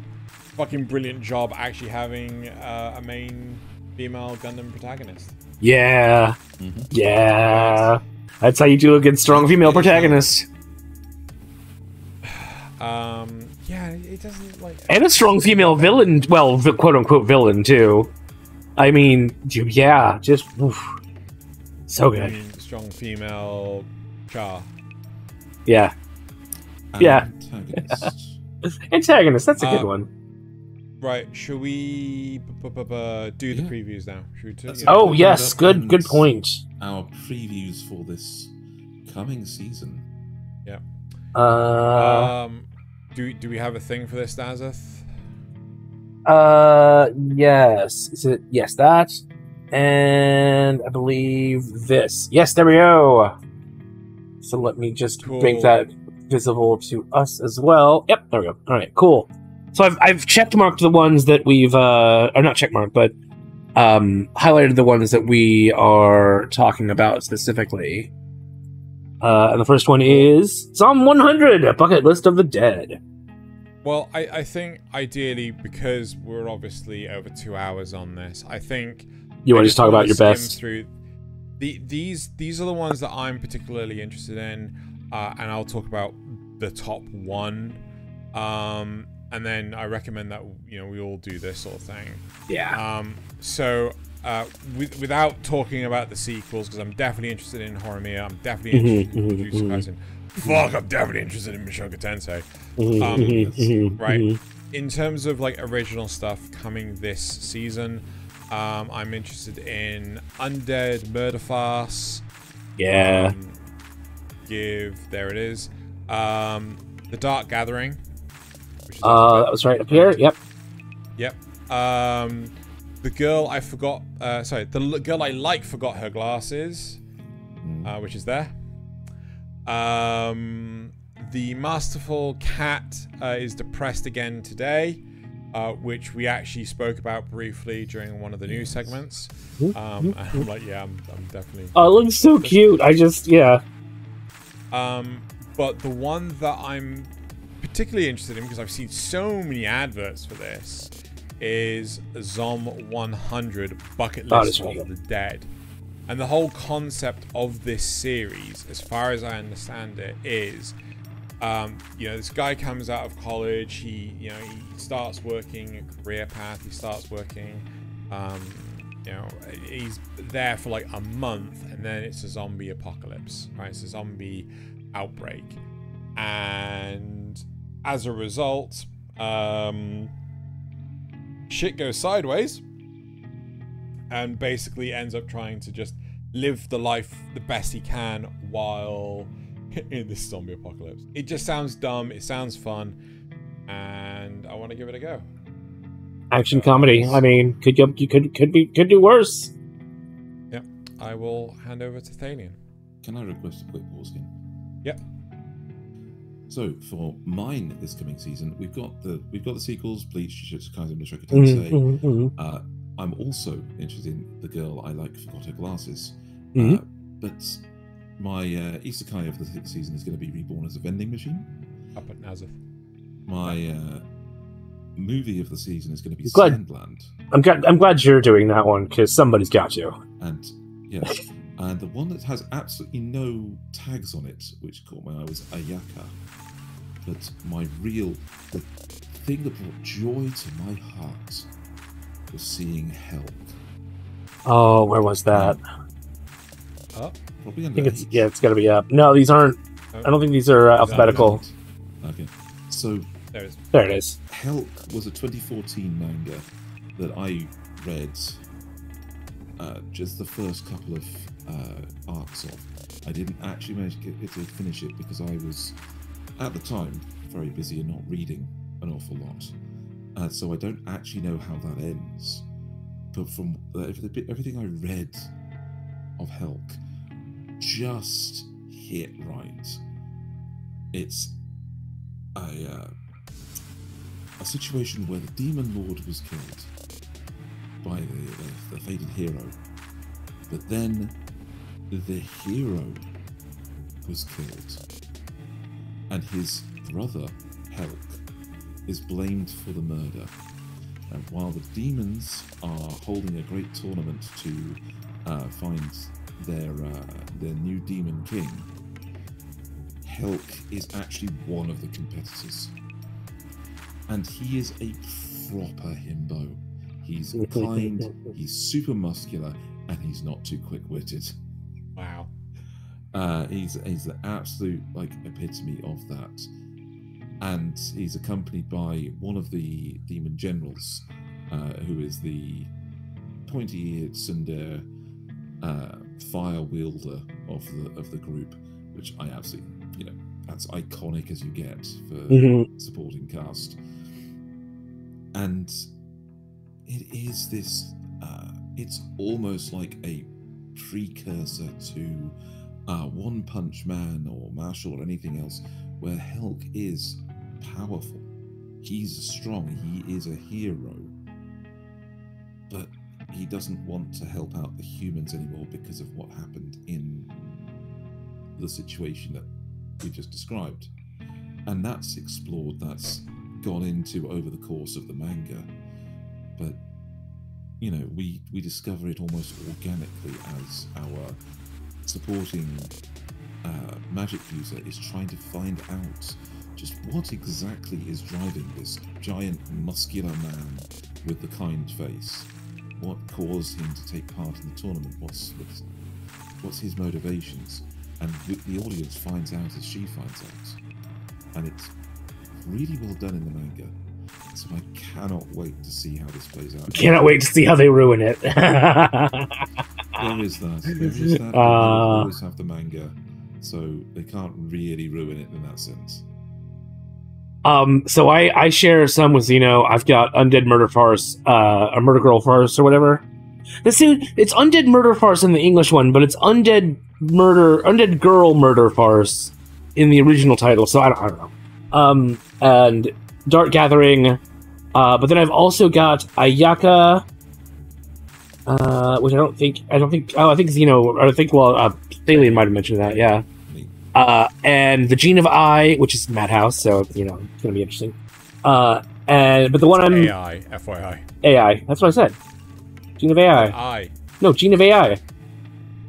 Fucking brilliant job actually having a main female Gundam protagonist. Yeah. Mm-hmm. Yeah. That's how you do a good, strong female protagonist. Yeah, it doesn't like... And a strong female villain, well, quote-unquote villain, too. I mean, yeah, just... Oof. So good. Strong female Char. Yeah. Yeah. Antagonist, that's a good one. Right, shall we do the previews now? Oh, yes, good point. Our previews for this coming season. Yeah. Do we have a thing for this, Nasuth? Yes. Is it that? And I believe this. Yes, there we go. So let me just make that visible to us as well. Yep, there we go. All right, cool. So I've checkmarked the ones that we've or not checkmarked, but highlighted the ones that we are talking about specifically. And the first one is Psalm 100, a bucket list of the dead. Well, I think ideally, because we're obviously over 2 hours on this, I think you want to just talk about your best. Through these are the ones that I'm particularly interested in, and I'll talk about the top one. And then I recommend that we all do this sort of thing. Yeah. So without talking about the sequels, because I'm definitely interested in Horimiya, I'm definitely interested in Jujutsu Kaisen. Fuck, I'm definitely interested in Mushoku Tensei. Right. In terms of like original stuff coming this season, I'm interested in Undead Murder Farce. Yeah. There it is. The Dark Gathering. That was right up here. Yep. The girl I forgot. The girl I like forgot her glasses, which is there. The Masterful Cat is depressed again today, which we actually spoke about briefly during one of the news segments. And I'm like, yeah, I'm definitely. Oh, it looks so cute. But the one that I'm particularly interested in, because I've seen so many adverts for this, is Zom 100 Bucket List of the Dead. And the whole concept of this series, as far as I understand it, is this guy comes out of college. He starts working a career path. He starts working. He's there for like a month, and then it's a zombie apocalypse, right? It's a zombie outbreak, and as a result, shit goes sideways, and basically ends up trying to just live the life the best he can while in this zombie apocalypse. It just sounds dumb. It sounds fun, and I want to give it a go. Action comedy. I mean, could do worse. Yep. I will hand over to Thaylien. Can I request a quick pause again? Yep. So for mine this coming season, we've got the sequels: Bleach, Jujutsu Kaisen, Mushoku Tensei. I'm also interested in The Girl I Like Forgot Her Glasses. But my isekai of the season is going to be Reborn as a Vending Machine. Up at Nasuth. My movie of the season is going to be Sandland. I'm glad you're doing that one, because somebody's got you. And yes, and the one that has absolutely no tags on it, which caught my eye, was Ayaka. But the thing that brought joy to my heart was seeing Help. Oh, where was that? Probably I think it's got to be up. No, these aren't. I don't think these are alphabetical. Okay, so there it is. There it is. Help was a 2014 manga that I read just the first couple of arcs of. I didn't actually manage to finish it because I was, at the time, very busy and not reading an awful lot. So I don't actually know how that ends. But from everything I read of Helk, just hit right. It's a situation where the Demon Lord was killed by the fated hero, but then the hero was killed, and his brother Helk is blamed for the murder. And while the demons are holding a great tournament to find their new demon king, Helk is actually one of the competitors. And he is a proper himbo. He's kind, he's super muscular, and he's not too quick-witted. Wow. He's the absolute epitome of that. And he's accompanied by one of the demon generals, who is the pointy-eared tsundere fire wielder of the group, which I absolutely, that's iconic as you get for supporting cast. And it is this, it's almost like a precursor to One Punch Man or Mashle or anything else, where Helk is powerful. He's strong. He is a hero. But he doesn't want to help out the humans anymore because of what happened in the situation that we just described. And that's explored, that's gone into over the course of the manga. But, we discover it almost organically as our supporting magic user is trying to find out just what exactly is driving this giant muscular man with the kind face. What caused him to take part in the tournament? What's his motivations? And the audience finds out as she finds out. And it's really well done in the manga. So I cannot wait to see how this plays out. Cannot wait to see how they ruin it. There is that. They always have the manga, so they can't really ruin it in that sense. So I share some with Xeno. I've got Undead Murder Farce, or Murder Girl Farce, or whatever. It's Undead Murder Farce in the English one, but it's Undead Girl Murder Farce in the original title. So I don't know. And Dark Gathering, but then I've also got Ayaka, which I think Thaylien might have mentioned that, yeah. And the Gene of I, which is Madhouse, so it's gonna be interesting. But the one I'm AI, FYI. AI, that's what I said. Gene of AI. I. No, Gene of AI.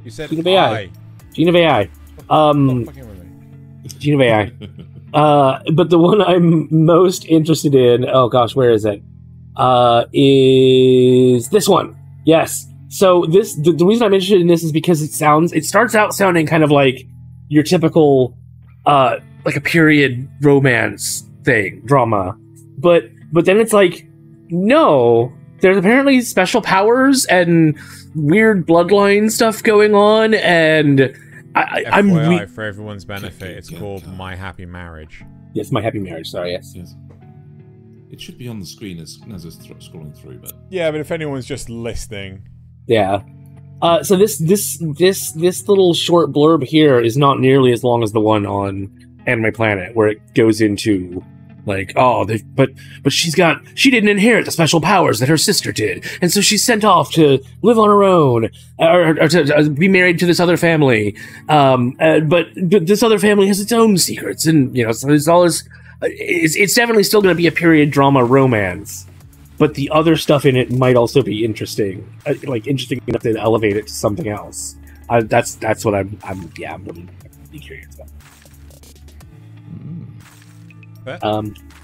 You said Gene of AI. I. Gene of AI. Stop fucking with me. Gene of AI. But the one I'm most interested in, oh gosh, where is it? Is this one. Yes. So the reason I'm interested in this is because it starts out sounding kind of like your typical, like a period romance thing, drama. But then it's like, no, there's apparently special powers and weird bloodline stuff going on, and FYI, for everyone's benefit, it's called My Happy Marriage. Yes, My Happy Marriage. Sorry, yes. It should be on the screen as it's scrolling through, but yeah, but if anyone's just listening, yeah. So this little short blurb here is not nearly as long as the one on Anime Planet, where it goes into like, oh, but she didn't inherit the special powers that her sister did, and so she's sent off to live on her own, or to be married to this other family. But this other family has its own secrets, and so there's all this. It's definitely still going to be a period drama romance, but the other stuff in it might also be interesting, like interesting enough to elevate it to something else. That's what I'm really curious about.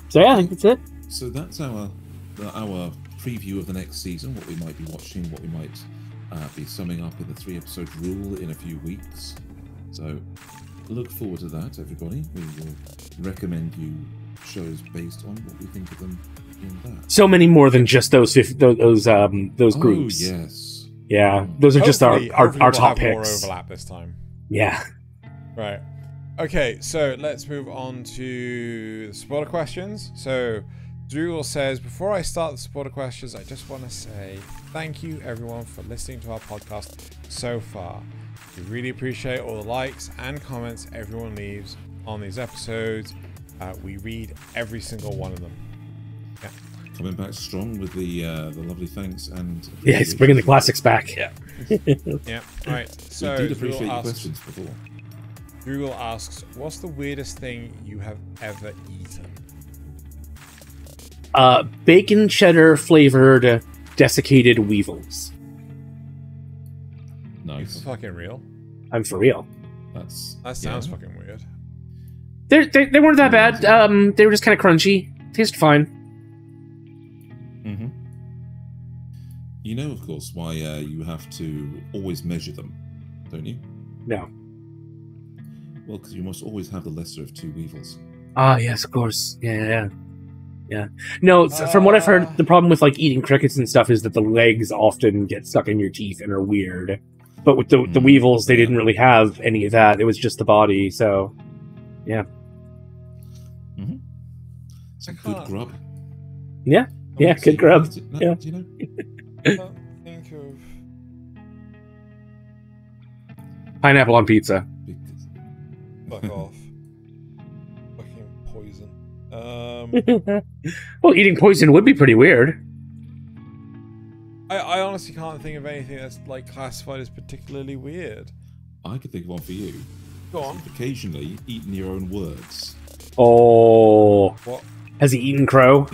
So yeah, I think that's it. So that's our preview of the next season, what we might be watching, what we might be summing up in the 3-episode rule in a few weeks. So look forward to that, everybody. We will recommend you shows based on what we think of them in that. So many more than just those groups. Oh, yes. Yeah, those are just our top picks. More overlap this time. Yeah. Right. Okay, so let's move on to the spoiler questions. So Drewel says, before I start the spoiler questions, I just want to say thank you everyone for listening to our podcast so far. We really appreciate all the likes and comments everyone leaves on these episodes. We read every single one of them. Yeah. Coming back strong with the lovely thanks and yeah, he's bringing the classics back. Yeah. Yeah. All right. So we did appreciate your questions before. Google asks, what's the weirdest thing you have ever eaten? Bacon cheddar flavored desiccated weevils. Nice. You're fucking real? I'm for real. That sounds fucking weird. They weren't that bad. They were just kind of crunchy. Tasted fine. Mm-hmm. You know, of course, why you have to always measure them, don't you? No. Well, because you must always have the lesser of two weevils. Ah, yes, of course. Yeah. No, from what I've heard, the problem with like eating crickets and stuff is that the legs often get stuck in your teeth and are weird. But with the weevils, they didn't really have any of that. It was just the body. So, yeah. Mm-hmm. Some good grub. Yeah, good grub. Yeah. Do you know? I don't think of Pineapple on pizza. fuck off. Fucking poison. Well, eating poison would be pretty weird. I honestly can't think of anything that's like classified as particularly weird. I could think of one for you. Go on. Occasionally, eating your own words. Oh. What? Has he eaten crow?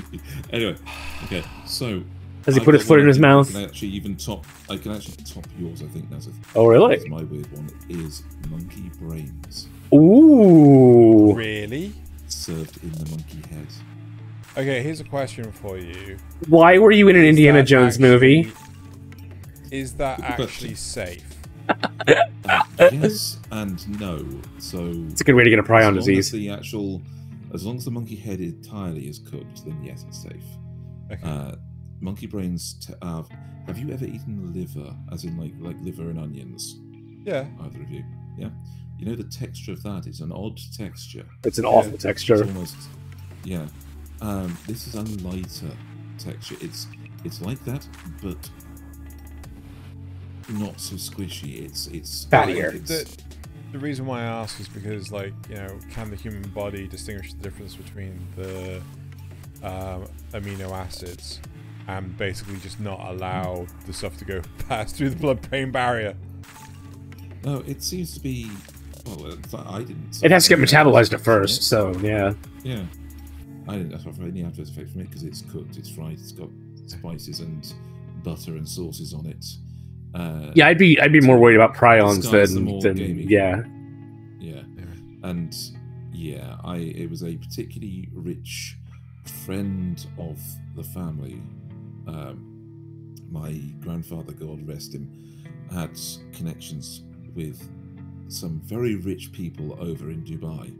Anyway, okay, so... Has he put his foot in his mouth? I can actually top yours, I think, Nasuth. Oh, really? My weird one is monkey brains. Ooh. Really? Served in the monkey head. Okay, here's a question for you. Why were you in an Indiana Jones movie? Is that actually safe? Yes and no. So it's a good way to get a prion disease. As long as the monkey head entirely is cooked, then yes, it's safe. Okay. Monkey brains. Have you ever eaten liver, as in like liver and onions? Yeah. Either of you? Yeah. You know the texture of that is an odd texture. It's an awful texture. It's almost, yeah. This is a lighter texture. It's like that, but not so squishy. It's fattier. The reason why I ask is because, like, can the human body distinguish the difference between the amino acids and basically just not allow the stuff to go past through the blood-brain barrier? No, it seems to be. Well, I didn't. It has to get metabolized at first, so yeah. Yeah. I didn't have any adverse effect from it because it's cooked, it's fried, it's got spices and butter and sauces on it. Yeah, I'd be more worried about prions than gamey. yeah. Yeah, and Yeah, it was a particularly rich friend of the family. My grandfather, God rest him, had connections with some very rich people over in Dubai.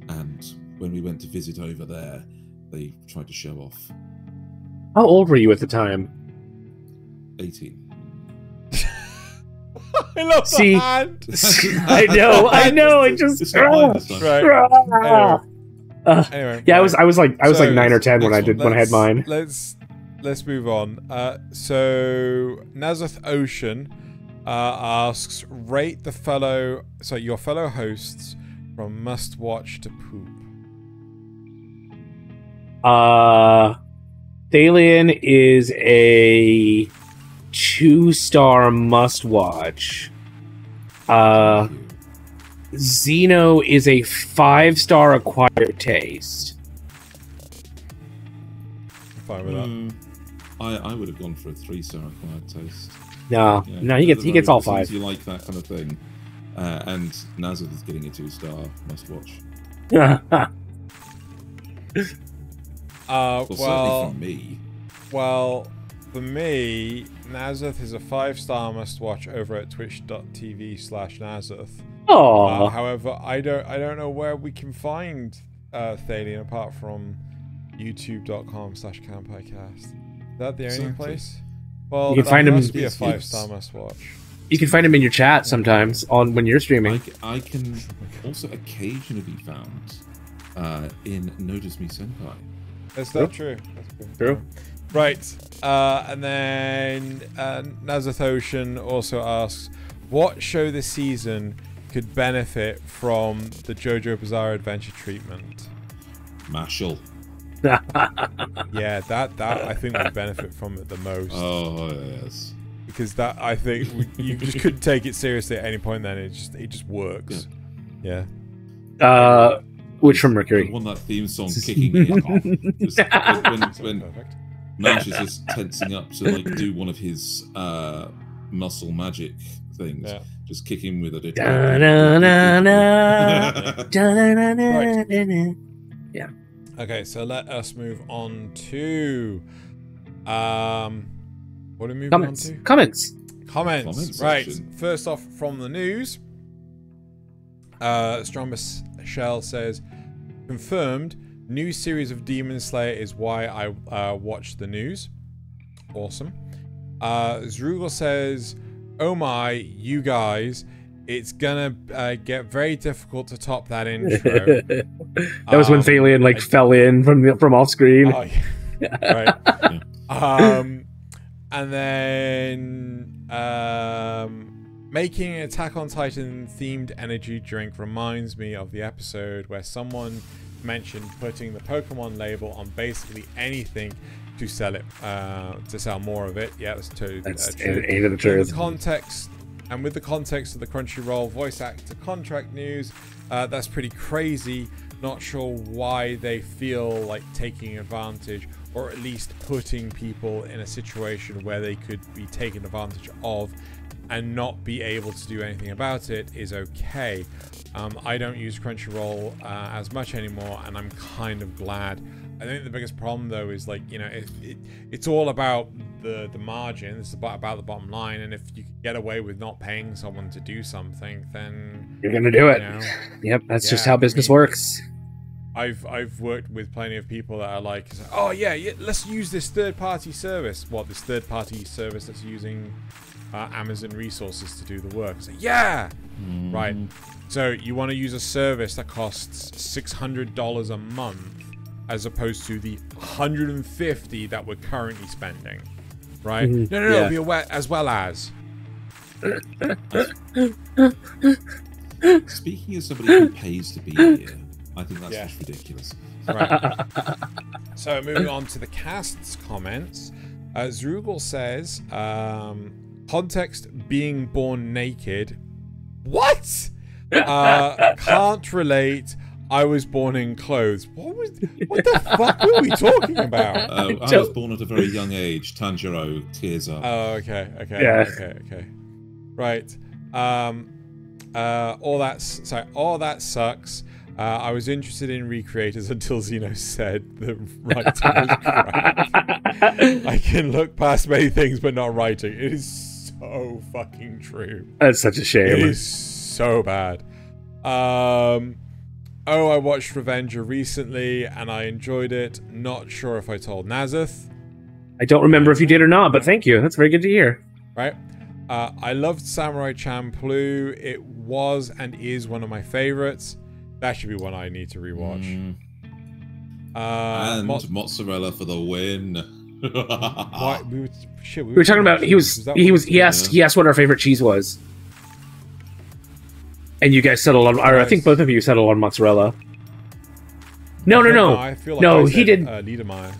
And when we went to visit over there, they tried to show off. How old were you at the time? 18. I love See, the hand. I know. It just It's not mine this time. Right. Anyway, yeah, right. I was like 9 or 10 when I Let's- had mine. Let's move on. So Nasuth Ocean asks, rate your fellow hosts from must watch to poop. Thaylien is a 2-star must watch. Xeno is a 5-star acquired taste. I'm fine with that. I would have gone for a 3-star acquired taste. No, Yeah, no, he gets all 5. You like that kind of thing, and Nasuth is getting a 2-star must watch. Well, certainly for me. Well, for me, Nasuth is a 5-star must watch over at twitch.tv/Nasuth. Oh, However, I don't know where we can find Thaylien apart from youtube.com/Kanpai Cast. Is that the only place? Well, you can find him. Must be a 5-star must watch. You can find him in your chat sometimes on when you're streaming. I can also occasionally be found in Notice Me Senpai. Is that true? That's True. Right. And then Nasuth Ocean also asks, what show this season could benefit from the JoJo Bizarre Adventure treatment? Mashle. Yeah, that I think would benefit from it the most. Oh yes. Because that I think you just couldn't take it seriously at any point. Then it just works. Yeah. Which from Mercury? I want that theme song kicking me off. Just when Mash is just tensing up to like do one of his muscle magic things. Yeah. Just kick him with a Yeah. Okay, so let us move on to what are we moving on to? Comments. Comments. Right. Section. First off, from the news, Stromber's Shell says, confirmed, new series of Demon Slayer is why I watched the news. Awesome. Zrugel says, oh my, you guys, it's gonna get very difficult to top that intro. That was when Thaylien fell in from off screen. Oh, yeah. Right. And then making an Attack on Titan themed energy drink reminds me of the episode where someone mentioned putting the Pokemon label on basically anything to sell it, to sell more of it. Yeah, that's totally true. Ain't of the truth. With the context of the Crunchyroll voice actor contract news, that's pretty crazy. Not sure why they feel like taking advantage, or at least putting people in a situation where they could be taken advantage of and not be able to do anything about it is okay. I don't use Crunchyroll as much anymore, and I'm kind of glad. I think the biggest problem though is it's all about the margin. It's about the bottom line, and if you can get away with not paying someone to do something, then you're gonna do it. Yep, that's just how business works. I've worked with plenty of people that are like, oh yeah, let's use this third-party service. What, this third-party service that's using Amazon resources to do the work? It's like, yeah, right. So you want to use a service that costs $600 a month, as opposed to the $150 that we're currently spending, right? No, be aware as well as. Speaking of somebody who pays to be here, I think that's just ridiculous. Right. So moving on to the cast's comments, Zrugel says, context being born naked. What? Can't relate. I was born in clothes. What the fuck were we talking about? I was born at a very young age. Tanjiro tears up. Oh, okay. Yeah. Okay. Right. All that sucks. I was interested in recreators until Xeno said the writing was crap. I can look past many things, but not writing. It is so fucking true. That's such a shame. It is so bad. I watched Revenger recently, and I enjoyed it. Not sure if I told Nasuth. I don't remember if you did or not, but thank you. That's very good to hear. Right. I loved Samurai Champloo. It was and is one of my favorites. That should be one I need to rewatch. And mozzarella for the win. Why, we were talking about he asked what our favorite cheese was. And you guys settled on, or I think both of you settled on mozzarella. No. I feel like no, I said, he did. Niedermeyer.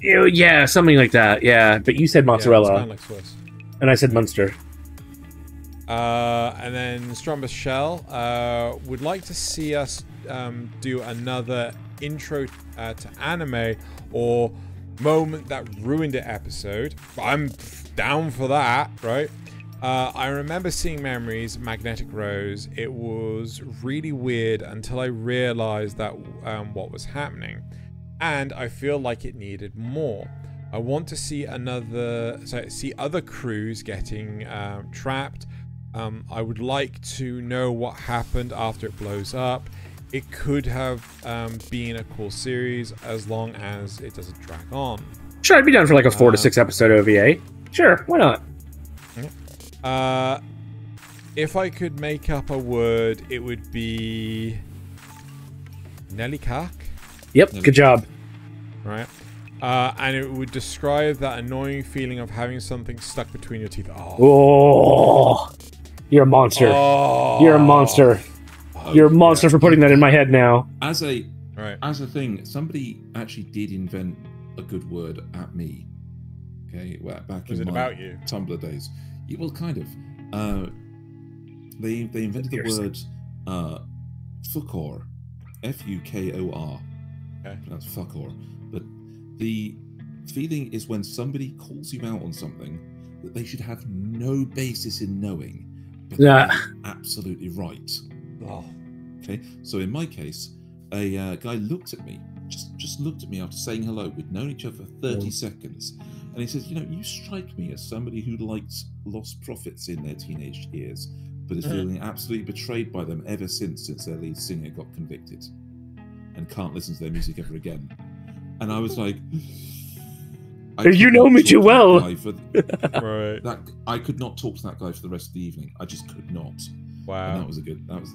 Yeah, something like that. Yeah, but you said mozzarella. Yeah, it's kind of like Swiss. And I said Munster. And then Strombus Shell would like to see us do another intro to anime or moment that ruined it episode. I'm down for that, right? I remember seeing Memories, Magnetic Rose. It was really weird until I realized that what was happening. And I feel like it needed more. I want to see see other crews getting trapped. I would like to know what happened after it blows up. It could have been a cool series as long as it doesn't drag on. Sure, I'd be down for like a 4 to 6 episode OVA. Sure, why not? If I could make up a word, it would be Nellikak. Yep, good job. Right. And it would describe that annoying feeling of having something stuck between your teeth. Oh, you're a monster. Oh. You're a monster. You're a monster for putting that in my head now. As a thing, somebody actually did invent a good word at me. Okay, back in my Tumblr days. Yeah, well, kind of. They invented the word fukor, F-U-K-O-R. Okay. That's fuckor. But the feeling is when somebody calls you out on something that they should have no basis in knowing, but they're absolutely right. Oh. Okay, so in my case, a guy looked at me, just looked at me after saying hello. We'd known each other for 30 seconds, and he says, you strike me as somebody who likes Lost Prophets in their teenage years, but is feeling absolutely betrayed by them ever since their lead singer got convicted and can't listen to their music ever again. And I was like, you know me too well. Right. I could not talk to that guy for the rest of the evening. I just could not. Wow. And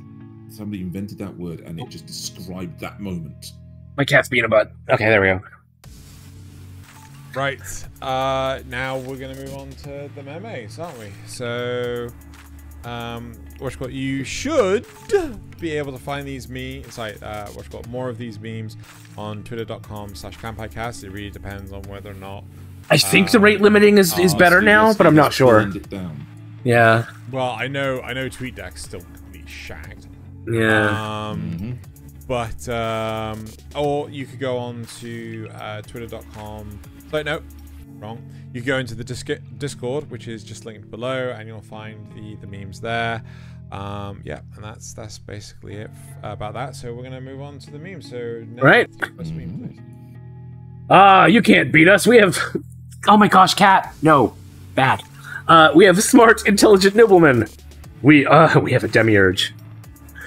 somebody invented that word, and it just described that moment. My cat's being a butt. Okay, there we go. Right. Now we're going to move on to the memes, aren't we? So, you should be able to find these memes, more of these memes on twitter.com/Kanpai Cast. It really depends on whether or not. I think the rate limiting is better now, but I'm not sure. It down. Yeah. Well, I know TweetDeck's still completely shagged. Yeah. But or you could go on to twitter.com. No, wrong. You go into the Discord, which is just linked below, and you'll find the memes there. Yeah, and that's basically it about that. So we're gonna move on to the memes. So right. Meme, please. You can't beat us. We have. Oh my gosh, cat. No, bad. We have smart, intelligent noblemen. We have a demiurge.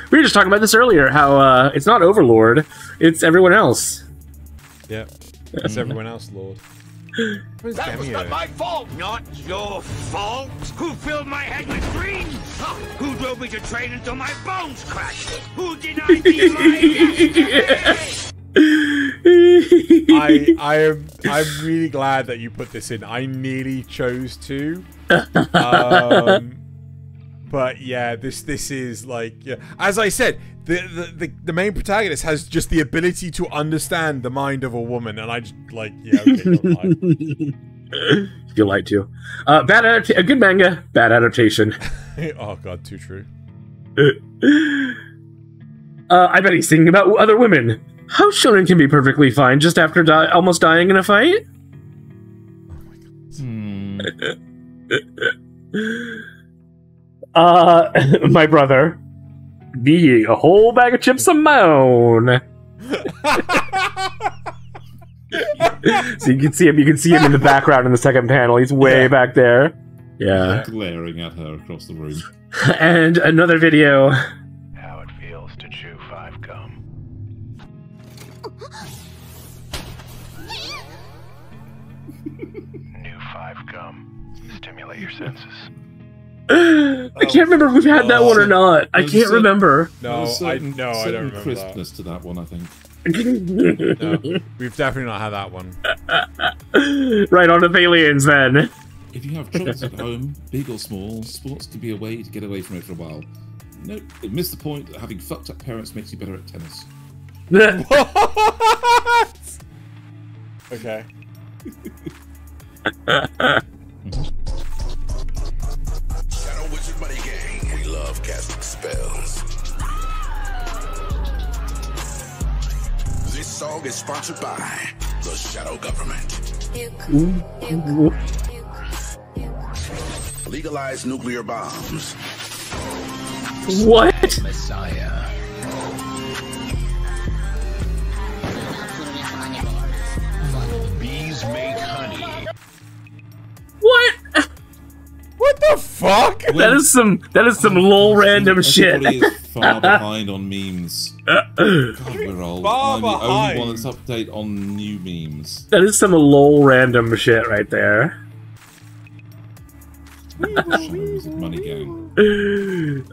We were just talking about this earlier. How it's not Overlord, it's everyone else. Yep, it's everyone else, Lord. That was not my fault! Not your fault! Who filled my head with dreams? Who drove me to train until my bones cracked? Who denied me my I'm really glad that you put this in. I nearly chose to. But yeah, this is like, yeah. As I said, the main protagonist has just the ability to understand the mind of a woman, and I just like, yeah, okay, don't lie. You lied to. A good manga, bad adaptation. Oh god, too true. I bet he's thinking about other women. How shonen can be perfectly fine just after almost dying in a fight? Oh my god. My brother. me a whole bag of chips of my own. So you can see him. You can see him in the background in the second panel. He's way back there. Yeah, glaring at her across the room. And another video. How it feels to chew 5 gum. New 5 gum. Stimulate your senses. I can't remember if we've had that one or not. I can't remember. No, I don't remember crispness to that one, I think. No, we've definitely not had that one. Right on to Thalians then. If you have troubles at home, big or small, sports can be a way to get away from it for a while. Nope, it missed the point that having fucked up parents makes you better at tennis. What? Okay. Shadow Wizard Money Gang. We love casting spells. This song is sponsored by the Shadow Government. Legalize nuclear bombs. What? Messiah. Bees make honey. What? What the fuck? That is some lol random shit. Everybody is far behind on memes. God, we're old. Far I'm the only behind. one that's up to date on new memes. That is some lol random shit right there. Money gang.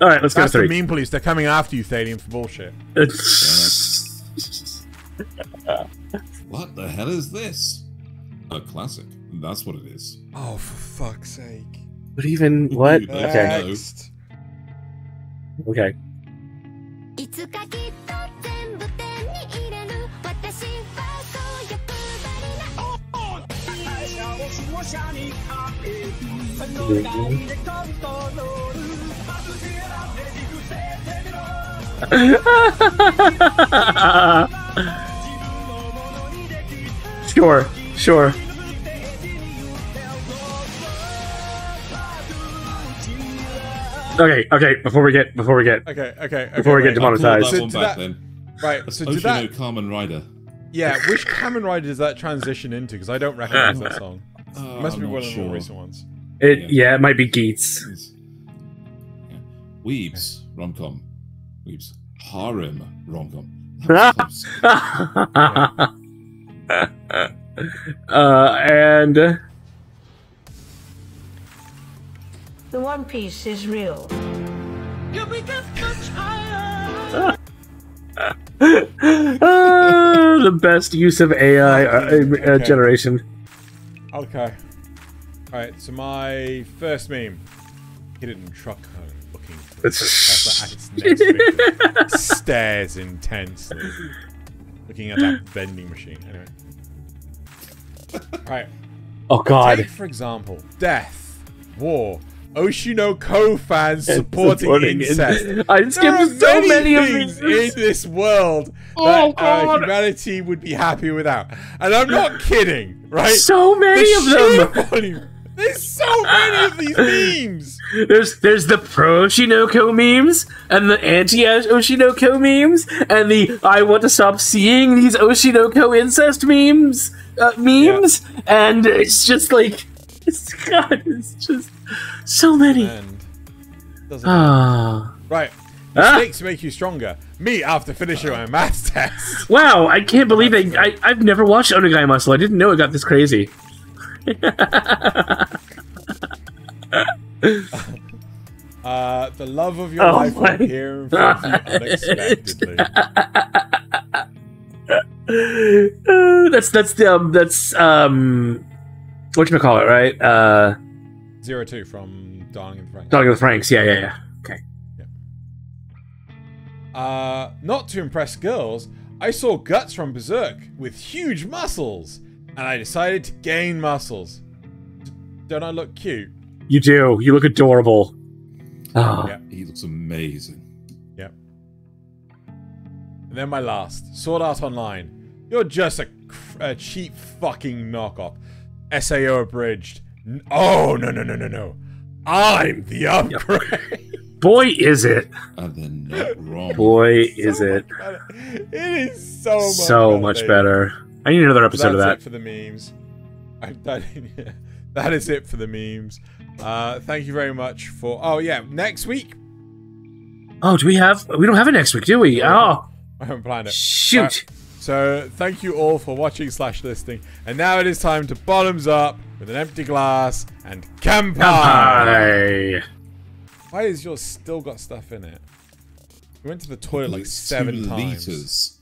All right, let's go to That's the 3. meme police. They're coming after you, Thaylien, for bullshit. What the hell is this? A classic. That's what it is. Oh, for fuck's sake. But even what? Ooh, Okay. Next. Okay. Sure. Okay. Before we get Okay. Before we get demonetized. Pull that one So back to then. Right, That's so to Oshino that... Kamen Rider. Yeah, which Kamen Rider does that transition into? Because I don't recognize that song. Must I'm be not one of the more sure. recent ones. It might be Geets. Yeah. Weebs rom-com. Weebs harem rom-com. And The One Piece is real. the best use of AI generation. Okay. Alright, so my first meme. Hidden truck home looking for It's- at its next victim. Stares intensely. Looking at that vending machine. Anyway. Alright. Oh god. Take, for example, death, war, Oshino fans supporting incest. I There skipped are so many of things these. in this world Oh, that God. humanity would be happy without. And I'm not kidding, right? So many of them. Volume. There's so many of these memes. There's the pro Oshinoko memes and the anti Oshinoko memes and the I want to stop seeing these Oshinoko incest memes and it's just like it's just so many. And doesn't Ah. right. Mistakes make you stronger. Me after finishing my maths test. Wow, I can't believe it. I've never watched Onegai Muscle. I didn't know it got this crazy. The love of your life will appear in front of you unexpectedly. That's whatchamacallit, right? 02 from Darling in the Franxx. Darling with Franks, yeah. Okay. Not to impress girls, I saw Guts from Berserk with huge muscles, and I decided to gain muscles. Don't I look cute? You do. You look adorable. Oh. Yep. He looks amazing. Yep. And then my last, Sword Art Online. You're just a cheap fucking knockoff. SAO abridged. Oh, no. I'm the upgrade. Boy, is it. And they're not wrong. Boy, is it. It is so much better. I need another episode of that. That's it for the memes. That is it for the memes. Thank you very much for... Oh, yeah, next week. Oh, do we have... We don't have it next week, do we? Oh. I haven't planned it. Shoot. Right. So, thank you all for watching / listening. And now it is time to bottoms up with an empty glass and Kanpai. Why has yours still got stuff in it? We went to the toilet like 7 times. Liters.